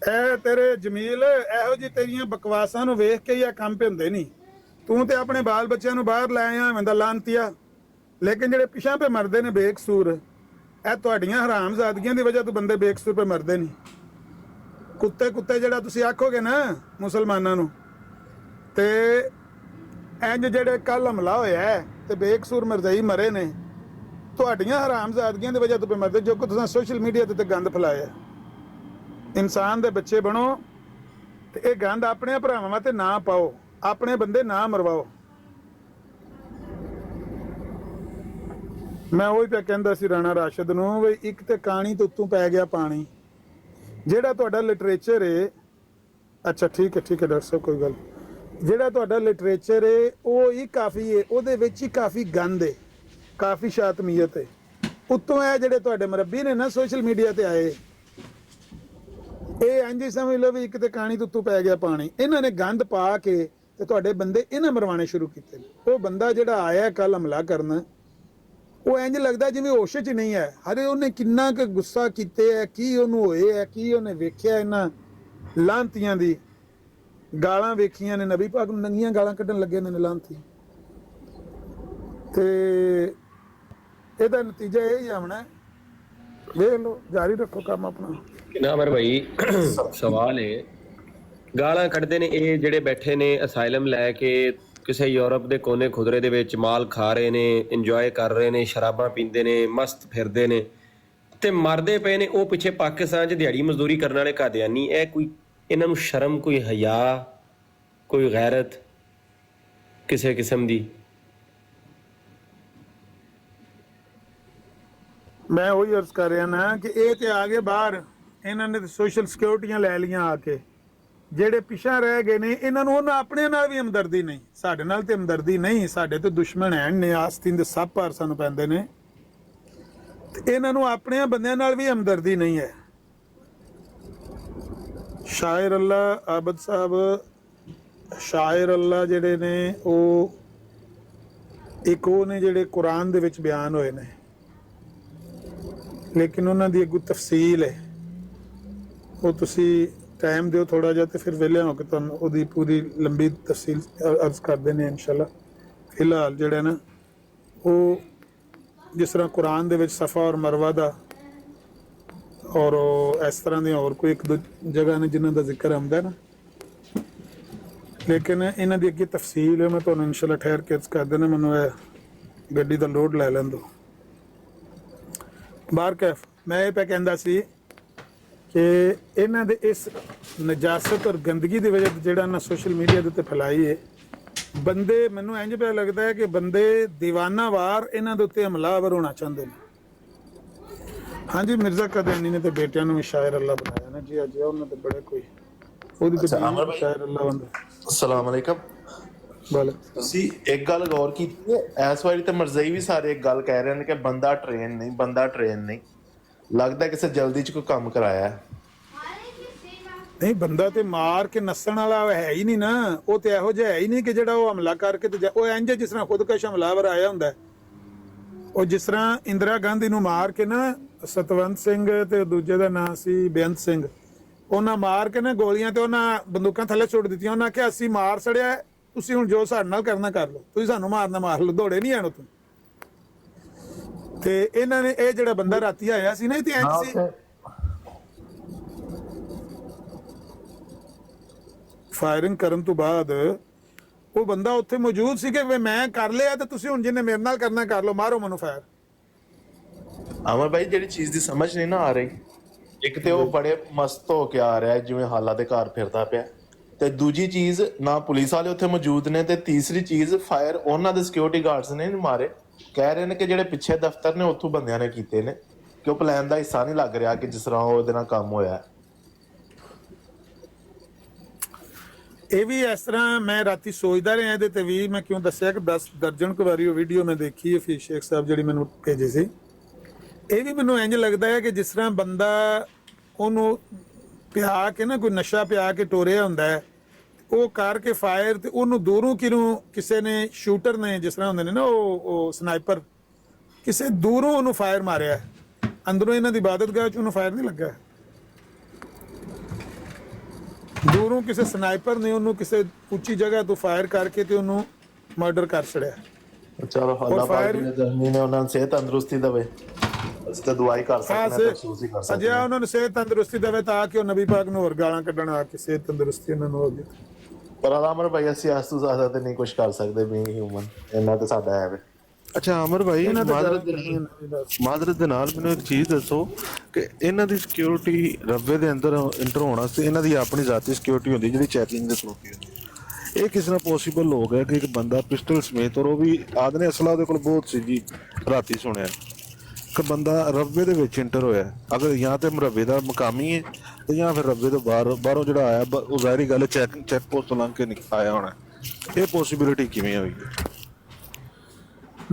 ਇਹ ਤੇਰੇ ਜਮੀਲ, ਇਹੋ ਜਿਹੀ ਤੇਰੀਆਂ ਬਕਵਾਸਾਂ ਨੂੰ ਵੇਖ ਕੇ ਹੀ ਆ ਕੰਮ ਹੁੰਦੇ ਨਹੀਂ। ਤੂੰ ਤੇ ਆਪਣੇ ਬਾਲ ਬੱਚਿਆਂ ਨੂੰ ਬਾਹਰ ਲੈ ਆਇਆ ਮੈਂ ਤਾਂ ਲਾਂਤੀਆ, ਲੇਕਿਨ ਜਿਹੜੇ ਪਿਛਾਂ ਪੇ ਮਰਦੇ ਨੇ ਬੇਕਸੂਰ, ਇਹ ਤੁਹਾਡੀਆਂ ਹਰਾਮਜ਼ਾਦਗੀਆਂ ਦੀ ਵਜ੍ਹਾ ਤੋਂ ਬੰਦੇ ਬੇਕਸੂਰ ਪੇ ਮਰਦੇ ਨਹੀਂ। ਕੁੱਤੇ ਜਿਹੜਾ ਤੁਸੀਂ ਆਖੋਗੇ ਨਾ ਮੁਸਲਮਾਨਾਂ ਨੂੰ, ਤੇ ਇੰਜ ਜਿਹੜੇ ਕੱਲ ਹਮਲਾ ਹੋਇਆ ਹੈ ਤੇ ਬੇਕਸੂਰ ਮਰਜ਼ਈ ਮਰੇ ਨੇ, ਤੁਹਾਡੀਆਂ ਹਰਾਮਜ਼ਾਦਗੀਆਂ ਦੀ ਵਜ੍ਹਾ ਤੋਂ ਪੇ ਮਰਦੇ, ਜੋ ਕਿ ਤੁਸੀਂ ਸੋਸ਼ਲ ਮੀਡੀਆ ਤੇ ਗੰਦ ਫੈਲਾਇਆ। ਇਨਸਾਨ ਦੇ ਬੱਚੇ ਬਣੋ ਤੇ ਇਹ ਗੰਦ ਆਪਣੇ ਭਰਾਵਾਂ ਤੇ ਨਾ ਪਾਓ, ਆਪਣੇ ਬੰਦੇ ਨਾ ਮਰਵਾਓ। ਮੈਂ ਉਹੀ ਤਾਂ ਕਹਿੰਦਾ ਸੀ ਰਾਣਾ ਰਾਸ਼ਦ ਨੂੰ ਵੀ ਇੱਕ ਤੇ ਕਹਾਣੀ ਤੋਂ ਉੱਤੋਂ ਪੈ ਗਿਆ ਪਾਣੀ। ਜਿਹੜਾ ਤੁਹਾਡਾ ਲਿਟਰੇਚਰ ਏ, ਅੱਛਾ ਠੀਕ ਹੈ ਡਾਕਟਰ ਸਾਹਿਬ ਕੋਈ ਗੱਲ, ਜਿਹੜਾ ਤੁਹਾਡਾ ਲਿਟਰੇਚਰ ਏ ਉਹ ਹੀ ਕਾਫੀ ਏ, ਉਹਦੇ ਵਿੱਚ ਹੀ ਕਾਫੀ ਗੰਦ ਏ, ਕਾਫੀ ਸ਼ਾਤਮੀਅਤ ਏ। ਉੱਤੋਂ ਇਹ ਜਿਹੜੇ ਤੁਹਾਡੇ ਮੁਰੱਬੀ ਨੇ ਨਾ ਸੋਸ਼ਲ ਮੀਡੀਆ ਤੇ ਆਏ, ਇਹ ਇੰਝ ਸਮਝ ਲਓ ਵੀ ਇੱਕ ਤੇ ਕਹਾਣੀ ਤੋਂ ਉੱਤੋਂ ਪੈ ਗਿਆ ਪਾਣੀ। ਇਹਨਾਂ ਨੇ ਗੰਦ ਪਾ ਕੇ ਤੇ ਤੁਹਾਡੇ ਬੰਦੇ ਇਹਨਾਂ ਮਰਵਾਣੇ ਸ਼ੁਰੂ ਕੀਤੇ ਨੇ। ਉਹ ਬੰਦਾ ਜਿਹੜਾ ਆਇਆ ਕੱਲ ਹਮਲਾ ਕਰਨ, ਉਹ ਇੰਝ ਲੱਗਦਾ ਜਿਵੇਂ ਹੋਸ਼ 'ਚ ਨਹੀਂ ਹੈ। ਹਰੇ ਉਹਨੇ ਕਿੰਨਾ ਕੁ ਗੁੱਸਾ ਕੀਤੇ ਹੈ, ਕੀ ਉਹਨੂੰ ਹੋਏ ਹੈ, ਕੀ ਉਹਨੇ ਵੇਖਿਆ, ਇਹਨਾਂ ਲਾਂਤੀਆਂ ਦੀ ਗਾਲਾਂ ਵੇਖੀਆਂ ਨੇ, ਨਬੀ ਪਾਕ ਨੂੰ ਨੰਗੀਆਂ ਗਾਲਾਂ ਕੱਢਣ ਲੱਗੇ ਨੇ ਲਾਂਤੀ। ਤੇ ਇਹਦਾ ਨਤੀਜਾ ਇਹ ਹੀ ਆਉਣਾ। ਵੇਖ ਲਓ, ਜਾਰੀ ਰੱਖੋ ਕੰਮ ਆਪਣਾ। नामर भाई सवाल है ਗਾਲਾਂ ਕੱਢਦੇ ਨੇ ਇਹ ਜਿਹੜੇ ਬੈਠੇ ਨੇ ਅਸਾਈਲਮ ਲੈ ਕੇ ਕਿਸੇ ਯੂਰਪ ਦੇ ਕੋਨੇ ਖੁਦਰੇ ਦੇ ਵਿੱਚ ਮਾਲ ਖਾ ਰਹੇ ਨੇ, ਇੰਜੋਏ ਕਰ ਰਹੇ ਨੇ, ਸ਼ਰਾਬਾਂ ਪੀਂਦੇ ਨੇ, ਮਸਤ ਫਿਰਦੇ ਨੇ ਤੇ ਮਰਦੇ ਪਏ ਨੇ। ਉਹ ਪਿੱਛੇ ਪਾਕਿਸਤਾਨ 'ਚ ਦਿਹਾੜੀ ਮਜ਼ਦੂਰੀ ਕਰਨ ਵਾਲੇ ਕਾਦੀਆਨੀ। ਇਹ ਕੋਈ ਇਹਨਾਂ ਨੂੰ ਸ਼ਰਮ, ਕੋਈ ਹਯਾ, ਕੋਈ ਗੈਰਤ ਕਿਸੇ ਕਿਸਮ ਦੀ? ਮੈਂ ਉਹੀ ਅਰਜ਼ ਕਰ ਰਿਹਾ ਨਾ ਕਿ ਇਹ ਤੇ ਆ ਗਏ ਬਾਹਰ, ਇਹਨਾਂ ਨੇ ਸੋਸ਼ਲ ਸਿਕਿਉਰਿਟੀਆਂ ਲੈ ਲੀਆਂ ਆ ਕੇ। ਜਿਹੜੇ ਪਿਛਾ ਰਹਿ ਗਏ ਨੇ ਇਹਨਾਂ ਨੂੰ ਉਹਨਾਂ ਆਪਣੇ ਨਾਲ ਵੀ ਹਮਦਰਦੀ ਨਹੀਂ, ਸਾਡੇ ਨਾਲ ਤੇ ਹਮਦਰਦੀ ਨਹੀਂ, ਸਾਡੇ ਤੇ ਦੁਸ਼ਮਣ ਹਨ ਨੇ, ਆਸਤੀਨ ਦੇ ਸਭ ਭਾਰ ਸਾਨੂੰ ਪੈਂਦੇ ਨੇ, ਤੇ ਇਹਨਾਂ ਨੂੰ ਆਪਣੇ ਬੰਦਿਆਂ ਨਾਲ ਵੀ ਹਮਦਰਦੀ ਨਹੀਂ ਹੈ। ਸ਼ਾਇਰ ਅੱਲਾ ਆਬਦ ਸਾਹਿਬ, ਸ਼ਾਇਰ ਅੱਲਾ ਜਿਹੜੇ ਨੇ ਉਹ ਇੱਕ ਉਹ ਨੇ ਜਿਹੜੇ ਕੁਰਾਨ ਦੇ ਵਿੱਚ ਬਿਆਨ ਹੋਏ ਨੇ, ਲੇਕਿਨ ਉਹਨਾਂ ਦੀ ਅੱਗੋਂ ਤਫਸੀਲ ਹੈ, ਉਹ ਤੁਸੀਂ ਟਾਈਮ ਦਿਓ ਥੋੜਾ ਜਿਹਾ ਤੇ ਫਿਰ ਵਿਹਲੇ ਹੋ ਕੇ ਤੁਹਾਨੂੰ ਉਹਦੀ ਪੂਰੀ ਲੰਬੀ ਤਫਸੀਲ ਅਰਜ਼ ਕਰਦੇ ਨੇ ਇਨਸ਼ਾਅੱਲਾ। ਫਿਲਹਾਲ ਜਿਹੜਾ ਨਾ ਉਹ ਜਿਸ ਤਰ੍ਹਾਂ ਕੁਰਾਨ ਦੇ ਵਿੱਚ ਸਫਾ ਔਰ ਮਰਵਾ ਦਾ ਔਰ ਇਸ ਤਰ੍ਹਾਂ ਦੀਆਂ ਹੋਰ ਕੋਈ ਇੱਕ ਦੋ ਜਗ੍ਹਾ ਨੇ ਜਿਨ੍ਹਾਂ ਦਾ ਜ਼ਿਕਰ ਆਉਂਦਾ ਨਾ, ਲੇਕਿਨ ਇਹਨਾਂ ਦੀ ਅੱਗੇ ਤਫਸੀਲ ਹੈ, ਮੈਂ ਤੁਹਾਨੂੰ ਇਨਸ਼ਾਅੱਲਾ ਠਹਿਰ ਕੇ ਅਰਜ਼ ਕਰ ਦੇਣਾ। ਮੈਨੂੰ ਇਹ ਗੱਡੀ ਦਾ ਲੋਡ ਲੈ ਲੈਣ ਦਿਓ। ਬਾਰਕੈਫ ਮੈਂ ਇਹ ਪੈ ਕਹਿੰਦਾ ਸੀ ਕਿ ਇਹਨਾਂ ਦੇ ਇਸ ਨਜਾਸਤ ਔਰ ਗੰਦਗੀ ਦੀ ਵਜ੍ਹਾ ਤੋਂ ਜਿਹੜਾ ਨਾ ਸੋਸ਼ਲ ਮੀਡੀਆ ਦੇ ਉੱਤੇ ਫੈਲਾਈ ਹੈ, ਬੰਦੇ ਮੈਨੂੰ ਇੰਝ ਪਿਆ ਲੱਗਦਾ ਹੈ ਕਿ ਬੰਦੇ ਦੀਵਾਨਾਵਾਰ ਇਹਨਾਂ ਦੇ ਉੱਤੇ ਹਮਲਾਵਰ ਹੋਣਾ ਚਾਹੁੰਦੇ ਨੇ। ਹਾਂਜੀ, ਮਿਰਜ਼ਾ ਕਾਦੀਆਨੀ ਨੇ ਤੇ ਬੇਟਿਆਂ ਨੂੰ ਵੀ ਸ਼ਾਇਰ ਅੱਲਾ ਬਣਾਇਆ ਨਾ ਜੀ। ਅੱਜ ਉਹਨਾਂ ਦੇ ਬੜੇ ਕੋਈ ਉਹਦੀ ਤੇ ਸ਼ਾਇਰ ਅੱਲਾ ਬੰਦਾ। अस्सलाम वालेकुम। ਤੁਸੀਂ ਇੱਕ ਗੱਲ ਗੌਰ ਕੀਤੀ ਹੈ, ਇਸ ਵਾਰੀ ਤੇ ਮਰਜ਼ਈ ਵੀ ਸਾਰੇ ਇੱਕ ਗੱਲ ਕਹਿ ਰਹੇ ਨੇ ਕਿ ਬੰਦਾ ਟ੍ਰੇਨ ਨਹੀਂ, ਬੰਦਾ ਟ੍ਰੇਨ ਨਹੀਂ। ਲੱਗਦਾ ਕਿਸੇ ਜਲਦੀ ਚ ਕੋਈ ਕੰਮ ਕਰਾਇਆ ਹੈ। ਨਹੀਂ, ਬੰਦਾ ਤੇ ਮਾਰ ਕੇ ਨੱਸਣ ਵਾਲਾ ਹੈ ਹੀ ਨਹੀਂ ਨਾ। ਉਹ ਤੇ ਇਹੋ ਜਿਹਾ ਹੈ ਹੀ ਨਹੀਂ ਕਿ ਜਿਹੜਾ ਉਹ ਹਮਲਾ ਕਰਕੇ ਤੇ ਉਹ ਇੰਝ ਜਿਸ ਤਰ੍ਹਾਂ ਖੁਦਕਸ਼ ਹਮਲਾਵਰ ਆਇਆ ਹੁੰਦਾ। ਉਹ ਜਿਸ ਤਰ੍ਹਾਂ ਇੰਦਰਾ ਗਾਂਧੀ ਨੂੰ ਮਾਰ ਕੇ ਨਾ, ਸਤਵੰਤ ਸਿੰਘ ਤੇ ਦੂਜੇ ਦਾ ਨਾਂ ਸੀ ਬੇਅੰਤ ਸਿੰਘ, ਉਹਨਾਂ ਮਾਰ ਕੇ ਨਾ ਗੋਲੀਆਂ ਤੇ ਉਹਨਾਂ ਬੰਦੂਕਾਂ ਥੱਲੇ ਸੁੱਟ ਦਿੱਤੀਆਂ। ਉਹਨਾਂ ਕਿਹਾ ਅਸੀਂ ਮਾਰ ਸੜਿਆ, ਤੁਸੀਂ ਹੁਣ ਜੋ ਸਾਡੇ ਨਾਲ ਕਰਨਾ ਕਰ ਲਓ, ਤੁਸੀਂ ਸਾਨੂੰ ਮਾਰਨਾ ਮਾਰ ਲਓ, ਦੌੜੇ ਨਹੀਂ ਆਣੋ ਤੁਸੀਂ। ਤੇ ਇਹਨਾਂ ਨੇ ਇਹ ਜਿਹੜਾ ਬੰਦਾ ਰਾਤੀ ਆਇਆ ਸੀ ਨਾ, ਇਹ ਤੇ ਇੰਝ ਸੀ ਫਾਇਰਿੰਗ ਕਰਨ ਤੋਂ ਬਾਅਦ ਉਹ ਬੰਦਾ ਉੱਥੇ ਮੌਜੂਦ ਸੀ ਕਿ ਮੈਂ ਕਰ ਲਿਆ ਤੇ ਤੁਸੀਂ ਹੁਣ ਜਿਹਨੇ ਮੇਰੇ ਨਾਲ ਕਰਨਾ ਕਰ ਲਓ, ਮਾਰੋ ਮੈਨੂੰ ਫਾਇਰ। ਅਮਰ ਭਾਈ, ਜਿਹੜੀ ਚੀਜ਼ ਦੀ ਸਮਝ ਨਹੀਂ ਨਾ ਆ ਰਹੀ, ਇੱਕ ਤੇ ਉਹ ਬੜੇ ਮਸਤ ਹੋ ਕੇ ਆ ਰਿਹਾ ਜਿਵੇਂ ਹਾਲਾਂ ਦੇ ਘਰ ਫਿਰਦਾ ਪਿਆ, ਤੇ ਦੂਜੀ ਚੀਜ਼ ਨਾ ਪੁਲਿਸ ਵਾਲੇ ਉੱਥੇ ਮੌਜੂਦ ਨੇ, ਤੇ ਤੀਸਰੀ ਚੀਜ਼ ਫਾਇਰ ਉਹਨਾਂ ਦੇ ਸਿਕਿਉਰਿਟੀ ਗਾਰਡਸ ਨੇ ਮਾਰੇ। ਕਹਿ ਰਹੇ ਨੇ ਕਿ ਜਿਹੜੇ ਪਿੱਛੇ ਦਫ਼ਤਰ ਨੇ ਉੱਥੋਂ ਬੰਦਿਆਂ ਨੇ ਕੀਤੇ ਨੇ, ਕਿ ਉਹ ਪਲਾਨ ਦਾ ਹਿੱਸਾ ਨਹੀਂ ਲੱਗ ਰਿਹਾ ਕਿ ਜਿਸ ਤਰ੍ਹਾਂ ਉਹਦੇ ਨਾਲ ਕੰਮ ਹੋਇਆ। ਇਹ ਵੀ ਇਸ ਤਰ੍ਹਾਂ ਮੈਂ ਰਾਤੀ ਸੋਚਦਾ ਰਿਹਾ ਇਹਦੇ ਤੇ ਵੀ। ਮੈਂ ਕਿਉਂ ਦੱਸਿਆ ਕਿ 10 ਦਰਜਨ ਕੁ ਵਾਰੀ ਉਹ ਵੀਡੀਓ ਮੈਂ ਦੇਖੀ ਹੈ ਫੀਸ ਸ਼ੇਖ ਸਾਹਿਬ ਜਿਹੜੀ ਮੈਨੂੰ ਭੇਜੀ ਸੀ। ਇਹ ਵੀ ਮੈਨੂੰ ਇੰਝ ਲੱਗਦਾ ਹੈ ਕਿ ਜਿਸ ਤਰ੍ਹਾਂ ਬੰਦਾ ਉਹਨੂੰ ਪਿਆ ਕੇ ਨਾ, ਕੋਈ ਨਸ਼ਾ ਪਿਆ ਕੇ ਟੋਰਿਆ ਹੁੰਦਾ ਹੈ, ਉਹ ਕਰਕੇ ਫਾਇਰ ਤੇ ਉਹਨੂੰ ਦੂਰੋਂ ਕਿਨੂੰ ਕਿਸੇ ਨੇ, ਸ਼ੂਟਰ ਨੇ ਜਿਸ ਤਰ੍ਹਾਂ ਹੁੰਦੇ ਨੇ ਨਾ ਉਹ ਸਨਾਈਪਰ, ਕਿਸੇ ਦੂਰੋਂ ਉਹਨੂੰ ਫਾਇਰ ਮਾਰਿਆ, ਅੰਦਰੋਂ ਇਹਨਾਂ ਦੀ ਇਬਾਦਤਗਾਹ 'ਚ ਉਹਨੂੰ ਫਾਇਰ ਨਹੀਂ ਲੱਗਾ। ਦੂਰੋਂ ਕਿਸੇ ਸਨਾਈਪਰ ਨੇ ਉਹਨੂੰ ਕਿਸੇ ਉੱਚੀ ਜਗ੍ਹਾ ਤੋਂ ਫਾਇਰ ਕਰਕੇ ਤੇ ਉਹਨੂੰ ਮਰਡਰ ਕਰ ਛੜਿਆ। ਚਲੋ ਅੱਲਾਹ ਪਾਕ ਨੇ ਜ਼ਖਮੀ ਨੇ ਉਹਨਾਂ ਨੂੰ ਸਿਹਤ ਤੰਦਰੁਸਤੀ ਦੇਵੇ, ਅਸੀਂ ਤਾਂ ਦੁਆ ਹੀ ਕਰ ਸਕਦੇ ਹਾਂ, ਮਹਿਸੂਸ ਹੀ ਕਰ ਸਕਦੇ ਹਾਂ। ਉਹਨਾਂ ਨੂੰ ਸਿਹਤ ਤੰਦਰੁਸਤੀ ਦੇਵੇ ਤਾਂ ਕਿ ਉਹ ਨਬੀ ਪਾਕ ਨੂੰ ਹੋਰ ਗਾਲਾਂ ਕੱਢਣ ਆ ਕੇ ਸਿਹਤ ਤੰਦਰੁਸਤੀ ਉਹਨਾਂ ਨੂੰ ਹੋਵੇ। ਪਰ ਅਮਰ ਭਾਈ, ਅਸੀਂ ਇਸ ਤੋਂ ਜ਼ਿਆਦਾ ਤੇ ਨਹੀਂ ਕੁਝ ਕਰ ਸਕਦੇ ਵੀ ਹਿਊਮਨ, ਇੰਨਾ ਤੇ ਸਾਡਾ ਹੈ। ਅੱਛਾ ਅਮਰ ਭਾਈ, ਮਾਦਰਤ ਦੇ ਨਾਲ ਮੈਨੂੰ ਇੱਕ ਚੀਜ਼ ਦੱਸੋ ਕਿ ਇਹਨਾਂ ਦੀ ਸਿਕਿਉਰਿਟੀ ਰੱਬੇ ਦੇ ਅੰਦਰ ਇੰਟਰ ਹੋਣ ਵਾਸਤੇ ਇਹਨਾਂ ਦੀ ਆਪਣੀ ਜ਼ਾਤੀ ਸਿਕਿਉਰਿਟੀ ਹੁੰਦੀ ਜਿਹੜੀ ਚੈਕਿੰਗ ਦੇ ਸਿਕਿਉਰਿਟੀ ਹੁੰਦੀ। ਇਹ ਕਿਸ ਤਰ੍ਹਾਂ ਪੋਸੀਬਲ ਹੋ ਗਿਆ ਕਿ ਇੱਕ ਬੰਦਾ ਪਿਸਟਲ ਸਮੇਤ, ਔਰ ਉਹ ਵੀ ਆਦਨੇ ਅਸਲਾ ਉਹਦੇ ਕੋਲ ਬਹੁਤ ਸੀ ਜੀ, ਰਾਤੀ ਸੁਣਿਆ ਕਿ ਬੰਦਾ ਰੱਬੇ ਦੇ ਵਿੱਚ ਇੰਟਰ ਹੋਇਆ। ਅਗਰ ਜਾਂ ਤੇ ਰੱਬੇ ਦਾ ਮੁਕਾਮੀ ਹੈ ਤੇ ਜਾਂ ਫਿਰ ਰੱਬੇ ਤੋਂ ਬਾਹਰੋਂ ਜਿਹੜਾ ਆਇਆ, ਉਹ ਜ਼ਾਹਿਰੀ ਗੱਲ ਚੈੱਕ ਪੋਸਟ ਲੰਘ ਕੇ ਆਇਆ ਹੋਣਾ। ਇਹ ਪੋਸੀਬਿਲਿਟੀ ਕਿਵੇਂ ਹੋਈ?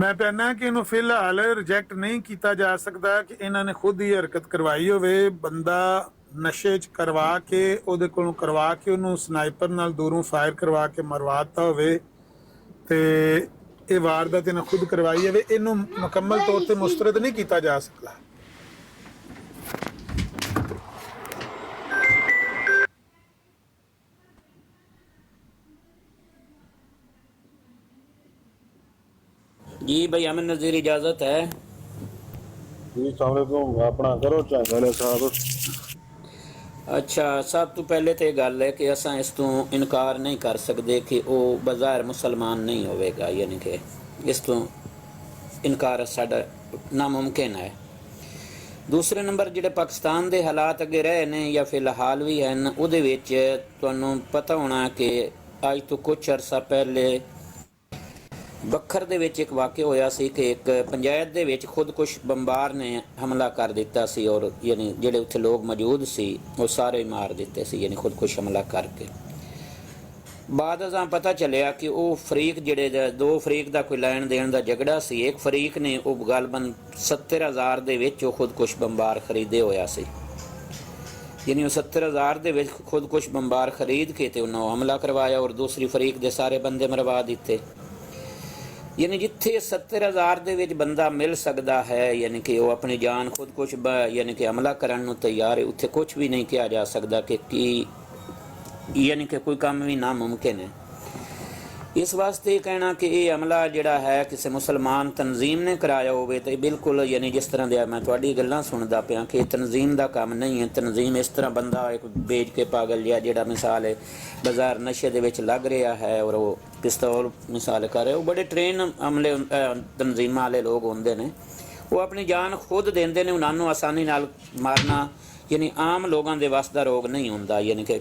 ਮੈਂ ਕਹਿੰਦਾ ਕਿ ਇਹਨੂੰ ਫਿਲਹਾਲ ਰਿਜੈਕਟ ਨਹੀਂ ਕੀਤਾ ਜਾ ਸਕਦਾ ਕਿ ਇਹਨਾਂ ਨੇ ਖੁਦ ਹੀ ਹਰਕਤ ਕਰਵਾਈ ਹੋਵੇ। ਬੰਦਾ ਨਸ਼ੇ 'ਚ ਕਰਵਾ ਕੇ ਉਹਦੇ ਕੋਲੋਂ ਕਰਵਾ ਕੇ ਉਹਨੂੰ ਸਨਾਈਪਰ ਨਾਲ ਦੂਰੋਂ ਫਾਇਰ ਕਰਵਾ ਕੇ ਮਰਵਾਤਾ ਹੋਵੇ ਤੇ ਇਹ ਵਾਰਦਾਤ ਇਹਨਾਂ ਖੁਦ ਕਰਵਾਈ ਹੋਵੇ। ਇਹਨੂੰ ਮੁਕੰਮਲ ਤੌਰ ਤੇ ਮੁਸਤਰਦ ਨਹੀਂ ਕੀਤਾ ਜਾ ਸਕਦਾ। जी भाई अमन नज़ीर इजाज़त है जी? अपना करो चाहे साहब। ਅੱਛਾ, ਸਭ ਤੋਂ ਪਹਿਲੇ ਤਾਂ ਇਹ ਗੱਲ ਹੈ ਕਿ ਅਸਾਂ ਇਸ ਤੋਂ ਇਨਕਾਰ ਨਹੀਂ ਕਰ ਸਕਦੇ ਕਿ ਉਹ ਬਜ਼ਾਹਿਰ ਮੁਸਲਮਾਨ ਨਹੀਂ ਹੋਵੇਗਾ, ਯਾਨੀ ਕਿ ਇਸ ਤੋਂ ਇਨਕਾਰ ਸਾਡਾ ਨਾਮੁਮਕਿਨ ਹੈ। ਦੂਸਰੇ ਨੰਬਰ ਜਿਹੜੇ ਪਾਕਿਸਤਾਨ ਦੇ ਹਾਲਾਤ ਅੱਗੇ ਰਹੇ ਨੇ ਜਾਂ ਫਿਲਹਾਲ ਵੀ ਹਨ, ਉਹਦੇ ਵਿੱਚ ਤੁਹਾਨੂੰ ਪਤਾ ਹੋਣਾ ਕਿ ਅੱਜ ਤੋਂ ਕੁਛ ਅਰਸਾ ਪਹਿਲੇ ਬੱਖਰ ਦੇ ਵਿੱਚ ਇੱਕ ਵਾਕਿਆ ਹੋਇਆ ਸੀ ਕਿ ਇੱਕ ਪੰਚਾਇਤ ਦੇ ਵਿੱਚ ਖੁਦਕੁਸ਼ ਬੰਬਾਰ ਨੇ ਹਮਲਾ ਕਰ ਦਿੱਤਾ ਸੀ, ਔਰ ਯਾਨੀ ਜਿਹੜੇ ਉੱਥੇ ਲੋਕ ਮੌਜੂਦ ਸੀ ਉਹ ਸਾਰੇ ਮਾਰ ਦਿੱਤੇ ਸੀ, ਯਾਨੀ ਖੁਦਕੁਸ਼ ਹਮਲਾ ਕਰਕੇ। ਬਾਅਦ ਅਸਾਂ ਪਤਾ ਚੱਲਿਆ ਕਿ ਉਹ ਫਰੀਕ ਜਿਹੜੇ ਦੋ ਫਰੀਕ ਦਾ ਕੋਈ ਲੈਣ ਦੇਣ ਦਾ ਝਗੜਾ ਸੀ। ਇੱਕ ਫਰੀਕ ਨੇ ਉਹ ਗਲਬਨ 70,000 ਦੇ ਵਿੱਚ ਉਹ ਖੁਦਕੁਸ਼ ਬੰਬਾਰ ਖਰੀਦੇ ਹੋਇਆ ਸੀ, ਯਾਨੀ ਉਹ 70,000 ਦੇ ਵਿੱਚ ਖੁਦਕੁਸ਼ ਬੰਬਾਰ ਖਰੀਦ ਕੇ ਤੇ ਉਹਨਾਂ ਹਮਲਾ ਕਰਵਾਇਆ ਔਰ ਦੂਸਰੀ ਫਰੀਕ ਦੇ ਸਾਰੇ ਬੰਦੇ ਮਰਵਾ ਦਿੱਤੇ। ਯਾਨੀ ਜਿੱਥੇ 70,000 ਦੇ ਵਿੱਚ ਬੰਦਾ ਮਿਲ ਸਕਦਾ ਹੈ, ਯਾਨੀ ਕਿ ਉਹ ਆਪਣੀ ਜਾਨ ਖੁਦਕੁਸ਼ ਯਾਨੀ ਕਿ ਹਮਲਾ ਕਰਨ ਨੂੰ ਤਿਆਰ ਹੈ, ਉੱਥੇ ਕੁਛ ਵੀ ਨਹੀਂ ਕਿਹਾ ਜਾ ਸਕਦਾ ਕਿ ਕੀ ਯਾਨੀ ਕਿ ਕੋਈ ਕੰਮ ਵੀ ਨਾਮੁਮਕਿਨ ਹੈ। ਇਸ ਵਾਸਤੇ ਕਹਿਣਾ ਕਿ ਇਹ ਹਮਲਾ ਜਿਹੜਾ ਹੈ ਕਿਸੇ ਮੁਸਲਮਾਨ ਤਨਜ਼ੀਮ ਨੇ ਕਰਾਇਆ ਹੋਵੇ ਤਾਂ ਬਿਲਕੁਲ ਯਾਨੀ ਜਿਸ ਤਰ੍ਹਾਂ ਦੇ ਮੈਂ ਤੁਹਾਡੀ ਗੱਲਾਂ ਸੁਣਦਾ ਪਿਆ ਕਿ ਇਹ ਤਨਜ਼ੀਮ ਦਾ ਕੰਮ ਨਹੀਂ ਹੈ। ਤਨਜ਼ੀਮ ਇਸ ਤਰ੍ਹਾਂ ਬੰਦਾ ਇੱਕ ਵੇਚ ਕੇ ਪਾਗਲ ਜਿਹਾ ਜਿਹੜਾ ਮਿਸਾਲ ਹੈ ਬਾਜ਼ਾਰ ਨਸ਼ੇ ਦੇ ਵਿੱਚ ਲੱਗ ਰਿਹਾ ਹੈ ਔਰ ਉਹ ਪਿਸਤੌਲ ਮਿਸਾਲ ਕਰ ਰਿਹਾ, ਉਹ ਬੜੇ ਟ੍ਰੇਨ ਹਮਲੇ ਤਨਜ਼ੀਮਾਂ ਵਾਲੇ ਲੋਕ ਹੁੰਦੇ ਨੇ, ਉਹ ਆਪਣੀ ਜਾਨ ਖੁਦ ਦਿੰਦੇ ਨੇ, ਉਹਨਾਂ ਨੂੰ ਆਸਾਨੀ ਨਾਲ ਮਾਰਨਾ ਯਾਨੀ ਆਮ ਲੋਕਾਂ ਦੇ ਵੱਸ ਦਾ ਰੋਗ ਨਹੀਂ ਹੁੰਦਾ। ਯਾਨੀ ਕਿ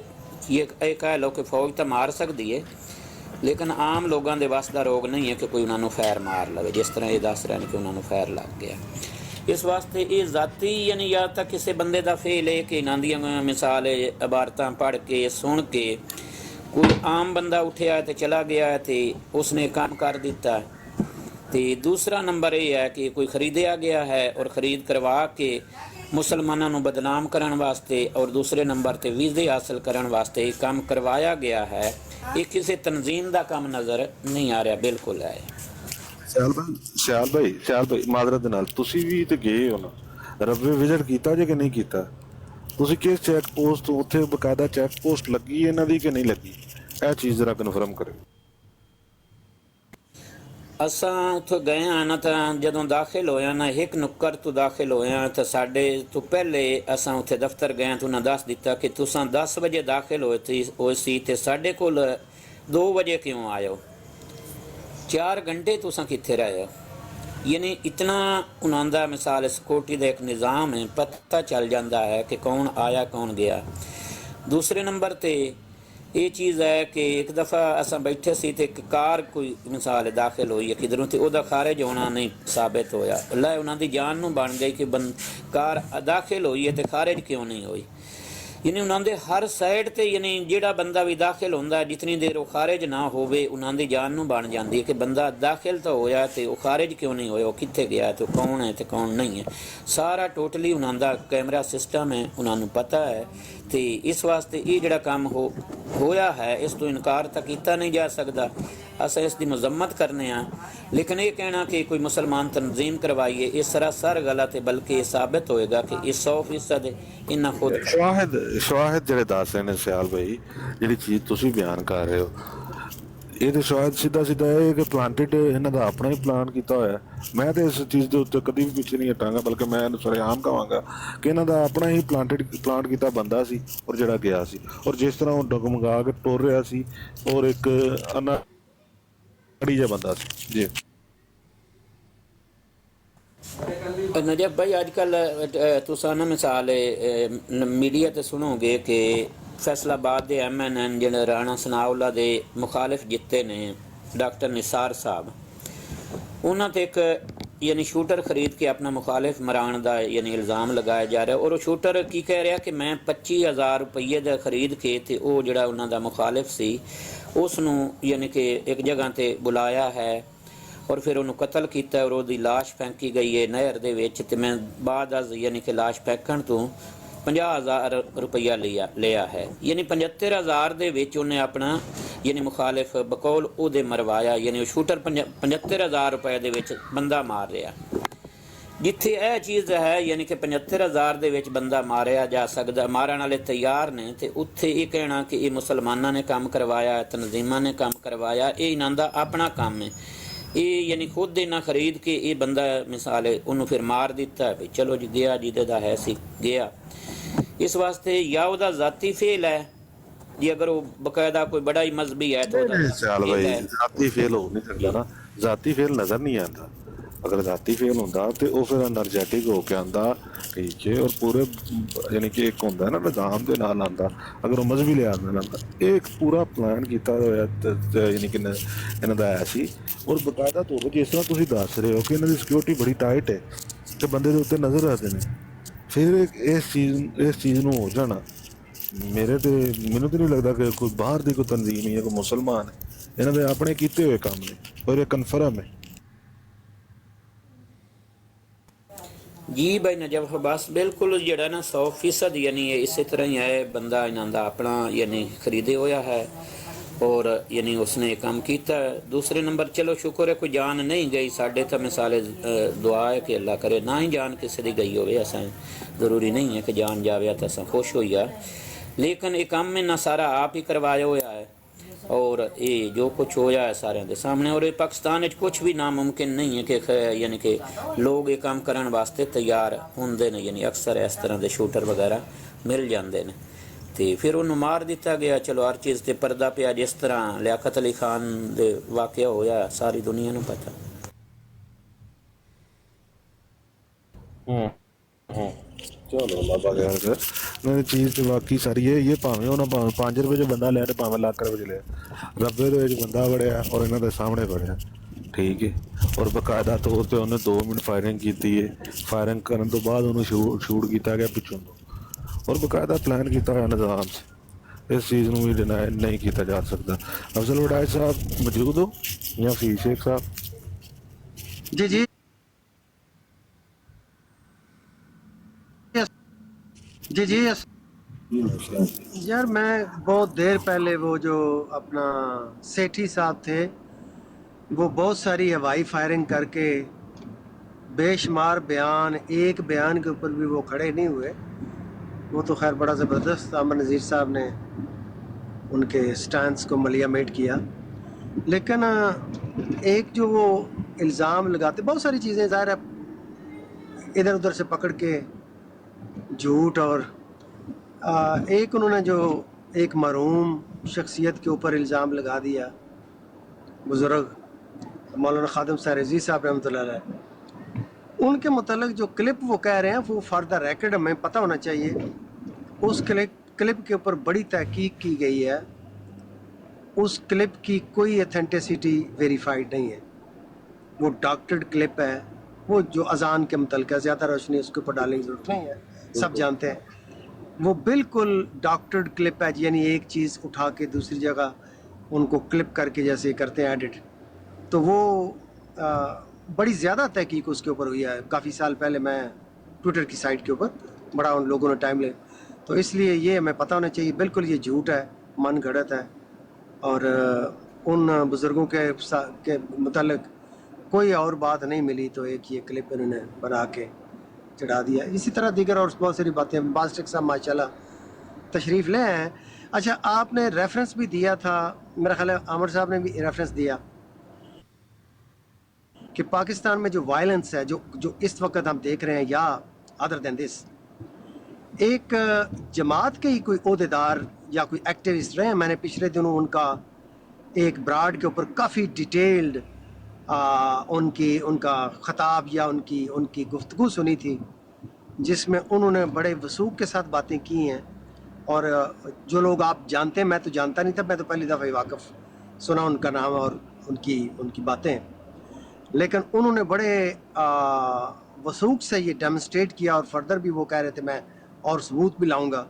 ਇਹ ਕਹਿ ਲਓ ਕਿ ਫੌਜ ਤਾਂ ਮਾਰ ਸਕਦੀ ਹੈ ਲੇਕਿਨ ਆਮ ਲੋਕਾਂ ਦੇ ਵੱਸ ਦਾ ਰੋਗ ਨਹੀਂ ਹੈ ਕਿ ਕੋਈ ਉਹਨਾਂ ਨੂੰ ਫੈਰ ਮਾਰ ਲਵੇ, ਜਿਸ ਤਰ੍ਹਾਂ ਇਹ ਦੱਸ ਰਹੇ ਨੇ ਕਿ ਉਹਨਾਂ ਨੂੰ ਫੈਰ ਲੱਗ ਗਿਆ। ਇਸ ਵਾਸਤੇ ਇਹ ਜ਼ਾਤੀ ਯਾਨੀ ਜਾਂ ਤਾਂ ਕਿਸੇ ਬੰਦੇ ਦਾ ਫੇਲ ਹੈ ਕਿ ਇਹਨਾਂ ਦੀਆਂ ਮਿਸਾਲ ਇਬਾਰਤਾਂ ਪੜ੍ਹ ਕੇ ਸੁਣ ਕੇ ਕੋਈ ਆਮ ਬੰਦਾ ਉੱਠਿਆ ਤੇ ਚਲਾ ਗਿਆ ਤੇ ਉਸਨੇ ਕੰਮ ਕਰ ਦਿੱਤਾ। ਤੇ ਦੂਸਰਾ ਨੰਬਰ ਇਹ ਹੈ ਕਿ ਕੋਈ ਖਰੀਦਿਆ ਗਿਆ ਹੈ ਔਰ ਖਰੀਦ ਕਰਵਾ ਕੇ ਮੁਸਲਮਾਨਾਂ ਨੂੰ ਬਦਨਾਮ ਕਰਨ ਵਾਸਤੇ ਔਰ ਦੂਸਰੇ ਨੰਬਰ ਤੇ ਵੀਜ਼ੇ ਹਾਸਲ ਕਰਨ ਵਾਸਤੇ ਇਹ ਕੰਮ ਕਰਵਾਇਆ ਗਿਆ ਹੈ। ਇਹ ਕਿਸੇ ਤਨਜ਼ੀਮ ਦਾ ਕੰਮ ਨਜ਼ਰ ਨਹੀਂ ਆ ਰਿਹਾ, ਬਿਲਕੁਲ ਹੈ। ਸਿਆਲ ਭਾਈ ਮਾਜ਼ਰਤ ਦੇ ਨਾਲ ਤੁਸੀਂ ਵੀ ਤੇ ਗਏ ਹੋ ਨਾ, ਰਬੇ ਵਿਜ਼ਿਟ ਕੀਤਾ ਜੇ ਕਿ ਨਹੀਂ ਕੀਤਾ? ਤੁਸੀਂ ਕਿਸ ਚੈੱਕ ਪੋਸਟ ਉੱਥੇ ਬਕਾਇਦਾ ਚੈੱਕ ਪੋਸਟ ਲੱਗੀ ਇਹਨਾਂ ਦੀ ਕਿ ਨਹੀਂ ਲੱਗੀ? ਇਹ ਚੀਜ਼ ਜ਼ਰਾ ਕਨਫਰਮ ਕਰਿਓ। ਅਸਾਂ ਉੱਥੇ ਗਏ ਹਾਂ ਨਾ, ਤਾਂ ਜਦੋਂ ਦਾਖਲ ਹੋਇਆ ਨਾ ਇੱਕ ਨੁੱਕਰ ਤੋਂ ਦਾਖਲ ਹੋਇਆ ਤਾਂ ਸਾਡੇ ਤੋਂ ਪਹਿਲੇ ਅਸਾਂ ਉੱਥੇ ਦਫ਼ਤਰ ਗਏ ਤਾਂ ਉਹਨਾਂ ਦੱਸ ਦਿੱਤਾ ਕਿ ਤੁਸੀਂ 10 ਵਜੇ ਦਾਖਲ ਹੋਏ ਸੀ ਤੇ ਸਾਡੇ ਕੋਲ 2 ਵਜੇ ਕਿਉਂ ਆਇਓ? 4 ਘੰਟੇ ਤੁਸੀਂ ਕਿੱਥੇ ਰਹੇ ਹੋ? ਯਾਨੀ ਇਤਨਾ ਉਹਨਾਂ ਦਾ ਮਿਸਾਲ ਸਿਕਿਉਰਟੀ ਦਾ ਇੱਕ ਨਿਜ਼ਾਮ ਹੈ, ਪਤਾ ਚੱਲ ਜਾਂਦਾ ਹੈ ਕਿ ਕੌਣ ਆਇਆ ਕੌਣ ਗਿਆ। ਦੂਸਰੇ ਨੰਬਰ ਤੇ ਇਹ ਚੀਜ਼ ਹੈ ਕਿ ਇੱਕ ਦਫਾ ਅਸਾਂ ਬੈਠੇ ਸੀ ਤੇ ਇੱਕ ਕਾਰ ਕੋਈ ਮਿਸਾਲ ਦਾਖਲ ਹੋਈ ਹੈ ਕਿਧਰੋਂ ਤੇ ਉਹਦਾ ਖਾਰਿਜ ਹੋਣਾ ਨਹੀਂ ਸਾਬਿਤ ਹੋਇਆ। ਅੱਲਾ ਉਹਨਾਂ ਦੀ ਜਾਨ ਨੂੰ ਬਣ ਗਈ ਕਿ ਕਾਰ ਦਾਖਲ ਹੋਈ ਹੈ ਤੇ ਖਾਰਿਜ ਕਿਉਂ ਨਹੀਂ ਹੋਈ। ਯਾਨੀ ਉਹਨਾਂ ਦੇ ਹਰ ਸਾਈਡ ਤੇ ਯਾਨੀ ਜਿਹੜਾ ਬੰਦਾ ਵੀ ਦਾਖਲ ਹੁੰਦਾ ਜਿਤਨੀ ਦੇਰ ਉਹ ਖਾਰਿਜ ਨਾ ਹੋਵੇ ਉਹਨਾਂ ਦੀ ਜਾਨ ਨੂੰ ਬਣ ਜਾਂਦੀ ਹੈ ਕਿ ਬੰਦਾ ਦਾਖਲ ਤਾਂ ਹੋਇਆ ਤੇ ਉਹ ਖਾਰਿਜ ਕਿਉਂ ਨਹੀਂ ਹੋਇਆ, ਉਹ ਕਿੱਥੇ ਗਿਆ ਤੇ ਕੌਣ ਹੈ ਤੇ ਕੌਣ ਨਹੀਂ ਹੈ। ਸਾਰਾ ਟੋਟਲੀ ਉਹਨਾਂ ਦਾ ਕੈਮਰਾ ਸਿਸਟਮ ਹੈ, ਉਹਨਾਂ ਨੂੰ ਪਤਾ ਹੈ। ਤੇ ਇਸ ਵਾਸਤੇ ਇਹ ਜਿਹੜਾ ਕੰਮ ਹੋਇਆ ਹੈ ਇਸ ਤੋਂ ਇਨਕਾਰ ਤਾਂ ਕੀਤਾ ਨਹੀਂ ਜਾ ਸਕਦਾ। ਅਸਾਂ ਇਸ ਦੀ ਮੁਜ਼ੰਮਤ ਕਰਨੇ ਆ, ਲੇਕਿਨ ਇਹ ਕਹਿਣਾ ਕਿ ਕੋਈ ਮੁਸਲਮਾਨ ਤਨਜ਼ੀਮ ਕਰਵਾਈਏ ਇਹ ਸਰਾਸਰ ਗਲਤ ਹੈ, ਬਲਕਿ ਇਹ ਸਾਬਿਤ ਹੋਏਗਾ ਕਿ ਇਹ 100% ਇਹਨਾਂ ਖੁਦ ਸ਼ਵਾਹਿਦ ਜਿਹੜੇ ਦੱਸ ਰਹੇ ਨੇ ਸਿਆਲ ਭਾਈ, ਜਿਹੜੀ ਚੀਜ਼ ਤੁਸੀਂ ਬਿਆਨ ਕਰ ਰਹੇ ਹੋ ਇਹ ਸ਼ਾਇਦ ਸਿੱਧਾ ਇਹ ਕਿ ਪਲਾਂਟਡ ਇਹਨਾਂ ਦਾ ਆਪਣਾ ਹੀ ਪਲਾਨ ਕੀਤਾ ਹੋਇਆ। ਮੈਂ ਤਾਂ ਇਸ ਚੀਜ਼ ਦੇ ਉੱਤੇ ਕਦੀ ਵੀ ਪਿੱਛੇ ਨਹੀਂ ਹਟਾਂਗਾ, ਬਲਕਿ ਮੈਂ ਇਹਨੂੰ ਸਰੇਆਮ ਕਹਾਂਗਾ ਕਿ ਇਹਨਾਂ ਦਾ ਆਪਣਾ ਹੀ ਪਲਾਂਟ ਕੀਤਾ ਬੰਦਾ ਸੀ ਔਰ ਜਿਹੜਾ ਗਿਆ ਸੀ, ਔਰ ਜਿਸ ਤਰ੍ਹਾਂ ਉਹ ਡਗਮਗਾ ਕੇ ਟੁਰ ਰਿਹਾ ਸੀ ਔਰ ਇੱਕ ਅੜੀ ਜਿਹਾ ਬੰਦਾ ਸੀ ਜੀ। ਨਜਬ ਭਾਈ ਅੱਜ ਕੱਲ੍ਹ ਤੁਸੀਂ ਨਾ ਮਿਸਾਲ ਮੀਡੀਆ ਤੇ ਸੁਣੋਗੇ ਕਿ ਫੈਸਲਾਬਾਦ ਦੇ MNN ਜਿਹੜੇ ਰਾਣਾ ਸਨਾਉਲਾ ਦੇ ਮੁਖਾਲਿਫ ਜਿੱਤੇ ਨੇ ਡਾਕਟਰ ਨਿਸਾਰ ਸਾਹਿਬ, ਉਹਨਾਂ ਤੇ ਇੱਕ ਯਾਨੀ ਸ਼ੂਟਰ ਖਰੀਦ ਕੇ ਆਪਣਾ ਮੁਖਾਲਿਫ ਮਰਾਉਣ ਦਾ ਯਾਨੀ ਇਲਜ਼ਾਮ ਲਗਾਇਆ ਜਾ ਰਿਹਾ। ਔਰ ਉਹ ਸ਼ੂਟਰ ਕੀ ਕਹਿ ਰਿਹਾ ਕਿ ਮੈਂ 25,000 ਰੁਪਏ ਦਾ ਖਰੀਦ ਕੇ ਤੇ ਉਹ ਜਿਹੜਾ ਉਹਨਾਂ ਦਾ ਮੁਖਾਲਿਫ ਸੀ ਉਸ ਨੂੰ ਯਾਨੀ ਕਿ ਇੱਕ ਜਗ੍ਹਾ ਤੇ ਬੁਲਾਇਆ ਹੈ ਔਰ ਫਿਰ ਉਹਨੂੰ ਕਤਲ ਕੀਤਾ ਔਰ ਉਹਦੀ ਲਾਸ਼ ਫੈਂਕੀ ਗਈ ਹੈ ਨਹਿਰ ਦੇ ਵਿੱਚ। ਤੇ ਮੈਂ ਬਾਅਦ ਯਾਨੀ ਕਿ ਲਾਸ਼ ਫੈਂਕਣ ਤੋਂ 50,000 ਰੁਪਇਆ ਲਿਆ ਹੈ, ਯਾਨੀ 75,000 ਦੇ ਵਿੱਚ ਉਹਨੇ ਆਪਣਾ ਯਾਨੀ ਮੁਖਾਲਿਫ ਬਕੌਲ ਉਹਦੇ ਮਰਵਾਇਆ। ਯਾਨੀ ਉਹ ਸ਼ੂਟਰ 75,000 ਰੁਪਏ ਦੇ ਵਿੱਚ ਬੰਦਾ ਮਾਰ ਰਿਹਾ। ਜਿੱਥੇ ਇਹ ਚੀਜ਼ ਹੈ ਯਾਨੀ ਕਿ 75,000 ਦੇ ਵਿੱਚ ਬੰਦਾ ਮਾਰਿਆ ਜਾ ਸਕਦਾ, ਮਾਰਨ ਵਾਲੇ ਤਿਆਰ ਨੇ, ਤੇ ਉੱਥੇ ਇਹ ਕਹਿਣਾ ਕਿ ਇਹ ਮੁਸਲਮਾਨਾਂ ਨੇ ਕੰਮ ਕਰਵਾਇਆ, ਤਨਜ਼ੀਮਾਂ ਨੇ ਕੰਮ ਕਰਵਾਇਆ, ਇਹ ਇਹਨਾਂ ਦਾ ਆਪਣਾ ਕੰਮ ਹੈ। ਇਹ ਯਾਨੀ ਖੁਦ ਇਹਨਾਂ ਖਰੀਦ ਕੇ ਇਹ ਬੰਦਾ ਮਿਸਾਲ ਉਹਨੂੰ ਫਿਰ ਮਾਰ ਦਿੱਤਾ ਵੀ ਚਲੋ ਜੀ ਗਿਆ ਜਿਹਦੇ ਦਾ ਹੈ ਸੀ ਗਿਆ। ਇਸ ਵਾਸਤੇ ਜਾਂ ਉਹਦਾ ਜ਼ਾਤੀ ਫੇਲ ਹੈ ਜੀ, ਅਗਰ ਉਹ ਬਕਾਇਦਾ ਕੋਈ ਬੜਾ ਹੀ ਮਜ਼ਹਬੀ ਹੈ ਤਾਂ ਉਹਦਾ ਚੱਲ ਭਾਈ ਜ਼ਾਤੀ ਫੇਲ ਹੋ ਨਹੀਂ ਸਕਦਾ ਨਾ, ਜ਼ਾਤੀ ਫੇਲ ਨਜ਼ਰ ਨਹੀਂ ਆਉਂਦਾ। ਅਗਰ ਜ਼ਾਤੀ ਫੇਲ ਹੁੰਦਾ ਤੇ ਉਹ ਫਿਰ ਐਨਰਜੈਟਿਕ ਹੋ ਕੇ ਆਉਂਦਾ, ਠੀਕ ਹੈ, ਔਰ ਪੂਰੇ ਯਾਨੀ ਕਿ ਇੱਕ ਹੁੰਦਾ ਨਾ ਨਿਜ਼ਾਮ ਦੇ ਨਾਲ ਆਉਂਦਾ। ਅਗਰ ਉਹ ਮਜ਼ਹਬੀ ਲਿਹਾਜ਼ ਨਾਲ ਆਉਂਦਾ, ਇਹ ਇੱਕ ਪੂਰਾ ਪਲਾਨ ਕੀਤਾ ਹੋਇਆ ਯਾਨੀ ਕਿ ਇਹਨਾਂ ਦਾ ਆਇਆ ਸੀ। ਔਰ ਬਕਾਇਦਾ ਤੌਰ 'ਤੇ ਜਿਸ ਤਰ੍ਹਾਂ ਤੁਸੀਂ ਦੱਸ ਰਹੇ ਹੋ ਕਿ ਇਹਨਾਂ ਦੀ ਸਿਕਿਉਰਿਟੀ ਬੜੀ ਟਾਈਟ ਹੈ ਤੇ ਬੰਦੇ ਦੇ ਉੱਤੇ ਨਜ਼ਰ ਰੱਖਦੇ ਨੇ, ਫਿਰ ਇਸ ਚੀਜ਼ ਨੂੰ ਹੋ ਜਾਣਾ ਮੈਨੂੰ ਤਾਂ ਨਹੀਂ ਲੱਗਦਾ ਕਿ ਕੋਈ ਬਾਹਰ ਦੀ ਕੋਈ ਤਨਜ਼ੀਮ ਹੈ, ਕੋਈ ਮੁਸਲਮਾਨ ਹੈ, ਇਹਨਾਂ ਦੇ ਆਪਣੇ ਕੀਤੇ ਹੋਏ ਕੰਮ ਨੇ ਔਰ ਇਹ ਕਨਫਰਮ ਹੈ। ਜੀ ਭਾਈ ਨਜਫ ਅब्बास ਬਿਲਕੁਲ ਜਿਹੜਾ ਨਾ 100% ਯਾਨੀ ਇਸੇ ਤਰ੍ਹਾਂ ਹੀ ਹੈ। ਬੰਦਾ ਇਹਨਾਂ ਦਾ ਆਪਣਾ ਯਾਨੀ ਖਰੀਦੇ ਹੋਇਆ ਹੈ ਔਰ ਯਾਨੀ ਉਸਨੇ ਇਹ ਕੰਮ ਕੀਤਾ। ਦੂਸਰੇ ਨੰਬਰ ਚਲੋ ਸ਼ੁਕਰ ਹੈ ਕੋਈ ਜਾਨ ਨਹੀਂ ਗਈ ਸਾਡੇ ਤਾਂ ਮਿਸਾਲੇ ਦੁਆ ਹੈ ਕਿ ਅੱਲਾ करे ਨਾ ਹੀ ਜਾਨ ਕਿਸੇ ਦੀ ਗਈ ਹੋਵੇ। ਅਸਾਂ ਜ਼ਰੂਰੀ ਨਹੀਂ ਹੈ ਕਿ ਜਾਨ ਜਾਵੇ ਤਾਂ ਅਸਾਂ ਖੁਸ਼ ਹੋਈ ਆ, ਲੇਕਿਨ ਇਹ ਕੰਮ ਇਹਨਾਂ ਸਾਰਾ ਆਪ ਹੀ ਕਰਵਾਇਆ ਹੋਇਆ ਹੈ ਔਰ ਇਹ ਜੋ ਕੁਛ ਹੋਇਆ ਹੈ ਸਾਰਿਆਂ ਦੇ ਸਾਹਮਣੇ। ਔਰ ਇਹ ਪਾਕਿਸਤਾਨ ਵਿੱਚ ਕੁਛ ਵੀ ਨਾमुमकिन नहीं है कि यानी कि लोग ये काम करने वास्ते तैयार होंगे ने, यानी अक्सर इस तरह के शूटर वगैरह मिल जाते हैं तो फिर उन्होंने मार दिता गया। चलो हर चीज़ ते पर्दा पिया, जिस तरह लियाकत अली खान दे वाकया होया सारी दुनिया को पता। चलो बाबा चीज़ तो वाकई सारी है। ये भावें उन्हें 5 रुपए जो बंदा लिया तो भावें लाख रुपए लिया, रब्बे दे बंदा बढ़िया और इन्हों के सामने बढ़िया, ठीक है। और बकायदा तौर पर उन्हें 2 मिनट फायरिंग की है, फायरिंग करने तो बाद उन्होंने शूट किया गया पिछों तो, और बकायदा प्लान किया हुआ निज़ाम से। इस चीज़ को भी डिनाई नहीं किया जा सकता। अफजल वड़ाई साहब मौजूद हो या फी शेख साहब? जी जी जी जी यार, मैं बहुत देर पहले वो जो अपना सेठी साहब थे वो बहुत सारी हवाई फायरिंग करके बेशुमार बयान, एक बयान के ऊपर भी वो खड़े नहीं हुए। वो तो खैर बड़ा ज़बरदस्त आमर नज़ीर साहब ने उनके स्टैंड को मलियामेट किया, लेकिन एक जो वो इल्ज़ाम लगाते, बहुत सारी चीज़ें ज़ाहिर है इधर उधर से पकड़ के झूठ, और एक उन्होंने जो एक मरहूम शख्सियत के ऊपर इल्ज़ाम लगा दिया, बुज़ुर्ग मौलाना खादिम सारजी साहब रहमतुल्लाह अलैह, उनके मुतल्लिक जो क्लिप वो कह रहे हैं वो फॉर द रिकॉर्ड हमें पता होना चाहिए। उस क्लिप के ऊपर बड़ी तहकीक की गई है, उस क्लिप की कोई ऑथेंटिसिटी वेरीफाइड नहीं है, वो डॉक्टर्ड क्लिप है। वो जो अजान के मुतल्लिक है, ज़्यादा रोशनी उसके ऊपर डालने की ज़रूरत नहीं है, सब जानते हैं। वो बिल्कुल डॉक्टर्ड क्लिप है, यानी एक चीज़ उठा के दूसरी जगह उनको क्लिप करके जैसे करते हैं एडिट, तो वो बड़ी ज़्यादा तहकीक उसके ऊपर हुई है। काफ़ी साल पहले मैं ट्विटर की साइट के ऊपर बड़ा उन लोगों ने टाइम ले, तो इसलिए ये हमें पता होना चाहिए बिल्कुल ये झूठ है, मन गढ़त है, और उन बुज़ुर्गों के मुतल्लिक कोई और बात नहीं मिली, तो एक ये क्लिप इन्होंने बना के चढ़ा दिया। इसी तरह दीगर और बहुत सारी बातें। बास्टिक साहब माशाल्लाह तशरीफ़ ले हैं। अच्छा, आपने रेफरेंस भी दिया था, मेरा ख्याल है आमिर साहब ने भी रेफरेंस दिया कि पाकिस्तान में जो वायलेंस है जो इस वक्त हम देख रहे हैं, या अदर देन दिस, एक जमात के ही कोई ओहदेदार या कोई एक्टिविस्ट रहे हैं। मैंने पिछले दिनों उनका एक ब्राड के ऊपर काफ़ी डिटेल्ड उनका ख़ताब या उनकी गुफ्तगू सुनी थी, जिसमें उन्होंने बड़े वसूख के साथ बातें की हैं। और जो लोग आप जानते हैं, मैं तो जानता नहीं था, मैं तो पहली दफ़ा ही वाक़फ़ सुना उनका नाम और उनकी बातें, लेकिन उन्होंने बड़े वसूख से ये डेमोन्स्ट्रेट किया। और फर्दर भी वो कह रहे थे, मैं और सबूत भी लाऊंगा,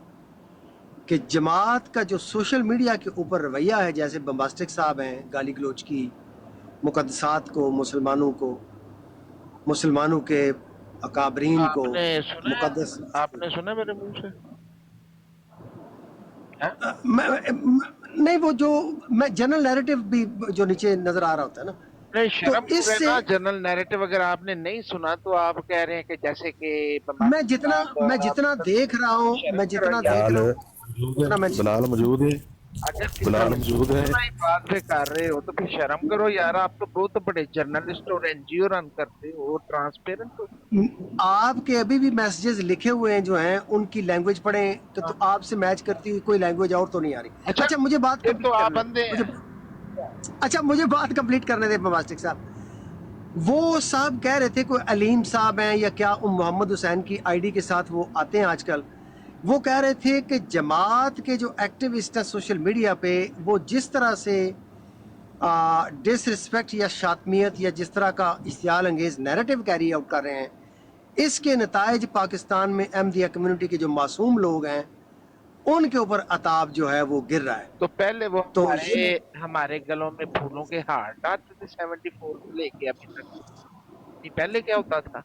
कि जमात का जो सोशल मीडिया के ऊपर रवैया है, जैसे बम्बास्टिक साहब हैं, गाली गलोच की, मुकद्दसात को, मुसलमानों के अकाबरीन को मुकद्दस। आपने सुना मेरे मुंह से? नहीं, वो जो मैं जनरल नैरेटिव भी जो नीचे नजर आ रहा होता है ना, नहीं शर्म तो इससे जनरल नैरेटिव अगर आपने नहीं सुना तो आप कह रहे हैं कि जैसे कि मैं जितना देख रहा हूँ, बिलाल मौजूद है? बिलाल मौजूद है। बात पे कर रहे हो तो फिर शर्म करो यार, आप तो बहुत बड़े जर्नलिस्ट और एनजीओ रन करते हो, ट्रांसपेरेंट हो। आपके अभी भी मैसेजेस लिखे हुए हैं जो हैं, उनकी लैंग्वेज पढ़ें तो आपसे मैच करती हुई कोई लैंग्वेज और तो नहीं आ रही। अच्छा मुझे बात तो आप बंदे मुझे बात कंप्लीट करने दे बमास्टिक साहब। वो साहब कह रहे थे, कोई अलीम साहब हैं या क्या, मोहम्मद हुसैन की आईडी के साथ वो आते हैं आजकल, वो कह रहे थे कि जमात के जो एक्टिविस्ट हैं सोशल मीडिया पे, वो जिस तरह से डिसरिस्पेक्ट या शातमियत या जिस तरह का इश्तियाल अंगेज नैरेटिव कैरी आउट कर रहे हैं, इसके नताइज पाकिस्तान में अहमदिया कम्युनिटी के जो मासूम लोग हैं उनके ऊपर अताब जो है वो गिर रहा है। तो पहले वो तो हमारे गलों में फूलों के हार डालते थे 74 से लेके अभी तक। पहले क्या होता था?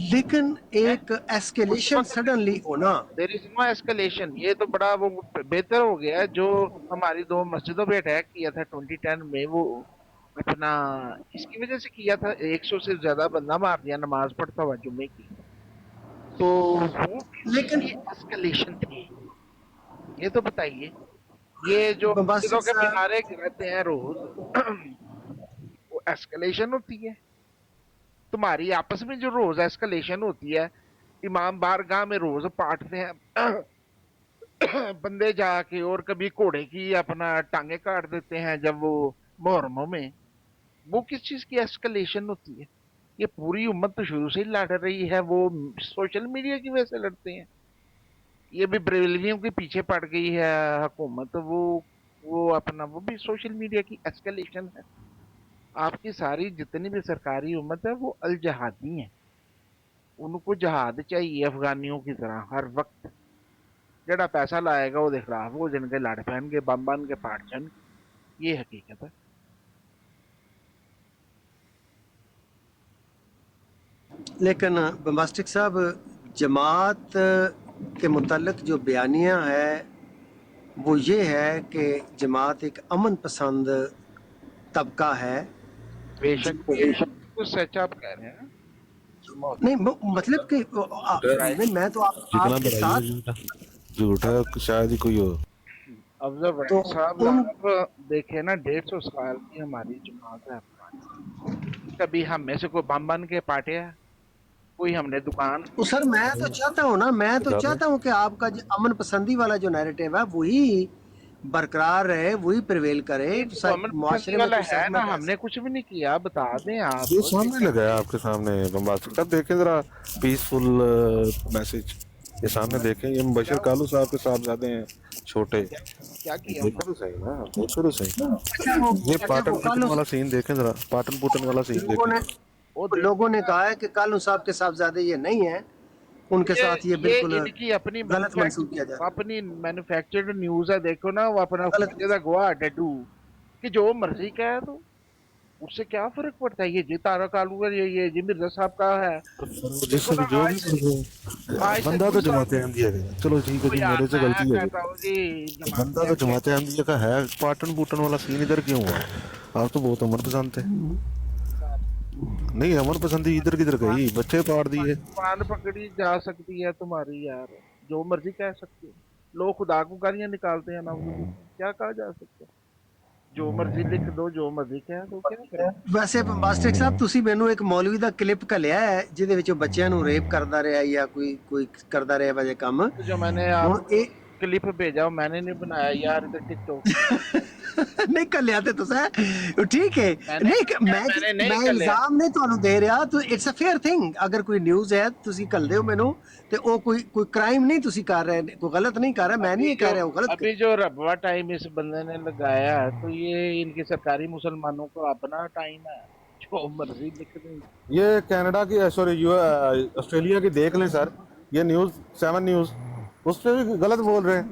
लेकिन एक एस्केलेशन सडनली होना, देयर इज नो एस्केलेशन। ये तो बड़ा वो बेहतर हो गया है। जो हमारी 2 मस्जिदों पे अटैक किया था 2010 में, वो अपना इसकी वजह से किया था, 100 से ज्यादा बंदा मार दिया नमाज पढ़ता हुआ जुम्मे की। तो वो लेकिन एस्केलेशन थी, ये तो बताइए। ये जो मस्जिदों के किनारे गिरते हैं रोज, वो एस्केलेशन होती है? तुम्हारी आपस में जो रोज एस्केलेशन होती है, इमाम बारगाह में रोज पाटते हैं बंदे जाके, और कभी घोड़े की अपना टांगे काट देते हैं जब वो मुहर्रमों में, वो किस चीज की एस्केलेशन होती है? ये पूरी उम्मत तो शुरू से ही लड़ रही है, वो सोशल मीडिया की वजह से लड़ते हैं। ये भी बरेलवियों के पीछे पड़ गई है हुकूमत, वो अपना वो भी सोशल मीडिया की एस्केलेशन है। आपकी सारी जितनी भी सरकारी उम्मत है वो अल जहादी है, उनको जहाद चाहिए अफगानियों की तरह हर वक्त। जड़ा पैसा लाएगा वो खिलाफ हो जिनके लड़ पहन के बम बन के पाट जन, ये हकीकत है। लेकिन बमास्टिक साहब, जमात के मुतल्लिक जो बयानिया है वो ये है कि जमात एक अमन पसंद तबका है। बेशक कुछ सच आप कह रहे हैं, नहीं मतलब कि नहीं, मैं तो आपके साथ झूठा शायद ही कोई हो। अफजल तो साहब आप देखे ना, 150 साल की हमारी जमात है, कभी हम में से कोई बम बन के पाटे है? कोई हमने दुकान तो सर मैं तो चाहता हूँ ना, मैं तो चाहता हूँ कि आपका जो अमन पसंदी वाला जो नैरेटिव है वही बरकरार रहे, वही प्रिवेल करे मुआशरे में। है ना, हमने कुछ भी नहीं किया, बता दें आप। ये सामने लगाया आपके सामने बमबास्टिक साहब, देखें जरा पीसफुल मैसेज ये सामने देखें। ये मुबशर कालू साहब के साहबजादे हैं छोटे, क्या किया? देखो तो सही ना, देखो तो सही। ये पाटन पुटन वाला सीन देखें जरा, पाटन पुटन वाला सीन देखें। लोगों ने कहा है कि कालू साहब के साहबजादे ये नहीं है, उनके साथ ये बिल्कुल इनकी अपनी गलत मंसूब किया जाए। अपनी मैन्युफैक्चर्ड न्यूज़ है, देखो ना, वो अपना गलत गवाह डड्डू कि जो मर्जी कहे तो उससे क्या फर्क पड़ता है? ये जी तारा कालू है, ये जी मिर्जा साहब का है, जो भी बंदा तो जमाते अहमदिया का, चलो ठीक है जी, मेरे से गलती है, बंदा तो जमाते अहमदिया का है। पाटन पुटन वाला सीन इधर क्यों हुआ? आप तो बहुत अमर पसंद थे। नहीं, अमर पसंदी इधर किधर गई? बच्चे पाड़ दिए। पान पकड़ी जा सकती है तुम्हारी यार, जो मर्जी कह सकते हो। लोग खुदा को गालियां निकालते हैं ना, क्या कहा जा सकता है? जो मर्जी लिख दो, जो मर्जी कह दो, क्या करें? वैसे मास्टर साहब ਤੁਸੀਂ ਮੈਨੂੰ ਇੱਕ ਮੌਲਵੀ ਦਾ ਕਲਿੱਪ ਘਲਿਆ ਹੈ ਜਿਹਦੇ ਵਿੱਚ ਬੱਚਿਆਂ ਨੂੰ ਰੇਪ ਕਰਦਾ ਰਿਹਾ ਜਾਂ ਕੋਈ ਕਰਦਾ ਰਿਹਾ ਵਜੇ ਕੰਮ। जो मैंने आपको क्लिप भेजा मैंने नहीं बनाया यार, इधर टिकटॉक नहीं ਘਲਿਆ ਤੇ ਤੁਸੀਂ ਠੀਕ ਹੈ। ਨਹੀਂ ਮੈਂ ਇਲਜ਼ਾਮ ਨਹੀਂ ਤੁਹਾਨੂੰ ਦੇ ਰਿਹਾ, तो इट्स अ फेयर थिंग। अगर कोई न्यूज़ है ਤੁਸੀਂ ਘੱਲ ਦਿਓ ਮੈਨੂੰ, ਤੇ ਉਹ ਕੋਈ क्राइम नहीं ਤੁਸੀਂ कर रहे, कोई गलत नहीं कर रहा, मैं नहीं कह रहा हूँ गलत। अभी जो रबवा टाइम इस बंदे ने लगाया तो ये इनके सरकारी मुसलमानों को अपना टाइम है, जो मर्जी लिख दें। ये कनाडा की सॉरी ऑस्ट्रेलिया की देख लें सर, ये न्यूज़ 7 न्यूज़ उस पर भी गलत बोल रहे हैं।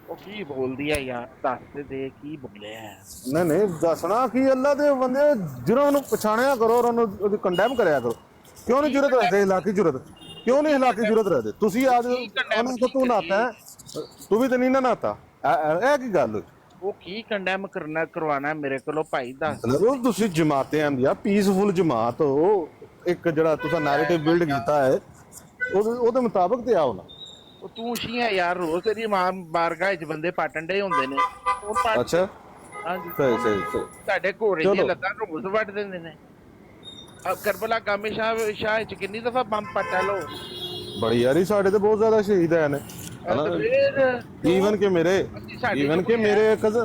ਉਹ ਕੀ ਬੋਲ ਦਿਆ ਯਾਰ, ਦੱਸ ਦੇ ਕੀ ਬੋਲੇ ਹੈ। ਨਹੀਂ ਦੱਸਣਾ ਕੀ, ਅੱਲਾ ਦੇ ਬੰਦੇ ਜਿਹਨਾਂ ਨੂੰ ਪਛਾਣਿਆ ਕਰੋ ਔਰ ਉਹਨੂੰ ਕੰਡੈਮ ਕਰਿਆ ਕਰੋ। ਕਿਉਂ ਨਹੀਂ ਜੁਰਤ ਰੱਖਦੇ ਇਲਾਕੀ ਜੁਰਤ? ਕਿਉਂ ਨਹੀਂ ਇਲਾਕੀ ਜੁਰਤ ਰੱਖਦੇ? ਤੁਸੀਂ ਅੱਜ ਉਹਨਾਂ ਤੋਂ ਤੂੰ ਨਹਾਤਾ ਹੈ, ਤੂੰ ਵੀ ਤਾਂ ਨਹੀਂ ਨਹਾਤਾ, ਇਹ ਕੀ ਗੱਲ ਹੋਈ? ਉਹ ਕੀ ਕੰਡੈਮ ਕਰਵਾਣਾ ਮੇਰੇ ਕੋਲੋਂ ਭਾਈ? ਦੱਸ। ਮਤਲਬ ਤੁਸੀਂ ਜਮਾਤੇ ਆਂਦੀਆਂ ਪੀਸਫੁਲ ਜਮਾਤ ਹੋ, ਇੱਕ ਜਿਹੜਾ ਤੁਸੀਂ ਨੈਰੇਟਿਵ ਬਿਲਡ ਕੀਤਾ ਹੈ ਉਹਦੇ ਮੁਤਾਬਕ ਤੇ ਆਓ ਨਾ। ਉਹ ਤੂੰ ਸ਼ੀ ਹੈ ਯਾਰ, ਰੋਜ਼ ਤੇਰੀ ਮਾਂ ਬਾਰਗਾਹ 'ਚ ਬੰਦੇ ਪਾਟਣ ਡੇ ਹੁੰਦੇ ਨੇ। ਉਹ ਪੱਟ- ਅੱਛਾ ਹਾਂਜੀ ਸਹੀ ਸਹੀ ਸਹੀ ਤੁਹਾਡੇ ਘੋੜੇ ਦੀਆਂ ਚਲੋ। ਲੱਤਾਂ ਰੋਜ਼ ਵੱਢ ਦਿੰਦੇ ਨੇ। ਕਰਬਲਾ ਕਾਮੇ ਸ਼ਾਹ 'ਚ ਕਿੰਨੀ ਦਫਾ ਬੰਬ ਪੱਟਾ ਲੋ। ਬੜੀ ਯਾਰੀ ਸਾਡੇ ਤੇ ਬਹੁਤ ਜ਼ਿਆਦਾ ਸ਼ਹੀਦ ਹੈ ਨੇ ਈਵਨ ਕਿ ਮੇਰੇ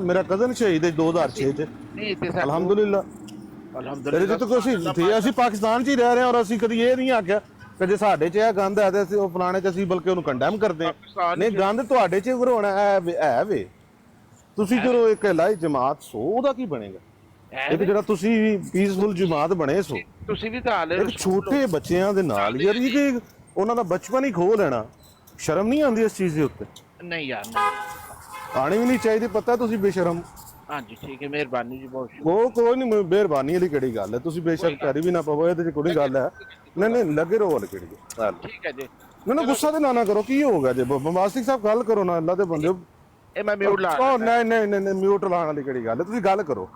ਮੇਰਾ ਕਜ਼ਨ ਸ਼ਹੀਦ ਹੈ 2006 ਚ ਨਹੀਂ ਤੇ ਅਲਹਮਦੁਲਿਲਾ ਅਲਹਮਦੁਲਿਲਾ ਅਸੀਂ ਪਾਕਿਸਤਾਨ ਚ ਹੀ ਰਹਿ ਰਹੇ ਹਾਂ ਔਰ ਅਸੀਂ ਕਦੀ ਇਹ ਨਹੀਂ ਆਖਿਆ ਕਿ ਜੇ ਸਾਡੇ ਚ ਇਹ ਗੰਦ ਹੈ ਤੇ ਅਸੀਂ ਉਹ ਫਲਾਣੇ ਚ ਅਸੀਂ ਬਲਕਿ ਉਹਨੂੰ ਕੰਡੈਮ ਕਰਦੇ ਹਾਂ। ਨਹੀਂ ਗੰਦ ਤੁਹਾਡੇ ਚ ਹੋਣਾ ਹੈ ਵੇ। ਤੁਸੀਂ ਜਦੋਂ ਇੱਕ ਲਾਈ ਜਮਾਤ ਸੋ ਉਹਦਾ ਕੀ ਬਣੇਗਾ? ਇੱਕ ਜਿਹੜਾ ਤੁਸੀਂ ਪੀਸਫੁਲ ਜਮਾਤ ਬਣੇ ਸੋ ਤੁਸੀਂ ਵੀ ਤਾਂ ਇੱਕ ਛੋਟੇ ਬੱਚਿਆਂ ਦੇ ਨਾਲ ਯਾਰ ਇਹ ਕਿ ਉਹਨਾਂ ਦਾ ਬਚਪਨ ਹੀ ਖੋਹ ਲੈਣਾ, ਸ਼ਰਮ ਨਹੀਂ ਆਉਂਦੀ ਇਸ ਚੀਜ਼ ਦੇ ਉੱਤੇ? ਨਹੀਂ ਯਾਰ ਆਣੀ ਵੀ ਨਹੀਂ ਚਾਹੀਦੀ। ਪਤਾ ਤੁਸੀਂ ਬੇਸ਼ਰਮ। ਹਾਂਜੀ ਠੀਕ ਹੈ, ਮਿਹਰਬਾਨੀ ਜੀ, ਬਹੁਤ ਉਹ ਕੋਈ ਨਹੀਂ, ਮਿਹਰਬਾਨੀ ਵਾਲੀ ਕਿਹੜੀ ਗੱਲ ਹੈ? ਤੁਸੀਂ ਬੇਸ਼ੱਕ ਕਰੀ ਵੀ ਨਾ ਪਵੋ, ਇਹਦੇ ਚ ਕੋਈ ਗੱਲ ਹੈ ਨਹੀਂ ਲੱਗੇ ਰਹੋ ਵਾਲੀ ਕਿਹੜੀ ਗੱਲ। ਠੀਕ ਹੈ ਜੀ, ਮੈਨੂੰ ਗੁੱਸਾ ਤੇ ਨਾ ਕਰੋ। ਕੀ ਹੋ ਗਿਆ ਜੇ ਬੰਬਾਸਟਿਕ ਸਾਹਿਬ ਗੱਲ ਕਰੋ ਨਾ, ਅੱਲਾ ਦੇ ਬੰਦੇ। ਇਹ ਮੈਂ ਮਿਊਟ ਲਾ ਨਹੀਂ ਮਿਊਟ ਲਾਉਣ ਵਾਲੀ ਕਿਹੜੀ ਗੱਲ ਹੈ? ਤੁਸੀਂ ਗੱਲ ਕਰੋ।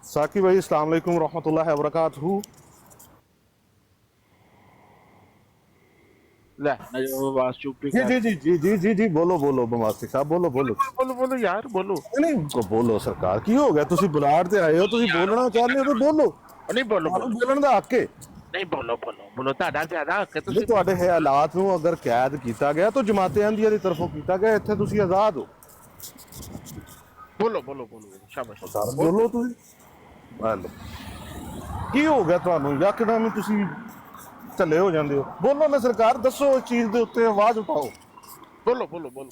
साकी भाई अस्सलाम वालेकुम रहमतुल्लाहि व बरकातहू। ले आवाज चुप जी जी जी जी जी जी जी बोलो बोलो बमास्टिक साहब बोलो बोलो बोलो बोलो यार बोलो। नहीं बोलो सरकार की हो गया? तुसी बुलाड़ ते आए हो, तुसी बोलना चाहते हो तो बोलो। नहीं बोलो बोलण दा हक है। नहीं बोलो बोलो बोलो, ਤੁਹਾਡਾ ਜ਼ਿਆਦਾ ਹੱਕ ਹੈ। ਤੁਸੀਂ ਤੁਹਾਡੇ ਹਾਲਾਤ ਨੂੰ ਅਗਰ ਕੈਦ ਕੀਤਾ ਗਿਆ ਤਾਂ ਜਮਾਤੇ ਅਹਿਮਦੀਆ ਦੀ ਤਰਫੋਂ ਕੀਤਾ ਗਿਆ, ਇੱਥੇ ਤੁਸੀਂ ਆਜ਼ਾਦ ਹੋ। ਬੋਲੋ ਬੋਲੋ ਬੋਲੋ ਸ਼ਾਬਾਸ਼ ਬੋਲੋ ਤੁਸੀਂ। ਕੀ ਹੋ ਗਿਆ ਤੁਹਾਨੂੰ? ਯਕਦਮ ਹੀ ਤੁਸੀਂ ਢੱਲੇ ਹੋ ਜਾਂਦੇ ਹੋ। ਬੋਲੋ ਨਾ ਸਰਕਾਰ, ਦੱਸੋ ਇਸ ਚੀਜ਼ ਦੇ ਉੱਤੇ ਆਵਾਜ਼ ਉਠਾਓ। ਬੋਲੋ ਬੋਲੋ ਬੋਲੋ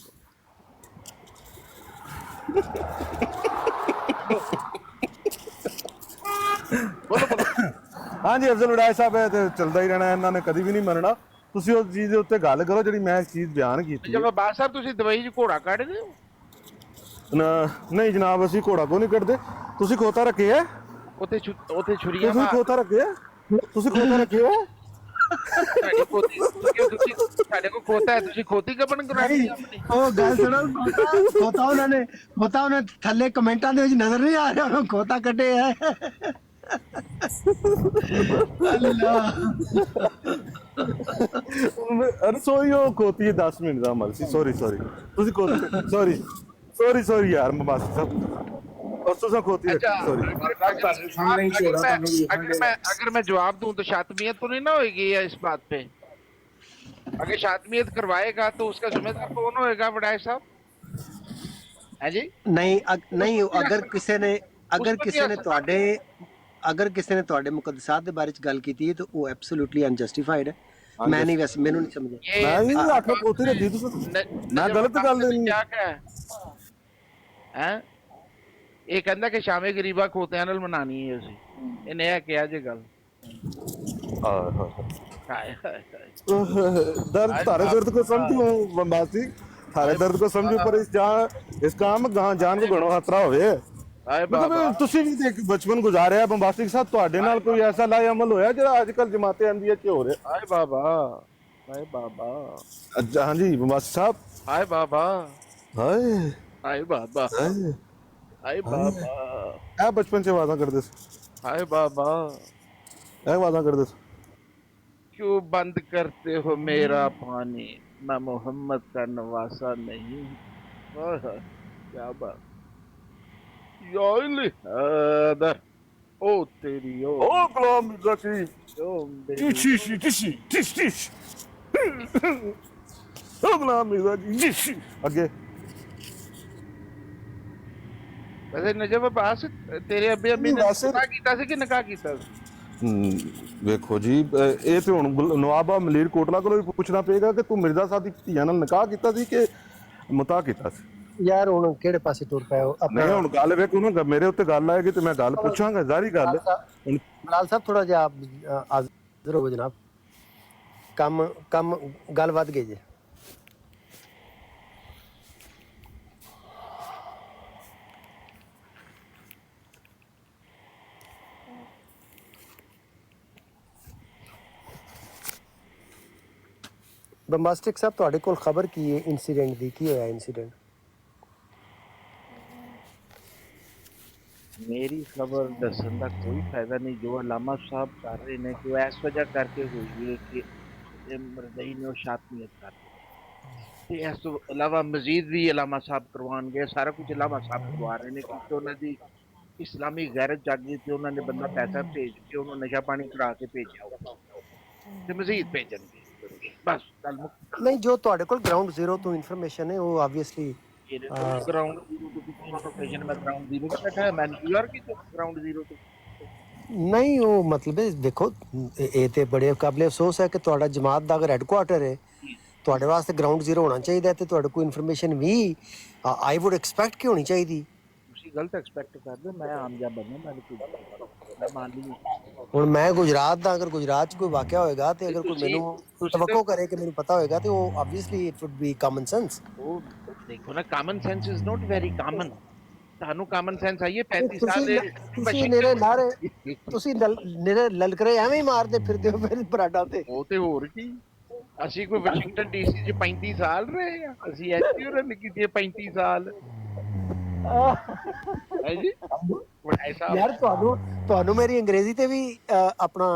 ਹਾਂਜੀ ਅਫਜ਼ਲ ਉਡਾਈ ਸਾਹਿਬ, ਇਹ ਤੇ ਚੱਲਦਾ ਹੀ ਰਹਿਣਾ, ਇਹਨਾਂ ਨੇ ਕਦੀ ਵੀ ਨਹੀਂ ਮੰਨਣਾ। ਤੁਸੀਂ ਉਸ ਚੀਜ਼ ਦੇ ਉੱਤੇ ਗੱਲ ਕਰੋ ਜਿਹੜੀ ਮੈਂ ਚੀਜ਼ ਬਿਆਨ ਕੀਤੀ। ਚਲੋ ਬਾਦ ਸਾਹਿਬ, ਤੁਸੀਂ ਦਵਾਈ 'ਚ ਘੋੜਾ ਕੱਢਦੇ ਹੋ? ਨਹੀਂ ਜਨਾਬ, ਅਸੀਂ ਘੋੜਾ ਕੋ ਨਹੀਂ ਕੱਢਦੇ। ਤੁਸੀਂ ਖੋਤਾ ਰੱਖਿਆ? ਉੱਥੇ ਛੁਰੀਆਂ ਤੁਸੀਂ ਖੋਤਾ ਰੱਖਿਆ? ਤੁਸੀਂ ਖੋਤਾ ਰੱਖਿਆ? ਸਾਡੇ ਕੋ ਖੋਤਾ ਹੈ, ਤੁਸੀਂ ਖੋਤੀ ਕਪਣ ਕਰਾਣੀ ਆਪਣੀ। ਉਹ ਗੱਲ ਸੁਣੋ, ਖੋਤਾ ਉਹਨਾਂ ਨੇ ਥੱਲੇ ਕਮੈਂਟਾਂ ਦੇ ਵਿੱਚ ਨਜ਼ਰ ਨਹੀਂ ਆ ਰਿਹਾ ਖੋਤਾ ਕੱਢੇ ਹੈ। ਰਸੋਈ ਉਹ ਖੋਤੀ 10 ਮਿੰਟ ਦਾ ਅਮਲ ਸੀ। ਸੌਰੀ ਤੁਸੀਂ ਖੋਤੀ ਸੌਰੀ ਯਾਰ ਮਬਾਸੀ ਸਾਹਿਬ, ਤੁਸੀਂ ਖੋਤੀ ਸੌਰੀ। अगर मैं जवाब दूं तो शातमियत तो नहीं ना होगी इस बात पे? अगर शातमियत करवाएगा तो उसका जिम्मेदार कौन होएगा वडाई साहब? है जी नहीं अगर किसी ने ਤੁਹਾਡੇ ਮੁਕੱਦਸਾਤ ਦੇ ਬਾਰੇ ਚ ਗੱਲ ਕੀਤੀ ਹੈ ਤਾਂ ਉਹ ਐਬਸੋਲੂਟਲੀ ਅਨਜਸਟੀਫਾਈਡ ਹੈ। ਮੈਂ ਨਹੀਂ, ਵੈਸੇ ਮੈਨੂੰ ਨਹੀਂ ਸਮਝਿਆ। ਮੈਂ ਵੀ ਨਹੀਂ ਆਖਿਆ ਖੋਤੀ ਰੱਖੀ ਤੁਸੀਂ, ਮੈਂ ਗਲਤ ਗੱਲ ਨਹੀਂ ਹੈ। ਇਹ ਕਹਿੰਦਾ ਕਿ ਸ਼ਾਮੇ ਗਰੀਬਾ ਖੋਤਿਆਂ ਨਾਲ ਮਨਾਣੀ ਹੈ ਅਸੀਂ। ਇਹਨੇ ਇਹ ਕਿਹਾ ਜੇ ਗੱਲ। दर्द थारे दर्द को समझो बंबासी, थारे दर्द को समझो, पर इस काम जान को घणो खतरा होवे। मतलब ਤੁਸੀਂ ਵੀ ਦੇਖ ਬਚਪਨ ਗੁਜ਼ਾਰਿਆ ਬੰਬਾਸਟਿਕ ਸਾਹਿਬ, ਤੁਹਾਡੇ ਨਾਲ ਕੋਈ ਐਸਾ ਲਾਇ ਅਮਲ ਹੋਇਆ ਜਿਹੜਾ ਅੱਜ ਕੱਲ ਜਮਾਤੇ ਅਹਿਮਦੀਆ ਚ ਹੋ ਰਿਹਾ? ਹਾਏ ਬਾਬਾ ਹਾਂਜੀ ਬੰਬਾਸਟਿਕ ਸਾਹਿਬ। ਹਾਏ ਬਾਬਾ ਹਾਏ ਬਾਬਾ ਇਹ ਬਚਪਨ ਚ ਵਾਦਾ ਕਰਦੇ ਸੀ। ਹਾਏ ਬਾਬਾ ਇਹ ਵਾਦਾ ਕਰਦੇ ਸੀ। क्यों बंद करते हो मेरा पानी, मैं मोहम्मद का नवासा नहीं। क्या बात ओ तेरी ओ गुलाम मिर्जा की ओ गुलाम मिर्जा की आगे। वैसे नजब अब्बास तेरे अब्बे अम्मी ने निकाह कीता सी कि निकाह कीता सी? ਵੇਖੋ ਜੀ, ਇਹ ਤੇ ਹੁਣ ਨਵਾਬਾ ਮਲੀਰ ਕੋਟਲਾ ਕੋਲੋਂ ਵੀ ਪੁੱਛਣਾ ਪਏਗਾ ਕਿ ਤੂੰ ਮਿਰਜ਼ਾ ਸਾਹਿਬ ਦੀ ਧੀਆਂ ਨਾਲ ਨਿਕਾਹ ਕੀਤਾ ਸੀ ਕਿ ਮੁਤਾ ਕੀਤਾ ਸੀ। ਯਾਰ ਹੁਣ ਕਿਹੜੇ ਪਾਸੇ ਤੁਰ ਪਏ ਹੋ? ਨਹੀਂ ਹੁਣ ਗੱਲ ਵੇਖੋ ਨਾ, ਮੇਰੇ ਉੱਤੇ ਗੱਲ ਆਏਗੀ ਤੇ ਮੈਂ ਗੱਲ ਪੁੱਛਾਂਗਾ, ਜ਼ਾਰੀ ਗੱਲ। ਮਲਾਲ ਸਾਹਿਬ ਥੋੜਾ ਜਿਹਾ ਹਾਜ਼ਰ ਹੋਵੋ ਜਨਾਬ, ਕੰਮ ਗੱਲ ਵੱਧ ਗਈ ਜੀ। ਬੰਬਾਸਟਿਕ ਸਾਹਿਬ, ਤੁਹਾਡੇ ਕੋਲ ਖਬਰ ਕੀ ਹੈ ਇਨਸੀਡੈਂਟ ਦੀ? ਕੀ ਹੋਇਆ ਇਨਸੀਡੈਂਟ? मेरी खबर दसन का कोई फायदा नहीं। जो अलामा साहब कर रहे हैं कि वो इस वजह करके हुई है कि ਮਰਜ਼ਈ ਨੇ ਉਹ ਸ਼ਾਤਮੀਅਤ ਕਰ ਤੇ ਇਸ ਤੋਂ ਇਲਾਵਾ ਮਜ਼ੀਦ ਵੀ ਅਲਾਮਾ ਸਾਹਿਬ ਕਰਵਾਉਣਗੇ, ਸਾਰਾ ਕੁਝ ਅਲਾਮਾ ਸਾਹਿਬ ਕਰਵਾ ਰਹੇ ਨੇ, ਕਿਉਂਕਿ ਉਹਨਾਂ ਦੀ ਇਸਲਾਮੀ ਗੈਰਤ ਜਾਗੀ ਤੇ ਉਹਨਾਂ ਨੇ ਬੰਦਾ ਪੈਸਾ ਭੇਜ ਕੇ ਉਹਨੂੰ ਨਸ਼ਾ ਪਾਣੀ ਕਰਾ ਕੇ ਭੇਜਿਆ ਤੇ ਮਜ਼ੀਦ ਭੇਜਣਗੇ। ਬਸ ਗੱਲ ਮੁੱਕ। ਨਹੀਂ, ਜੋ ਤੁਹਾਡੇ ਕੋਲ ਗਰਾਊਂਡ ਜ਼ੀਰੋ ਤੋਂ ਇਨਫੋਰਮੇਸ਼ਨ ਹੈ ਉਹ ਆਬਵੀਅਸਲੀ ਗਰਾਊਂਡ ਜ਼ੀਰੋ ਤੋਂ ਇਨਫੋਰਮੇਸ਼ਨ ਮੈਂ ਗਰਾਊਂਡ ਜ਼ੀਰੋ ਤੇ ਬੈਠਾ, ਮੈਂ ਨਿਊਯਾਰਕ ਹੀ ਗਰਾਊਂਡ ਜ਼ੀਰੋ ਤੇ ਨਹੀਂ। ਉਹ ਮਤਲਬ ਹੈ ਦੇਖੋ, ਇਹ ਤੇ ਬੜੇ ਕਾਬਲੇ ਅਫਸੋਸ ਹੈ ਕਿ ਤੁਹਾਡਾ ਜਮਾਤ ਦਾ ਅਗਰ ਹੈੱਡਕੁਆਟਰ ਹੈ, ਤੁਹਾਡੇ ਵਾਸਤੇ ਗਰਾਊਂਡ ਜ਼ੀਰੋ ਹੋਣਾ ਚਾਹੀਦਾ ਤੇ ਤੁਹਾਡੇ ਕੋਲ ਇਨਫੋਰਮੇਸ਼ਨ ਵੀ ਆਈ ਵੁੱਡ ਐਕਸਪੈਕਟ ਕਿ ਹੋਣੀ ਚਾਹੀਦੀ। ਤੁਸੀਂ ਗਲਤ ਐਕਸਪੈਕਟ ਕਰਦੇ, ਮੈਂ ਆਮ ਜਿਹਾ ਬੰਦਾ, ਮੈਂ ਮੰਨ ਲਈ। ਹੁਣ ਮੈਂ ਗੁਜਰਾਤ ਦਾ, ਅਗਰ ਗੁਜਰਾਤ 'ਚ ਕੋਈ ਵਾਕਿਆ ਹੋਏਗਾ ਤੇ ਅਗਰ ਕੋਈ ਮੈਨੂੰ ਤਵੱਕੋ ਕਰੇ ਕਿ ਮੈਨੂੰ ਪਤਾ ਹੋਏਗਾ ਤੇ ਉਹ obviously it wood B common sense. ਉਹ ਦੇਖੋ ਨਾ, common sense is not very common. ਤੁਹਾਨੂੰ ਕਾਮਨ ਸੈਂਸ ਆਈਏ 35 ਸਾਲ ਦੇ ਤੁਸੀਂ ਮੇਰੇ ਨਾਰੇ, ਤੁਸੀਂ ਮੇਰੇ ਲਲਕਰੇ ਐਵੇਂ ਹੀ ਮਾਰਦੇ ਫਿਰਦੇ ਹੋ ਫਿਰ ਪਰਾਡਾ ਤੇ। ਉਹ ਤੇ ਹੋਰ ਕੀ, ਅਸੀਂ ਕੋਈ ਵਾਸ਼ਿੰਗਟਨ ਡੀਸੀ 'ਚ 35 ਸਾਲ ਰਹੇ ਆ, ਅਸੀਂ ਐਚਯੂ ਰਨ ਕੀਤੀ ਹੈ 35 ਸਾਲ। ਹੈ ਜੀ ਯਾਰ ਤੁਹਾਨੂੰ ਮੇਰੀ ਅੰਗਰੇਜ਼ੀ ਤੇ ਵੀ ਆਪਣਾ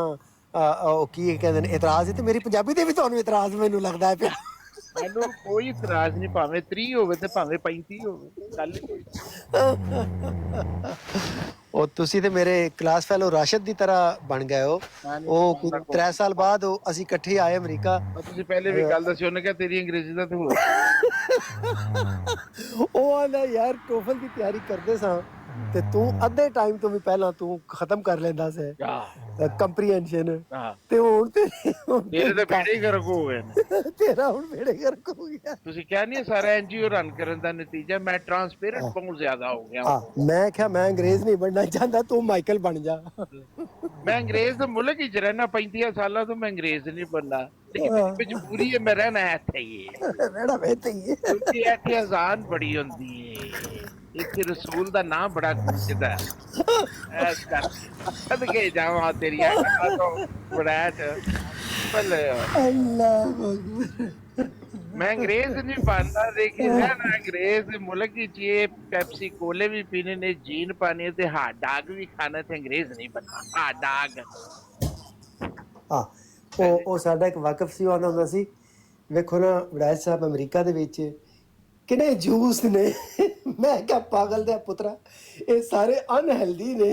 ਉਹ ਕੀ ਕਹਿੰਦੇ ਨੇ ਇਤਰਾਜ਼ ਹੈ, ਤੇ ਮੇਰੀ ਪੰਜਾਬੀ ਤੇ ਵੀ ਤੁਹਾਨੂੰ ਇਤਰਾਜ਼ ਮੈਨੂੰ ਲੱਗਦਾ ਹੈ ਪਿਆ। ਮੈਨੂੰ ਕੋਈ ਇਤਰਾਜ਼ ਨਹੀਂ, ਭਾਵੇਂ 30 ਹੋਵੇ ਤੇ ਭਾਵੇਂ 35 ਹੋਵੇ, ਗੱਲ ਹੀ ਕੋਈ। ਉਹ ਤੁਸੀਂ ਤੇ ਮੇਰੇ ਕਲਾਸ ਫੈਲੋ ਰਾਸ਼ਦ ਦੀ ਤਰ੍ਹਾਂ ਬਣ ਗਏ ਹੋ। ਉਹ 3 ਸਾਲ ਬਾਅਦ ਅਸੀਂ ਇਕੱਠੇ ਆਏ ਅਮਰੀਕਾ। ਤੁਸੀਂ ਪਹਿਲੇ ਵੀ ਗੱਲ ਦੱਸੀ, ਉਹਨੇ ਕਿਹਾ ਤੇਰੀ ਅੰਗਰੇਜ਼ੀ ਦਾ ਤੇ ਹੋਰ। ਉਹ ਆਂਦਾ ਯਾਰ ਟੋਫਲ ਦੀ ਤਿਆਰੀ ਕਰਦੇ ਸਾਂ ਤੇ ਤੂੰ ਅੱਧੇ ਟਾਈਮ ਤੋਂ ਵੀ ਪਹਿਲਾਂ ਤੂੰ ਖਤਮ ਕਰ ਲੈਂਦਾ ਸੀ ਕੰਪਰੀਹੈਂਸ਼ਨ, ਤੇ ਹੁਣ ਤੇ ਮੇਰੇ ਤੇ ਬੇੜੇ ਗਰਕ ਹੋ ਗਏ ਨੇ। ਤੇਰਾ ਹੁਣ ਬੇੜੇ ਗਰਕ ਹੋ ਗਿਆ। ਤੁਸੀਂ ਕਿਹਾ ਨਹੀਂ ਸਾਰਾ ਐਨਜੀਓ ਰਨ ਕਰਨ ਦਾ ਨਤੀਜਾ ਮੈਂ ਟਰਾਂਸਪੇਰੈਂਟ ਬਹੁਤ ਜ਼ਿਆਦਾ ਹੋ ਗਿਆ। ਮੈਂ ਕਿਹਾ ਮੈਂ ਅੰਗਰੇਜ਼ ਨਹੀਂ ਬਣਨਾ ਚਾਹੁੰਦਾ, ਤੂੰ ਮਾਈਕਲ ਬਣ ਜਾ। ਮੈਂ ਅੰਗਰੇਜ਼ ਦੇ ਮੁਲਕ ਵਿੱਚ ਰਹਿਣਾ 35 ਸਾਲਾਂ ਤੋਂ, ਮੈਂ ਅੰਗਰੇਜ਼ ਨਹੀਂ ਬਣਨਾ, ਲੇਕਿਨ ਮਜਬੂਰੀ ਹੈ, ਮੈਂ ਰਹਿਣਾ ਇੱਥੇ ਹੀ ਰਹਿਣਾ ਇੱਥੇ ਹੀ ਕਿਉਂਕਿ ਇੱਥੇ ਅਜ਼ਾਨ ਬੜੀ ਹੁੰਦੀ ਹੈ, ਇੱਥੇ ਰਸੂਲ ਦਾ ਨਾਮ ਬੜਾ ਗੂੰਜਦਾ ਇਸ ਕਰਕੇ ਸਦਕੇ ਜਾਵਾਂ ਤੇਰੀਆਂ ਗੱਲਾਂ ਤੋਂ ਬੜਾ ਬੱਲੇ। ਮੈਂ ਅੰਗਰੇਜ਼ ਨਹੀਂ ਬਣਦਾ, ਲੇਕਿਨ ਰਹਿਣਾ ਅੰਗਰੇਜ਼ ਦੇ ਮੁਲਕ ਵਿੱਚ ਇਹ ਪੈਪਸੀ ਕੋਲੇ ਵੀ ਪੀਣੇ ਨੇ, ਜੀਨ ਪਾਣੀ ਤੇ ਹਾਟ ਡਾਗ ਵੀ ਖਾਣਾ, ਤੇ ਅੰਗਰੇਜ਼ ਨਹੀਂ ਬਣਨਾ। ਹਾਟ ਡਾਗ ਉਹ ਸਾਡਾ ਇੱਕ ਵਾਕਫ ਸੀ, ਉਹ ਆਉਂਦਾ ਹੁੰਦਾ ਸੀ, ਵੇਖੋ ਨਾ ਵੜੈਚ ਸਾਹਿਬ ਅਮਰੀਕਾ ਦੇ ਵਿੱਚ ਕਿੰਨੇ ਜੂਸ ਨੇ। ਮੈਂ ਕਿਹਾ ਪਾਗਲ ਦੇ ਪੁੱਤਰਾ, ਇਹ ਸਾਰੇ ਅਨਹੈਲਦੀ ਨੇ।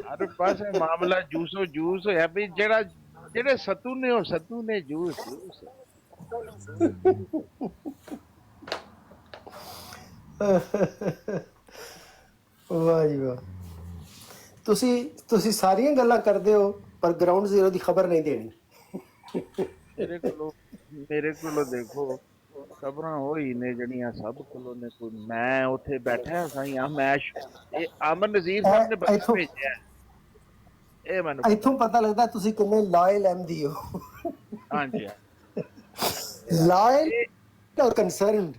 ਹਰ ਪਾਸੇ ਮਾਮਲਾ ਜੂਸੋ ਜੂਸ ਹੋਇਆ ਵੀ, ਜਿਹੜੇ ਸੱਤੂ ਨੇ ਉਹ ਸੱਤੂ ਨੇ, ਜੂਸ ਜੂਸ। ਵਾਹ ਜੀ ਵਾਹ, ਤੁਸੀਂ ਸਾਰੀਆਂ ਗੱਲਾਂ ਕਰਦੇ ਹੋ ਪਰ ਗਰਾਊਂਡ ਜ਼ੀਰੋ ਦੀ ਖਬਰ ਨਹੀਂ ਦੇਣੀ। ਮੇਰੇ ਕੋਲੋਂ ਦੇਖੋ ਖਬਰਾਂ ਹੋਈ ਨੇ ਜਿਹੜੀਆਂ ਸਭ ਕੋਲੋਂ ਨੇ, ਕੋਈ ਮੈਂ ਉੱਥੇ ਬੈਠਾ ਸਾਈ ਆ ਮੈਚ, ਇਹ ਅਮਨ ਨਜ਼ੀਰ ਸਾਹਿਬ ਨੇ ਬਸ ਭੇਜਿਆ, ਇਹ ਮੈਨੂੰ ਇੱਥੋਂ ਪਤਾ ਲੱਗਦਾ ਤੁਸੀਂ ਕਿੰਨੇ ਲਾਇਲ ਐਮਡੀ ਹੋ। ਹਾਂਜੀ ਲਾਇਲ ਔਰ ਕੰਸਰਨਡ।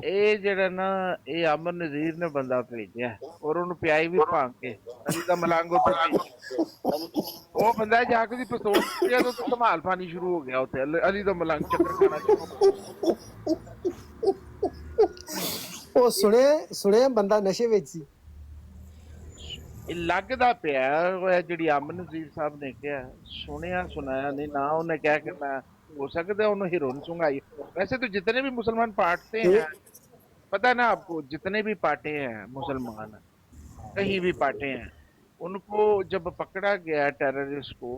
ਇਹ ਜਿਹੜਾ ਨਾ, ਇਹ ਅਮਨ ਨਜ਼ੀਰ ਨੇ ਬੰਦਾ ਭੇਜਿਆ ਔਰ ਉਹਨੂੰ ਪਿਆਈ ਵੀ ਭਾਂਗ ਕੇ ਅਲੀ ਦਾ ਮਲੰਗ ਉੱਥੇ ਭੇਜਿਆ। ਉਹ ਬੰਦਾ ਜਾ ਕੇ ਦੀ ਪਿਸਤੌਲ ਪਿਆ ਤਾਂ ਧਮਾਲ ਪਾਣੀ ਸ਼ੁਰੂ ਹੋ ਗਿਆ ਉੱਥੇ, ਅਲੀ ਦਾ ਮਲੰਗ ਚੱਕਰ ਖਾਣਾ ਸ਼ੁਰੂ। ਉਹ ਸੁਣਿਆ ਬੰਦਾ ਨਸ਼ੇ ਵਿੱਚ ਸੀ। ਇਹ ਲੱਗਦਾ ਪਿਆ ਜਿਹੜੀ ਅਮਨ ਨਜ਼ੀਰ ਸਾਹਿਬ ਨੇ ਕਿਹਾ, ਸੁਣਿਆ ਸੁਣਾਇਆ ਨਹੀਂ ਨਾ। ਉਹਨੇ ਕਿਹਾ ਕਿ ਮੈਂ हो सकता है उन्होंने हीरोइन सुंगाई। वैसे तो जितने भी मुसलमान पार्टते हैं, पता है ना आपको, जितने भी पार्टे हैं मुसलमान कहीं भी पार्टे हैं, उनको जब पकड़ा गया टेररिस्ट को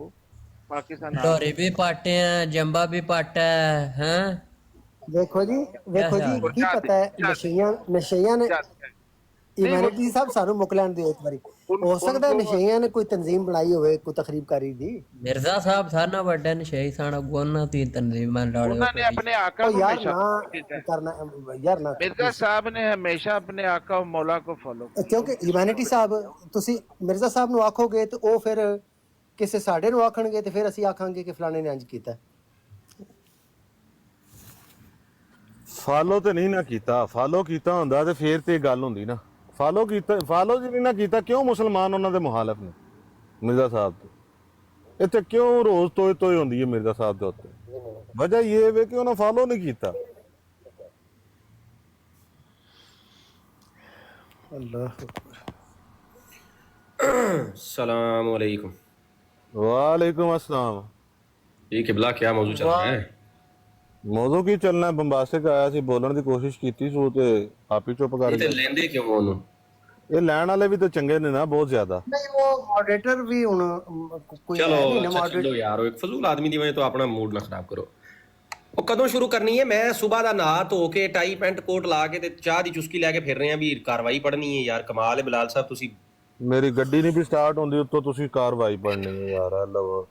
पाकिस्तान, डोरी भी पाटे हैं, जम्बा भी पाटा है। देखो जी की पता है नशइया ने ਇਮਰਾਨੀ ਸਾਹਿਬ ਸਾਨੂੰ ਮੁੱਕ ਲੈਣ ਦਿਓ ਇੱਕ ਵਾਰੀ। ਹੋ ਸਕਦਾ ਨਸ਼ਈਆਂ ਨੇ ਕੋਈ ਤਨਜ਼ੀਮ ਬਣਾਈ ਹੋਵੇ, ਕੋਈ ਤਕਰੀਬ ਕਰੀ ਦੀ। ਮਿਰਜ਼ਾ ਸਾਹਿਬ ਸਾਨਾ ਵੱਡਾ ਨਸ਼ਈ ਸਾਨਾ ਗੋਨਾ ਤੀ ਤਨਜ਼ੀਮਾਂ ਲਾੜੇ ਉਹਨਾਂ ਨੇ ਆਪਣੇ ਆਕਾ को यार ना करना यार ना। मिर्जा साहब ने हमेशा अपने आका और मौला को फॉलो, क्योंकि ह्यूमैनिटी साहब ਤੁਸੀਂ ਮਿਰਜ਼ਾ ਸਾਹਿਬ ਨੂੰ ਆਖੋਗੇ ਤੇ ਉਹ ਫਿਰ ਕਿਸੇ ਸਾਡੇ ਨੂੰ ਆਖਣਗੇ ਤੇ ਫਿਰ ਅਸੀਂ ਆਖਾਂਗੇ ਕਿ ਫਲਾਣੇ ਨੇ ਇੰਜ ਕੀਤਾ। ਫਾਲੋ ਤੇ ਨਹੀਂ ਨਾ ਕੀਤਾ, ਫਾਲੋ ਕੀਤਾ ਹੁੰਦਾ ਤੇ ਫੇਰ ਤੇ ਗੱਲ ਹੁੰਦੀ ਨਾ। ਫਾਲੋ ਜੀ ਨਹੀਂ ਨਾ ਕੀਤਾ, ਕਿਉਂ ਮੁਸਲਮਾਨ ਉਹਨਾਂ ਦੇ ਮੁਖਾਲਫ ਨੇ ਮਿਰਜ਼ਾ ਸਾਹਿਬ ਦੇ? ਇੱਥੇ ਕਿਉਂ ਰੋਜ਼ ਤੋਏ ਹੁੰਦੀ ਹੈ ਮਿਰਜ਼ਾ ਸਾਹਿਬ ਦੇ ਉੱਤੇ? ਵਜ੍ਹਾ ਇਹ ਵੇ ਕਿ ਉਹਨਾਂ ਫਾਲੋ ਨਹੀਂ ਕੀਤਾ। अस्सलाम वालेकुम। वालेकुम अस्सलाम। ਇਹ ਕਿਬਲਾ ਕੀ ਮੌਜੂ ਚੱਲ ਰਿਹਾ ਹੈ? ਮੌਜੂ ਕੀ ਚੱਲਣਾ, ਬੰਬਾਸਟਿਕ ਆਇਆ ਸੀ, ਬੋਲਣ ਦੀ ਕੋਸ਼ਿਸ਼ ਕੀਤੀ ਸੀ, ਉਹ ਤੇ ਆਪ ਹੀ ਚੁੱਪ ਕਰ ਇਹ ਤੇ ਗਿਆ। ਲੈਂਦੇ ਕਿਉਂ ਉਹਨੂੰ? ਇਹ ਲੈਣ ਵਾਲੇ ਵੀ ਤਾਂ ਚੰਗੇ ਨੇ ਨਾ, ਬਹੁਤ ਜ਼ਿਆਦਾ। ਨਹੀਂ ਉਹ ਮੋਡरेटर ਵੀ ਹੁਣ ਕੋਈ ਚਲੋ ਹੈ ਨਹੀਂ ਨਾ ਅੱਛਾ ਮੋਡरेटर। ਚਲੋ ਯਾਰ, ਉਹ ਇੱਕ ਫਜ਼ੂਲ ਆਦਮੀ ਦੀ ਵਜ੍ਹਾ ਤੋਂ ਆਪਣਾ ਮੂਡ ਨਾ ਖਰਾਬ ਕਰੋ। ਉਹ ਕਦੋਂ ਸ਼ੁਰੂ ਕਰਨੀ ਹੈ? ਮੈਂ ਸਵੇਰ ਦਾ ਨਹਾ ਧੋ ਕੇ ਟਾਈ ਪੈਂਟ ਕੋਟ ਲਾ ਕੇ ਤੇ ਚਾਹ ਦੀ ਚੁਸਕੀ ਲੈ ਕੇ ਫਿਰ ਰਹੇ ਆ ਵੀ ਕਾਰਵਾਈ ਪੜਨੀ ਹੈ। ਯਾਰ ਕਮਾਲ ਹੈ ਬਿਲਾਲ ਸਾਹਿਬ, ਤੁਸੀਂ ਮੇਰੀ ਗੱਡੀ ਨਹੀਂ ਵੀ ਸਟਾਰਟ ਹੁੰਦੀ, ਉੱਤੋਂ ਤੁਸੀਂ ਕਾਰਵਾਈ ਪੜਨੀ ਹੈ ਯਾਰ। ਲਵੋ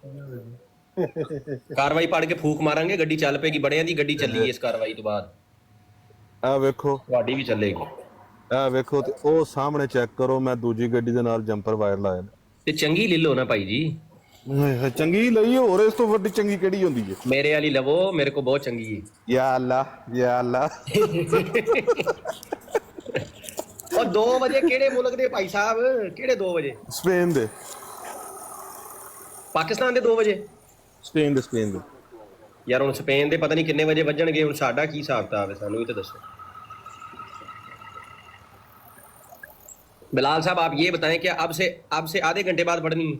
ਕਾਰਵਾਈ ਪੜ ਕੇ ਫੂਕ ਮਾਰਾਂਗੇ, ਗੱਡੀ ਚੱਲ ਪਏਗੀ। ਬੜਿਆਂ ਦੀ ਗੱਡੀ ਚੱਲੀ ਇਸ ਕਾਰਵਾਈ ਤੋਂ ਬਾਅਦ। ਆ ਵੇਖੋ, ਤੁਹਾਡੀ ਵੀ ਚੱਲੇਗੀ। ਆ ਵੇਖੋ, ਤੇ ਉਹ ਸਾਹਮਣੇ ਚੈੱਕ ਕਰੋ, ਮੈਂ ਦੂਜੀ ਗੱਡੀ ਦੇ ਨਾਲ ਜੰਪਰ ਵਾਇਰ ਲਾਏ ਨੇ। ਤੇ ਚੰਗੀ ਲੈ ਲਓ ਨਾ ਭਾਈ ਜੀ। ਚੰਗੀ ਲਈ, ਹੋਰ ਇਸ ਤੋਂ ਵੱਡੀ ਚੰਗੀ ਕਿਹੜੀ ਹੁੰਦੀ ਹੈ? ਮੇਰੇ ਵਾਲੀ ਲਵੋ, ਮੇਰੇ ਕੋ ਬਹੁਤ ਚੰਗੀ ਹੈ। ਯਾ ਅੱਲਾ, ਯਾ ਅੱਲਾ। और 2 ਵਜੇ ਕਿਹੜੇ ਮੁਲਕ ਦੇ ਭਾਈ ਸਾਹਿਬ? ਕਿਹੜੇ 2 ਵਜੇ? ਸਪੇਨ ਦੇ। ਪਾਕਿਸਤਾਨ ਦੇ 2 ਵਜੇ? ਸਪੇਨ ਦੇ। ਯਾਰ ਹੁਣ ਸਪੇਨ ਦੇ ਪਤਾ ਨਹੀਂ ਕਿੰਨੇ ਵਜੇ ਵੱਜਣਗੇ। ਹੁਣ ਸਾਡਾ ਕੀ ਹਿਸਾਬ ਕਿਤਾਬ ਹੈ, ਸਾਨੂੰ ਵੀ ਤਾਂ ਦੱਸੋ। बिलाल साहब आप ये बताएं कि अब से आधे घंटे बाद पढ़नी है?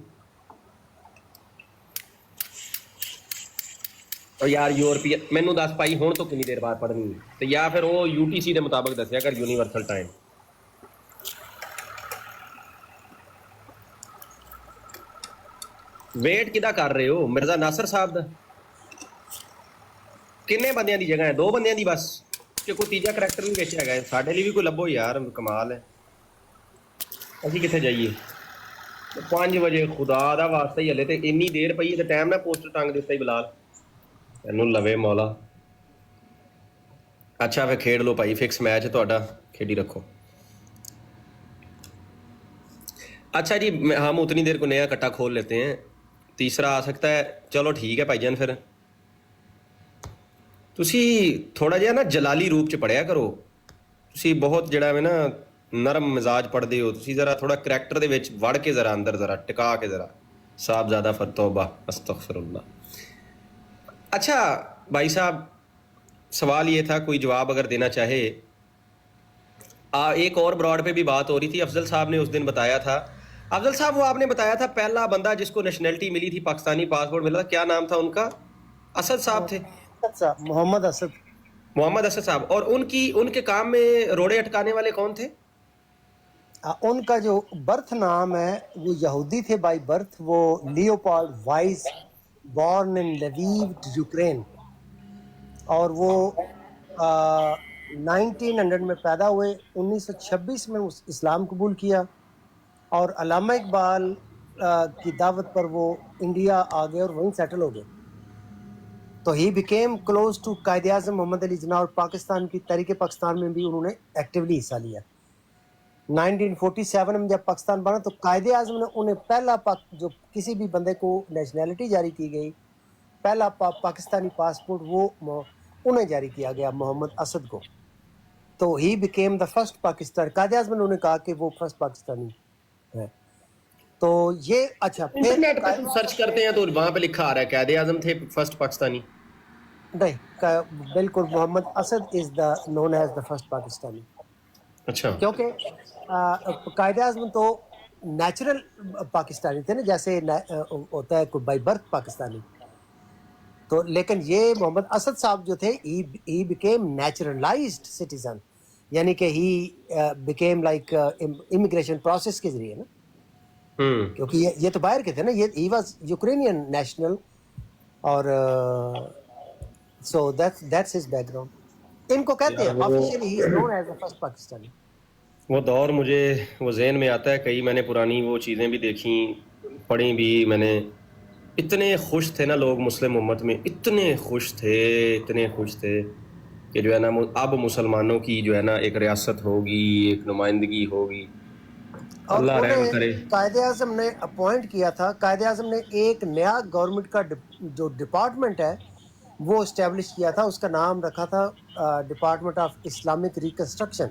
और यार यूरोपीयन मैनू दस पाई हुण तो कितनी देर बाद पढ़नी है, तो या फिर वो UTC के मुताबिक दसिया कर, यूनीवर्सल टाइम। वेट किदा कर रहे हो मिर्जा नासिर साहब दा? किन्ने बंदियां दी जगह है? 2 बंदियां दी बस, कि कोई तीजा करैक्टर भी विच हैगा? साडे लिए भी कोई लभो यार, कमाल है। ਅਸੀਂ ਕਿੱਥੇ ਜਾਈਏ? 5 ਵਜੇ ਖੁਦਾ ਦਾ ਵਾਸਤਾ ਹੀ ਹਲੇ ਤੇ ਇੰਨੀ ਦੇਰ ਪਈ ਤੇ ਟਾਈਮ ਨਾਲ ਪੋਸਟਰ ਟੰਗ ਦਿੱਤਾ ਹੀ ਬਿਲਾਲ। ਇਹਨੂੰ ਲਵੇ ਮੌਲਾ। अच्छा फिर खेड लो भाई, फिक्स मैच है ਤੁਹਾਡਾ, खेडी रखो। अच्छा जी, हम उतनी देर को नया कट्टा खोल लेते हैं, तीसरा आ सकता है। चलो ठीक है भाईजान, फिर ਤੁਸੀਂ ਥੋੜਾ ਜਿਹਾ ਨਾ ਜਲਾਲੀ ਰੂਪ ਚ ਪੜਿਆ ਕਰੋ। ਤੁਸੀਂ ਬਹੁਤ ਜਿਹੜਾ ਹੈ ਨਾ ਨਰਮ ਮਿਜ਼ਾਜ ਪੜਦੇ ਹੋ, ਤੁਸੀਂ ਜ਼ਰਾ ਥੋੜਾ ਕਰੈਕਟਰ ਦੇ ਵਿੱਚ ਵੜ ਕੇ ਜ਼ਰਾ ਅੰਦਰ ਜ਼ਰਾ ਟਿਕਾ ਕੇ ਜ਼ਰਾ ਸਾਹਿਬਜ਼ਾਦਾ ਫਤੌਬਾ ਅਸਤਗਫਿरुल्लाह। अच्छा भाई साहब, सवाल ये था, कोई जवाब अगर देना चाहे। एक और ब्रॉड पे भी बात हो रही थी, अफजल साहब ने उस दिन बताया था। अफजल साहब, वो आपने बताया था पहला बंदा जिसको नेशनलिटी मिली थी, पाकिस्तानी पासपोर्ट मिला था, क्या नाम था उनका? असद साहब थे, मोहम्मद असद साहब। और उनके काम में रोड़े अटकाने वाले कौन थे? उनका जो बर्थ नाम है वो यहूदी थे बाय बर्थ। वो Leopold vice, born in Lviv Ukraine, और वो 1900 में पैदा हुए। 1926 में उस इस्लाम कबूल किया और अल्लामा इकबाल की दावत पर वो इंडिया आ गए और वहीं सेटल हो गए। तो ही बिकेम क्लोज टू कायदे आज़म मोहम्मद अली जिन्ना, और पाकिस्तान की तहरीक पाकिस्तान में भी उन्होंने एक्टिवली हिस्सा लिया। 1947 में जब पाकिस्तान बना तो कायदे आज़म ने उन्हें पहला जो किसी भी बंदे को नेशनैलिटी जारी की गई, पहला पाकिस्तानी पासपोर्ट वो उन्हें जारी किया गया, मोहम्मद असद को। तो he became the first Pakistan. कायदे आज़म ने उन्हें कहा कि वो फर्स्ट पाकिस्तानी है। तो ये अच्छा, इंटरनेट पे सर्च करते हैं तो वहाँ पे लिखा आ रहा है कायदे आज़म थे फर्स्ट पाकिस्तानी। नहीं, बिल्कुल Mohammad Asad is the known as the first Pakistani. अच्छा, क्योंकि कायदे आज़म तो नेचुरल पाकिस्तानी थे ना, जैसे होता है कोई बाय बर्थ पाकिस्तानी। तो लेकिन ये मोहम्मद असद साहब जो थे, ही बिकेम नेचुरलाइज्ड सिटीजन, यानी कि he became like immigration process के जरिए ना, क्योंकि ये तो बाहर के थे ना, ये ही वाज यूक्रेनियन नेशनल, और सो दैट्स हिज बैकग्राउंड। इनको कहते हैं officially he is known as the first Pakistani. वो दौर मुझे वो ज़हन में आता है, कई मैंने पुरानी वो चीज़ें भी देखी, पढ़ी भी मैंने। इतने खुश थे ना लोग मुस्लिम उम्मत में, इतने खुश थे कि जो है ना अब मुसलमानों की जो है ना एक रियासत होगी, एक नुमाइंदगी होगी। अल्लाह रहम करे। कायदे आज़म ने अपॉइंट किया था, कायदे आज़म ने एक नया गवर्नमेंट का जो डिपार्टमेंट है वो इस्टेब्लिश किया था। उसका नाम रखा था डिपार्टमेंट ऑफ इस्लामिक रिकन्स्ट्रक्शन।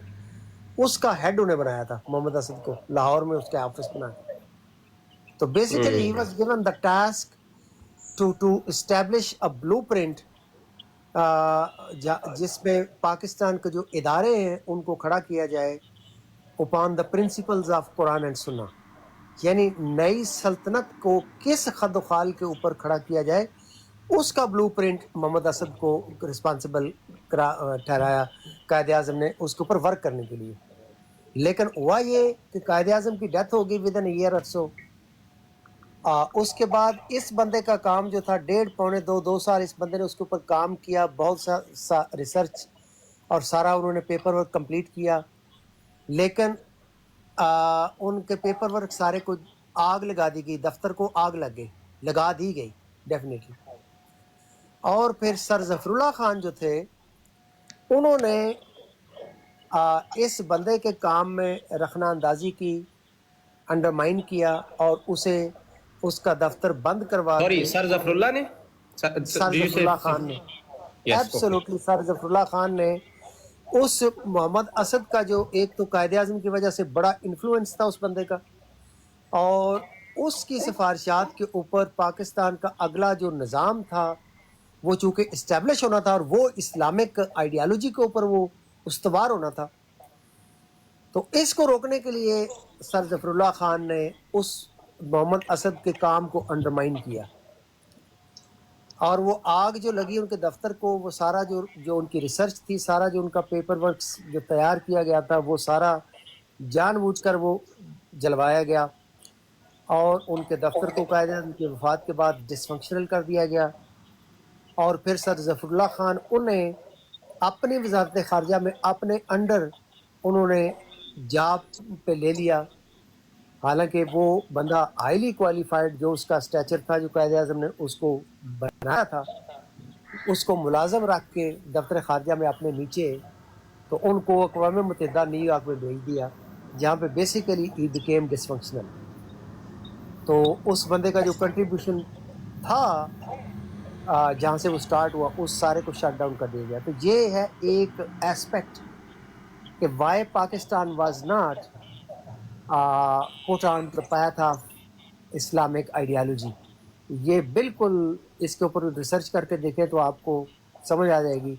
उसका हेड उन्हें बनाया था मोहम्मद असद को, लाहौर में उसके ऑफिस बनाया। तो basically he was given the task to establish a blueprint, जिसमें पाकिस्तान के जो इदारे हैं उनको खड़ा किया जाए upon the principles of Quran and सुन्ना, यानी नई सल्तनत को किस खद ख्वाल के ऊपर खड़ा किया जाए اس کا بلو پرنٹ محمد اسد کو رسپانسبل ٹھہرایا قائد اعظم نے اس کے اوپر ورک کرنے کے لیے. لیکن ہوا یہ کہ قائد اعظم کی ڈیتھ ہو گئی ود ان ایئر اور سو. اس کے بعد اس بندے کا کام جو تھا 1.5 پونے 2 سال اس بندے نے اس کے اوپر کام کیا, بہت سا ریسرچ اور سارا انہوں نے پیپر ورک کمپلیٹ کیا. لیکن ان کے پیپر ورک سارے کو آگ لگا دی گئی, دفتر کو آگ لگا دی گئی ڈیفینیٹلی. اور پھر سر ظفر اللہ خان جو تھے انہوں نے اس بندے کے کام میں رخنہ اندازی کی, انڈرمائن کیا اور اسے اس کا دفتر بند کروا کے. سر ظفر اللہ نے سر ظفر اللہ خان نے ایبسولوٹلی سر ظفر اللہ خان نے اس محمد اسد کا جو ایک تو قائد اعظم کی وجہ سے بڑا انفلوئنس تھا اس بندے کا, اور اس کی سفارشات کے اوپر پاکستان کا اگلا جو نظام تھا وہ چونکہ اسٹیبلش ہونا تھا اور وہ اسلامک آئیڈیالوجی کے اوپر وہ استوار ہونا تھا, تو اس کو روکنے کے لیے سر ظفر اللہ خان نے اس محمد اسد کے کام کو انڈرمائن کیا. اور وہ آگ جو لگی ان کے دفتر کو, وہ سارا جو ان کی ریسرچ تھی, سارا جو ان کا پیپر ورکس جو تیار کیا گیا تھا, وہ سارا جان بوجھ کر وہ جلوایا گیا اور ان کے دفتر کو قائد اعظم کی وفات کے بعد ڈس فنکشنل کر دیا گیا. اور پھر سر ظفر اللہ خان انہیں اپنی وزارت خارجہ میں اپنے انڈر انہوں نے جاب پہ لے لیا, حالانکہ وہ بندہ ہائیلی کوالیفائڈ جو اس کا اسٹیچر تھا جو قائد اعظم نے اس کو بنایا تھا, اس کو ملازم رکھ کے دفتر خارجہ میں اپنے نیچے, تو ان کو اقوام متحدہ نیو یارک میں بھیج دیا جہاں پہ basically he became dysfunctional. تو اس بندے کا جو کنٹریبیوشن تھا جہاں سے وہ سٹارٹ ہوا اس سارے کو شٹ ڈاؤن کر دیا گیا. تو یہ ہے ایک ایسپیکٹ کہ why Pakistan was not put on the path of Islamic ideology. یہ بالکل اس کے اوپر ریسرچ کر کے دیکھیں تو آپ کو سمجھ آ جائے گی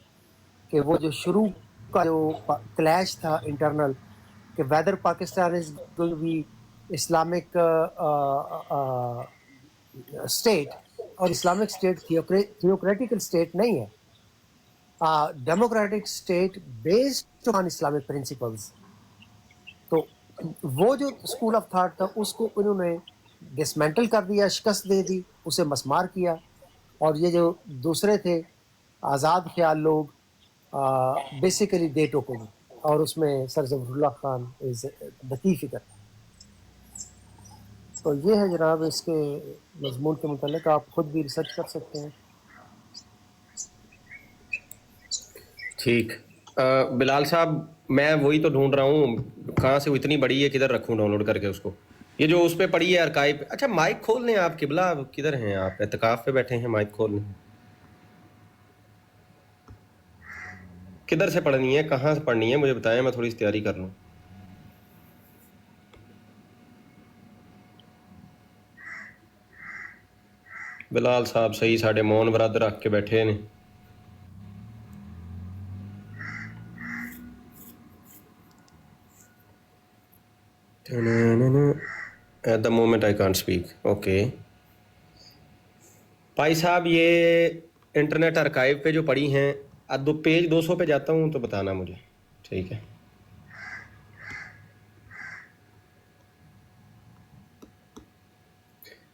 کہ وہ جو شروع کا جو کلیش تھا انٹرنل کہ whether Pakistan is going be Islamic state, اور اسلامک اسٹیٹ تھیوکریٹیکل اسٹیٹ نہیں ہے, democratic state based on Islamic principles. تو وہ جو اسکول آف تھاٹ تھا اس کو انہوں نے ڈسمینٹل کر دیا, شکست دے دی, اسے مسمار کیا. اور یہ جو دوسرے تھے آزاد خیال لوگ بیسیکلی دے ٹوکو, اور اس میں سر ظفر اللہ خان از دا کی فگر. تو یہ ہے جناب اس کے مضمون کے متعلق, آپ خود بھی ریسرچ کر سکتے ہیں. ٹھیک. بلال صاحب میں وہی تو ڈھونڈ رہا ہوں کہاں سے وہ اتنی بڑی ہے, کدھر رکھوں ڈاؤن لوڈ کر کے اس کو. یہ جو اس پہ پڑی ہے ارکائیو. اچھا مائک کھول لیں آپ قبلہ, کدھر ہیں آپ؟ اعتکاف پہ بیٹھے ہیں, مائک کھول لیں. کدھر سے پڑھنی ہے, کہاں سے پڑھنی ہے مجھے بتائیں, میں تھوڑی سی تیاری کر لوں. بلال صاحب صحیح ساڈے مون برادر رکھ کے بیٹھے نے. At the moment I can't speak. Okay. بھائی صاحب یہ انٹرنیٹ ارکائیو پہ جو پڑھی ہیں, پیج 200 پہ جاتا ہوں تو بتانا مجھے, ٹھیک ہے؟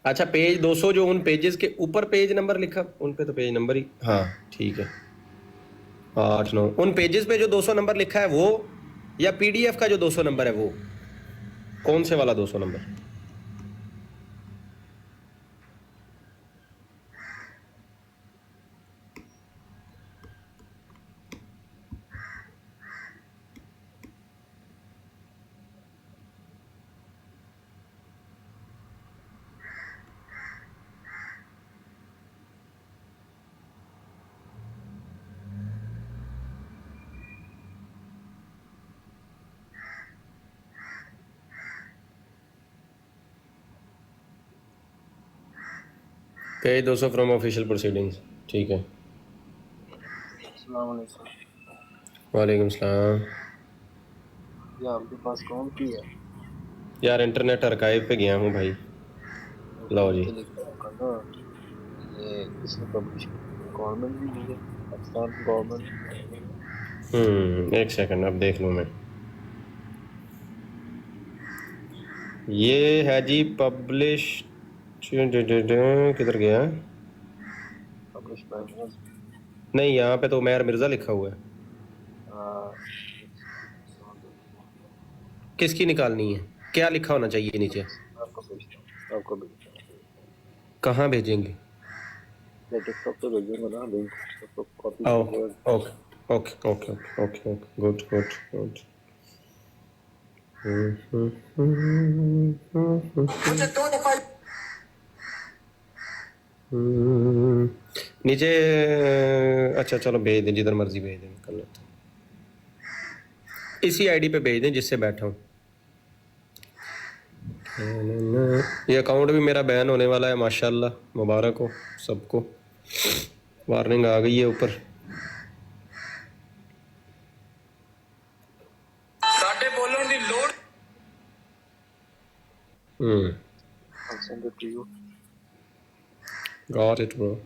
اچھا پیج 200 جو ان پیجز کے اوپر پیج نمبر لکھا, ان پہ تو پیج نمبر ہی, ہاں ٹھیک ہے, 8 9 ان پیجز پہ جو 200 نمبر لکھا ہے وہ, یا پی ڈی ایف کا جو 200 نمبر ہے وہ, کون سے والا 200 number? Page 200 from official proceedings, ٹھیک ہے. السلام علیکم. وعلیکم السلام. یہ آپ کے پاس کون کی ہے یار انٹرنیٹ ارکائیو پہ گیا ہوں بھائی. لو جی ये किसने पब्लिश गवर्नमेंट भी की है, पाकिस्तान गवर्नमेंट। एक सेकंड अब देख लूँ मैं। ये है जी पब्लिश, किधर गया? पब्लिश बाय नहीं, यहाँ पे तो उमैर मिर्जा लिखा हुआ है। किसकी निकालनी है? क्या लिखा होना चाहिए नीचे? आपको भेजता हूँ, आपको भेजता हूँ। कहाँ भेजेंगे? मैं टिकटॉक पे भेजूंगा ना लिंक, तो copy okay okay okay okay okay good good good. नीचे अच्छा चलो भेज दें, जिधर मर्जी भेज दें, कर लेते हैं। इसी आईडी पे भेज दें जिससे बैठा हूँ। ये अकाउंट भी मेरा बैन होने वाला है, माशाल्लाह, मुबारक हो सबको। वार्निंग आ गई है ऊपर। साडे बोलने की लोड़। I'll send it to you. Got it, bro.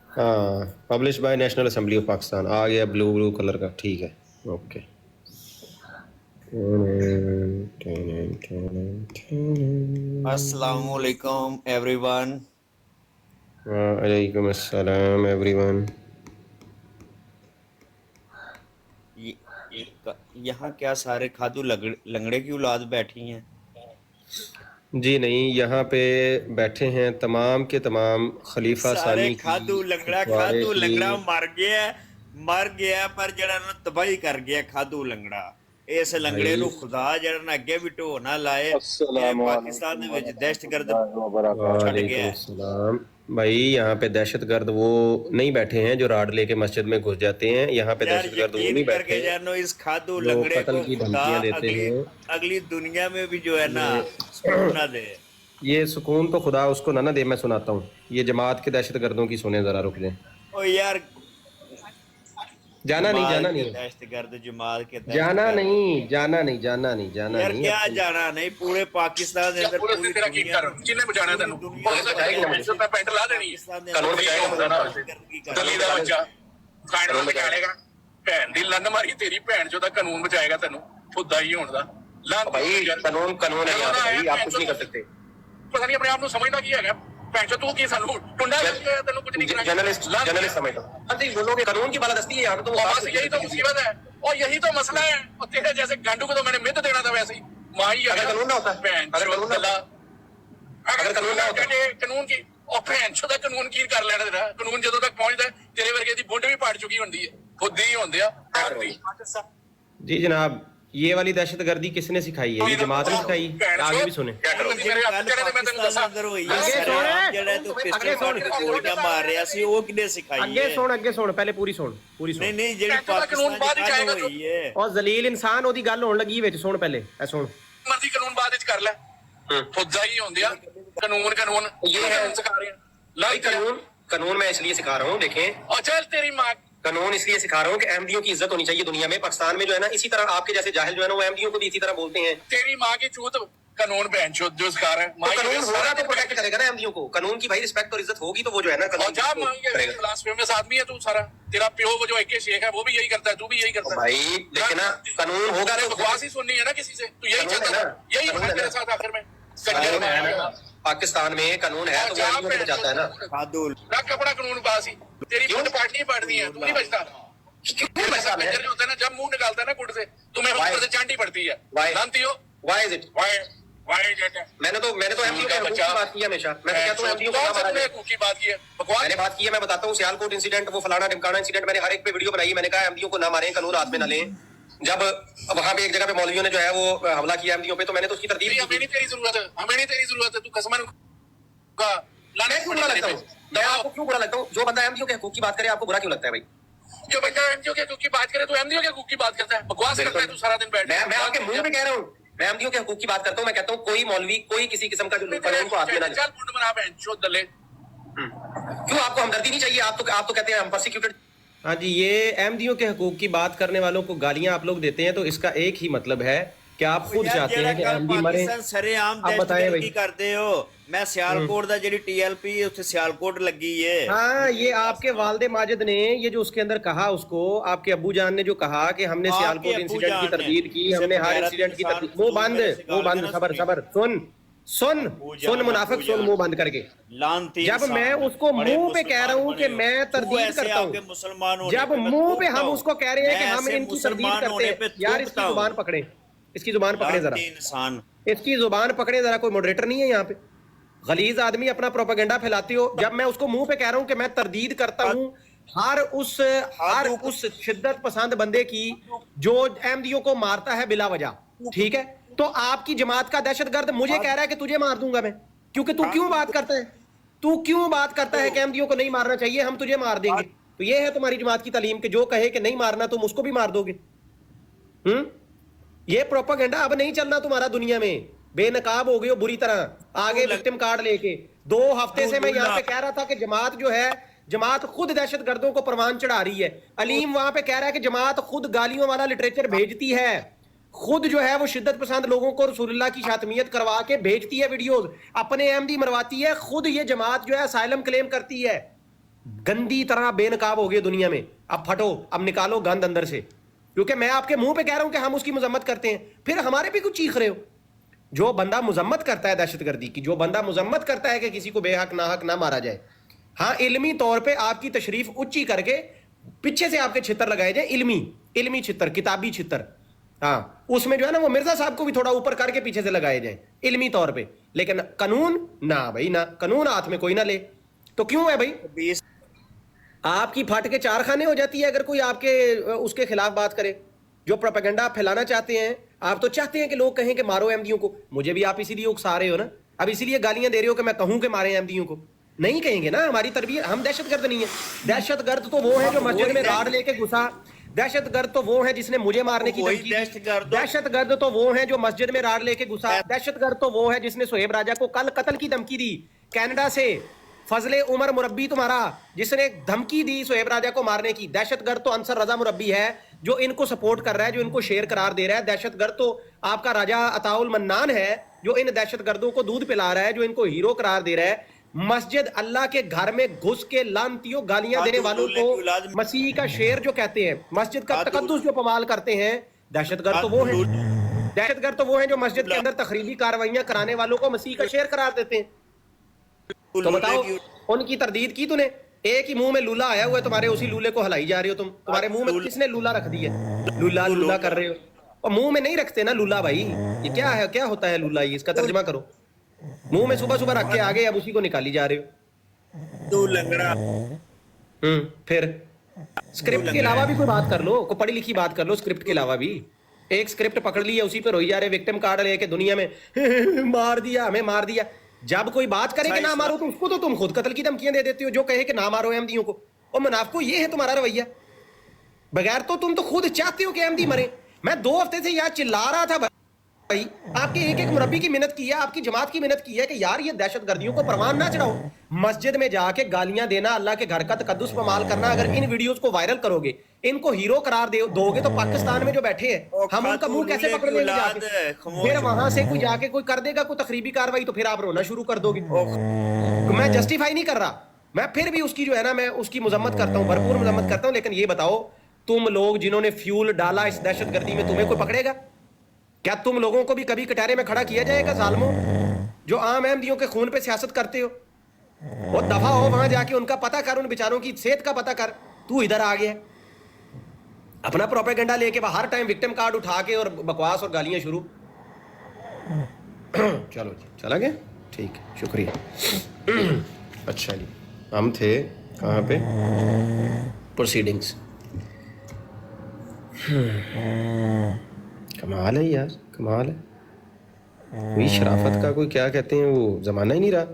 हाँ, publish by national assembly of Pakistan आ गया, ब्लू ब्लू कलर का, ठीक है, ओके। अस्सलाम वालेकुम एवरीवन। वालेकुम अस्सलाम एवरीवन। यहाँ क्या सारे खादू लंगड़े की औलाद बैठी हैं? जी नहीं, यहाँ पे बैठे हैं तमाम के तमाम खलीफा सारे सानी खादू लंगड़ा मर गया पर जड़ा ना तबाही कर गया खादू लंगड़ा। इस लंगड़े नु खुदा जड़ा ना अगे भी ढो ना लाए। पाकिस्तान दे विच दहशतगर्द छड़ गया है। भाई यहाँ पे दहशतगर्द वो नहीं बैठे हैं जो राड लेके मस्जिद में घुस जाते हैं। यहाँ पे दहशतगर्द वो नहीं बैठे हैं जानो इस खादू जो लंगड़े कत्ल की धमकियां देते हैं। अगली दुनिया में भी जो है ना सुकून ना दे। ये सुकून तो खुदा उसको ना दे। मैं सुनाता हूँ, ये जमात के दहशतगर्दों की सुने जरा, रुक जाए। ओ यार जाना नहीं दहशतगर्द जमात के जाना नहीं यार क्या जाना नहीं, पूरे पाकिस्तान के अंदर पूरी दुनिया जिन्हें बचाना तेन मैं पेंट ला देनी कानून बचाएगा गली दा बच्चा कानून बचाएगा। भैन दी लंन मारी तेरी भैन जो कानून बचाएगा तेन खुदा ही होने का भाई। कानून है भाई, आप कुछ नहीं कर सकते। पता नहीं अपने आप को समझना की है भैन तू की सानू टुंडा तेन कुछ नहीं करना। जर्नलिस्ट समझता हां जी, बोलोगे कानून की बालादस्ती है यार। तो बस यही तो मुसीबत है और यही तो मसला है। और तेरे जैसे गांडू को तो मैंने मित देना था वैसे ही मां ही। अगर कानून ना होता अगर कानून ना होता कानून की और भैन चोदा कानून की कर लेना तेरा। कानून जदों तक पहुंचदा तेरे वर्गे दी बुंड भी पाड़ चुकी होंदी है, खुद ही होंदे आ। जी जनाब, ये वाली दहशतगर्दी किसने सिखाई है? ये जमात ने सिखाई। आगे भी सुने। अगे सुन पहले पूरी सुन। और जलील इंसान ओदी गल होने लगी विच, सुन पहले ए सुन। मर्जी कानून बाद विच कर ले, खुदा ही होंदे आ। कानून ये है सिखा रहे हैं। कानून मैं इसलिए सिखा रहा हूँ, देखें। और चल तेरी माँ कानून इसलिए सिखा रहा हूँ कि अहमदियों की इज्जत होनी चाहिए दुनिया में। पाकिस्तान में जो है ना, इसी तरह आपके जैसे जाहिल जो है ना, वो अहमदियों को भी इसी तरह बोलते हैं। तेरी माँ की चूत कानून बहन चोद जो सिखा रहा है। तो कानून होगा तो प्रोटेक्ट करेगा ना अहमदियों को। कानून की भाई रिस्पेक्ट और इज्जत होगी तो वो जो है ना फेमस आदमी है तू सारा। तेरा प्यो वो जो एक शेख है वो भी यही करता है, तू भी यही करता है भाई। लेकिन ना कानून होगा तो बकवास ही सुननी है ना किसी से। तू यही चाहता है, यही है मेरे साथ आखिर में। पाकिस्तान में कानून है तो वो बचाता है ना। रख अपना कानून पास ही। तेरी वोट पार्टी पड़नी है, तू नहीं बचता। होता है ना, जब मुंह निकालता है ना गुट से, तुम्हें ऊपर से चांटी पड़ती है। जानती हो व्हाई इज इट? मैंने तो एमपीओ के हकूक की बात की हमेशा। मैं कहता हूं एमपीओ को हकूक की बात की है, बकवास मैंने बात की है। मैं बताता हूं सियालकोट इंसिडेंट, वो फलाना ढिमकाना इंसिडेंट, मैंने हर एक पे वीडियो बनाई। मैंने कहा एमपीओ को ना मारें, कानून हाथ में ना लें। जब वहां पे एक जगह पे मौलवियों ने जो है वो हमला किया एमपीओ पे, तो मैंने तो उसकी तरदीद की। हमें नहीं तेरी जरूरत है, तू कसमन का लाने क्यों बुरा लगता हूं? मैं आपको क्यों बुरा लगता हूं? जो बंदा एमपीओ के हकूक की बात करे आपको बुरा क्यों लगता है भाई? जो बंदा एमपीओ के हकूक की बात करे तो एमपीओ के हकूक की बात करता है, बकवास करता है तू सारा दिन बैठ। मैं आपके मुंह में कह रहा हूं, मैं एमपीओ के हकूक की बात करता हूं। मैं कहता हूं कोई मौलवी, कोई किसी किस्म का जो कानून को हाथ में ना ले। चल मुंड बना बहन चोद दले क्यों आपको हमदर्दी नहीं चाहिए? आप तो कहते हैं हम परसिक्यूटेड। हाँ जी, ये अहमदियों के हकूक की बात करने वालों को गालियां आप लोग देते हैं, तो इसका एक ही मतलब है कि आप खुद चाहते हैं कि अहमदी मरे। सरेआम आप बताएं भाई, की करते हो। मैं सियालकोट दा जेडी टीएलपी उत्थे सियालकोट लगी है। हाँ, ये आपके वालिद माजिद ने ये जो उसके अंदर कहा, उसको आपके अब्बू जान ने जो कहा कि हमने सियालकोट इंसिडेंट की तरदीद की, हमने हर इंसिडेंट की तरदीद, वो बंद सबर सुन मुनाफिक, सुन मुंह बंद करके। जब मैं उसको मुंह पे कह रहा हूँ कि मैं तरदीद करता हूँ, जब मुंह पे हम उसको कह रहे हैं कि हम इनकी तरदीद करते हैं, यार इसकी जुबान पकड़े, इसकी जुबान पकड़े जरा, इसकी जुबान पकड़े जरा। कोई मॉडरेटर नहीं है यहाँ पे, गलीज आदमी अपना प्रोपेगेंडा फैलाते हो। जब मैं उसको मुंह पे कह रहा हूँ कि मैं तरदीद करता हूँ हर उस शिद्दत पसंद बंदे की जो अहमदियों को मारता है बिला वजह, ठीक है, तो आपकी जमात का दहशतगर्द मुझे कह रहा है कि तुझे मार दूंगा मैं, क्योंकि तू क्यों बात करता है, तू क्यों बात करता है कि अहमदियों को नहीं मारना चाहिए, हम तुझे मार देंगे। तो ये है तुम्हारी जमात की तालीम कि जो कहे कि नहीं मारना तुम उसको भी मार दोगे। ये प्रोपेगेंडा अब नहीं चलना तुम्हारा दुनिया में, बेनकाब हो गए हो बुरी तरह। आगे विक्टिम कार्ड लेके 2 हफ्ते से मैं यहाँ पे कह रहा था कि जमात जो है, जमात खुद दहशत गर्दों को परवान चढ़ा रही है। अलीम वहां पे कह रहा है कि जमात खुद गालियों वाला लिटरेचर भेजती है, खुद जो है वो शिद्दत पसंद लोगों को रसूलुल्लाह की शातमियत करवा के भेजती है वीडियोस, अपने अहमदी मरवाती है, खुद ये जमात जो है असाइलम क्लेम करती है। गंदी तरह बेनकाब हो गई दुनिया में। अब फटो, अब निकालो गंद अंदर से, क्योंकि मैं आपके मुंह पे कह रहा हूं कि हम उसकी मजम्मत करते हैं, फिर हमारे भी कुछ चीख रहे हो। जो बंदा मजम्मत करता है दहशतगर्दी की, जो बंदा मजम्मत करता है कि किसी को बेहक नाहक ना मारा जाए, हाँ इल्मी तौर पे आपकी तशरीफ ऊंची करके पीछे से आपके छितर लगाए जाए, इल्मी छितर, किताबी छितर, हाँ उसमें जो है ना वो मिर्जा साहब को भी थोड़ा ऊपर करके पीछे से लगाए जाए इल्मी तौर पे। लेकिन कानून ना भाई ना, कानून हाथ में कोई ना ले। तो क्यों है भाई, आपकी फट के 4 खाने हो जाती है अगर कोई आपके उसके खिलाफ बात करे। जो प्रोपेगेंडा आप फैलाना चाहते हैं, आप तो चाहते हैं कि लोग कहें कि मारो अहमदियों को, मुझे भी आप इसीलिए उकसा रहे हो ना, अब इसीलिए गालियां दे रहे हो कि मैं कहूं कि मारे अहमदियों को। नहीं कहेंगे ना, हमारी तरबियत, हम दहशतगर्द नहीं है। दहशतगर्द तो वो है जो मस्जिद में राड लेके घुसा, दहशतगर्द तो वो है जिसने मुझे मारने की धमकी दी, दहशतगर्द तो वो है जो मस्जिद में राड लेके घुसा, दहशतगर्द तो वो है जिसने सुहेब राजा को कल कत्ल की धमकी दी कनाडा से, फजले उमर मुरब्बी तुम्हारा जिसने धमकी दी सुहेब राजा को मारने की। दहशतगर्द तो अंसर रजा मुरब्बी है जो इनको सपोर्ट कर रहा है, जो इनको शेर करार दे रहा है। दहशतगर्द तो आपका राजा अताउल मन्नान है जो इन दहशतगर्दों को दूध पिला रहा है, जो इनको हीरो करार दे रहा है। मस्जिद अल्लाह के घर में घुस के लानतियों गालियां देने वालों को मसीह का शेर जो कहते हैं, मस्जिद का तकद्दुस जो पमाल करते हैं, दहशतगर्द तो वो है। दहशतगर्द तो वो है जो मस्जिद के अंदर तखरीबी कार्रवाइयां कराने वालों को मसीह का शेर करार देते हैं। तो बताओ उनकी तरदीद की तूने? एक ही मुंह में लूला आया हुआ है तुम्हारे, उसी लूले को हलाई जा रहे हो तुम। तुम्हारे मुंह में किसने लूला रख दिया? लूला लूला कर रहे हो, और मुंह में नहीं रखते ना लूला भाई। ये क्या है, क्या होता है लूला? ये इसका तर्जमा करो। मुंह में सुबह सुबह रख के आ गए, अब उसी को निकाली जा रहे हो। तू लंगड़ा। फिर स्क्रिप्ट के अलावा भी कोई बात कर लो, कोई पढ़ी लिखी बात कर लो स्क्रिप्ट के अलावा भी। एक स्क्रिप्ट पकड़ ली है, उसी पे रोई जा रहे, विक्टिम कार्ड लेके दुनिया में मार दिया, हमें मार दिया। जब कोई बात करे कि ना मारो तो उसको तो तुम खुद कत्ल की धमकियां दे देते हो, जो कहे कि ना मारो अहमदियों को। और मुनाफिको ये है तुम्हारा रवैया, बगैर तो तुम तो खुद चाहते हो कि अहमदी मरे। मैं 2 हफ्ते से यहाँ चिल्ला रहा था भाई, आपके एक एक मुरब्बी की मिन्नत की है, आपकी जमात की मिन्नत की है कि यार ये दहशतगर्दियों को परवान ना चढ़ाओ। मस्जिद में जाके गालियां देना, अल्लाह के घर का तकद्दुस पमाल करना, अगर इन वीडियोस को वायरल करोगे, इनको हीरो करार दोगे, तो पाकिस्तान में जो बैठे हैं हम उनका मुंह कैसे पकड़ लेंगे जाके? फिर वहां से कोई जाके कोई कर देगा कोई तकरीबी कार्रवाई, तो फिर आप रोना शुरू कर दोगे। मैं जस्टिफाई नहीं कर रहा, मैं फिर भी उसकी जो है ना, मैं उसकी मजम्मत करता हूँ, भरपूर मजम्मत करता हूँ। लेकिन ये बताओ, तुम लोग जिन्होंने फ्यूल डाला इस दहशतगर्दी में, तुम्हें कोई पकड़ेगा क्या? तुम लोगों को भी कभी कटारे में खड़ा किया जाएगा? जालमों जो आम अहमदियों के खून पे सियासत करते हो, वो दफा हो, वहां जाके उनका पता कर, उन बेचारों की सेहत का पता कर। तू इधर आ गया अपना प्रोपेगेंडा लेके, हर टाइम विक्टिम कार्ड उठा के और बकवास और गालियां शुरू। चलो जी, चला गया, ठीक है, शुक्रिया। अच्छा जी, हम थे कहाँ पे? प्रोसीडिंग्स। कमाल है यार, कमाल है। कोई शराफत का कोई क्या कहते हैं वो जमाना ही नहीं रहा।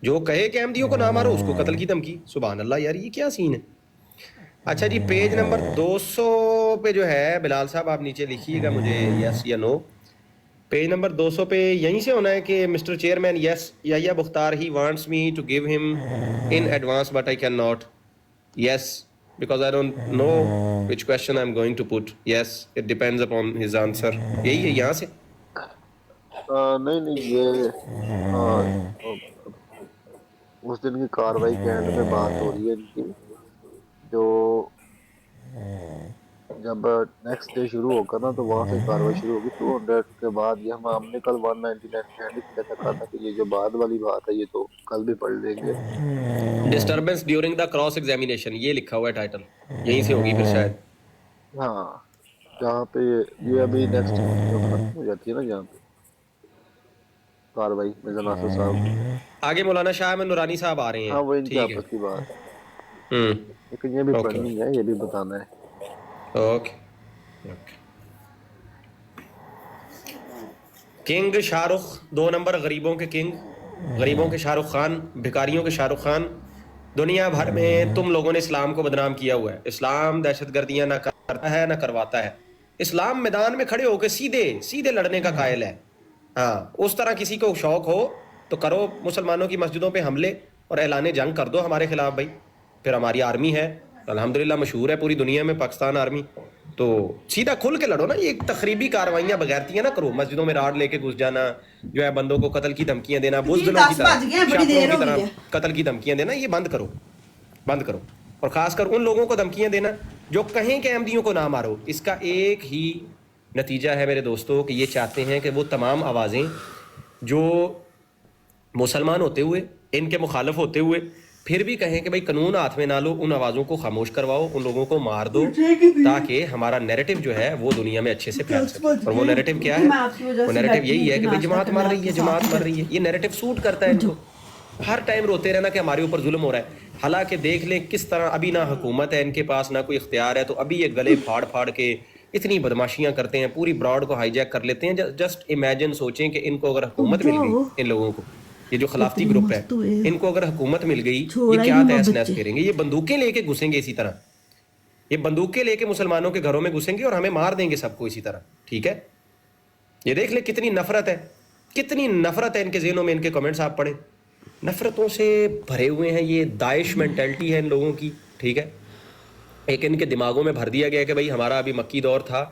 जो कहे कि अहमदियों को ना मारो उसको कत्ल की धमकी। सुभान अल्लाह यार, ये क्या सीन है? अच्छा जी, पेज नंबर 200 पे जो है बिलाल साहब, आप नीचे लिखिएगा मुझे यस या नो। पेज नंबर 200 पे यहीं से होना है कि mister chairman yes Yahya Mukhtar he wants me to give him in advance but I can not yes because I don't know which question I am going to put yes it depends upon his answer यही है यहाँ से नहीं ये उस दिन की कार्रवाई के एंड में बात हो रही है इनकी जो जब नेक्स्ट डे शुरू होगा ना तो वहाँ से कार्रवाई शुरू होगी 200 के बाद ये हमने कल 199 हैंड किया था कहा था कि ये जो बाद वाली बात है ये तो कल भी पढ़ लेंगे। Disturbance during the cross examination ये लिखा हुआ है टाइटल यहीं से होगी फिर शायद। हाँ जहाँ पे ये अभी नेक्स्ट जो खत्म हो जाती है ना जहाँ पे कार्रवाई मिर्जा नासिर साहब आगे मौलाना शाह अहमद नूरानी साहब आ रहे हैं। हाँ वो इनकी ठीक है। आपस की बात लेकिन ये भी पढ़नी है ये भी बताना है। ओके किंग शाहरुख 2 नंबर गरीबों के किंग गरीबों के शाहरुख खान भिखारियों के शाहरुख खान दुनिया भर में तुम लोगों ने इस्लाम को बदनाम किया हुआ है। इस्लाम दहशतगर्दियां ना करता है ना करवाता है। इस्लाम मैदान में खड़े होकर सीधे सीधे लड़ने का कायल है। हाँ उस तरह किसी को शौक हो तो करो मुसलमानों की मस्जिदों पे हमले और ऐलान जंग कर दो हमारे खिलाफ भाई। फिर हमारी आर्मी है अल्हम्दुलिल्लाह मशहूर है पूरी दुनिया में पाकिस्तान आर्मी तो सीधा खुल के लड़ो ना। ये तखरीबी कार्रवाइयाँ बगैरतियाँ ना करो मस्जिदों में राड लेके घुस जाना जो है बंदों को कत्ल की धमकियाँ देना बुज़दिलों की तरह कत्ल की धमकियाँ देना ये बंद करो और खासकर उन लोगों को धमकियाँ देना जो कहें कि अहमदियों को ना मारो। इसका एक ही नतीजा है मेरे दोस्तों कि ये चाहते हैं कि वो तमाम आवाज़ें जो मुसलमान होते हुए इनके मुखालिफ होते हुए फिर भी कहें कि भाई कानून हाथ में ना लो उन आवाज़ों को खामोश करवाओ उन लोगों को मार दो ताकि हमारा नैरेटिव जो है वो दुनिया में अच्छे से फैल सके। और वो नैरेटिव क्या है? वो नैरेटिव यही है कि भाई जमात मर रही है ये नैरेटिव सूट करता है इनको। हर टाइम रोते रहना कि हमारे ऊपर जुल्म हो रहा है। हालांकि देख लें किस तरह अभी ना हुकूमत है इनके पास ना कोई इख्तियार है तो अभी ये गले फाड़ फाड़ के इतनी बदमाशियां करते हैं पूरी ब्रॉड को हाईजैक कर लेते हैं। जस्ट इमेजिन सोचें कि इनको अगर हुकूमत मिल गई इन लोगों को ये जो खिलाफती ग्रुप है इनको अगर हुकूमत मिल गई ये क्या तहस नहस करेंगे। ये बंदूकें लेके घुसेंगे इसी तरह ये बंदूकें लेके मुसलमानों के घरों में घुसेंगे और हमें मार देंगे सबको इसी तरह। ठीक है ये देख ले कितनी नफरत है इनके ज़हनों में। इनके कमेंट्स आप पढ़े नफरतों से भरे हुए हैं। ये दाइश मेंटालिटी है इन लोगों की। ठीक है एक इनके दिमागों में भर दिया गया कि भाई हमारा अभी मक्की दौर था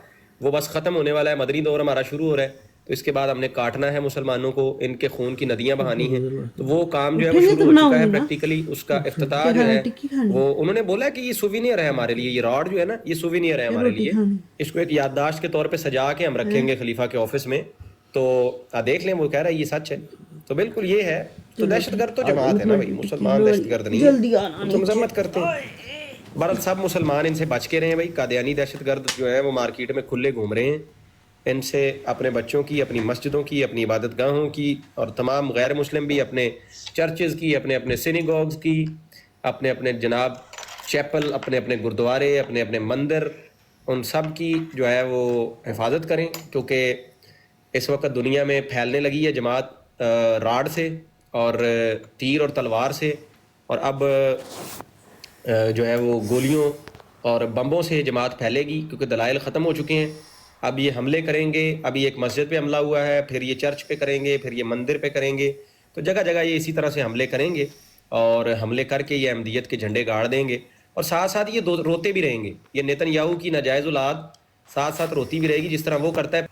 वो बस ख़त्म होने वाला है मदनी दौर हमारा शुरू हो रहा है तो इसके बाद हमने काटना है मुसलमानों को इनके खून की नदियां बहानी हैं। तो वो काम जो है वो शुरू हो चुका है प्रैक्टिकली उसका इफ्तिताह जो है वो उन्होंने बोला कि ये सुविनियर है हमारे लिए। ये रॉड जो है ना ये सुविनियर है हमारे लिए। इसको एक याददाश्त के तौर पे सजा के हम रखेंगे खलीफा के ऑफिस में। तो देख लें वो कह रहा है ये सच है। तो बिल्कुल ये है। तो दहशतगर्द तो जमात है ना भाई मुसलमान दहशतगर्द नहीं है तो मजम्मत करते हैं। बहरहाल सब मुसलमान इनसे बच के रहे भाई। कादियानी दहशतगर्द जो है वो मार्केट में खुले घूम रहे हैं। इनसे अपने बच्चों की अपनी मस्जिदों की अपनी इबादतगाहों की और तमाम गैर मुस्लिम भी अपने चर्चेज़ की अपने अपने सिनेगॉग्स की अपने अपने जनाब चैपल अपने अपने गुरुद्वारे अपने अपने मंदिर उन सब की जो है वो हिफाजत करें क्योंकि इस वक्त दुनिया में फैलने लगी है जमात राड से और तीर और तलवार से और अब जो है वो गोलियों और बम्बों से जमात फैलेगी क्योंकि दलाइल ख़त्म हो चुके हैं। अब ये हमले करेंगे। अभी एक मस्जिद पे हमला हुआ है फिर ये चर्च पे करेंगे फिर ये मंदिर पे करेंगे। तो जगह जगह ये इसी तरह से हमले करेंगे और हमले करके ये अहमदियत के झंडे गाड़ देंगे और साथ साथ ये रोते भी रहेंगे। ये नेतन्याहू की नाजायज़ औलाद साथ साथ रोती भी रहेगी जिस तरह वो करता है।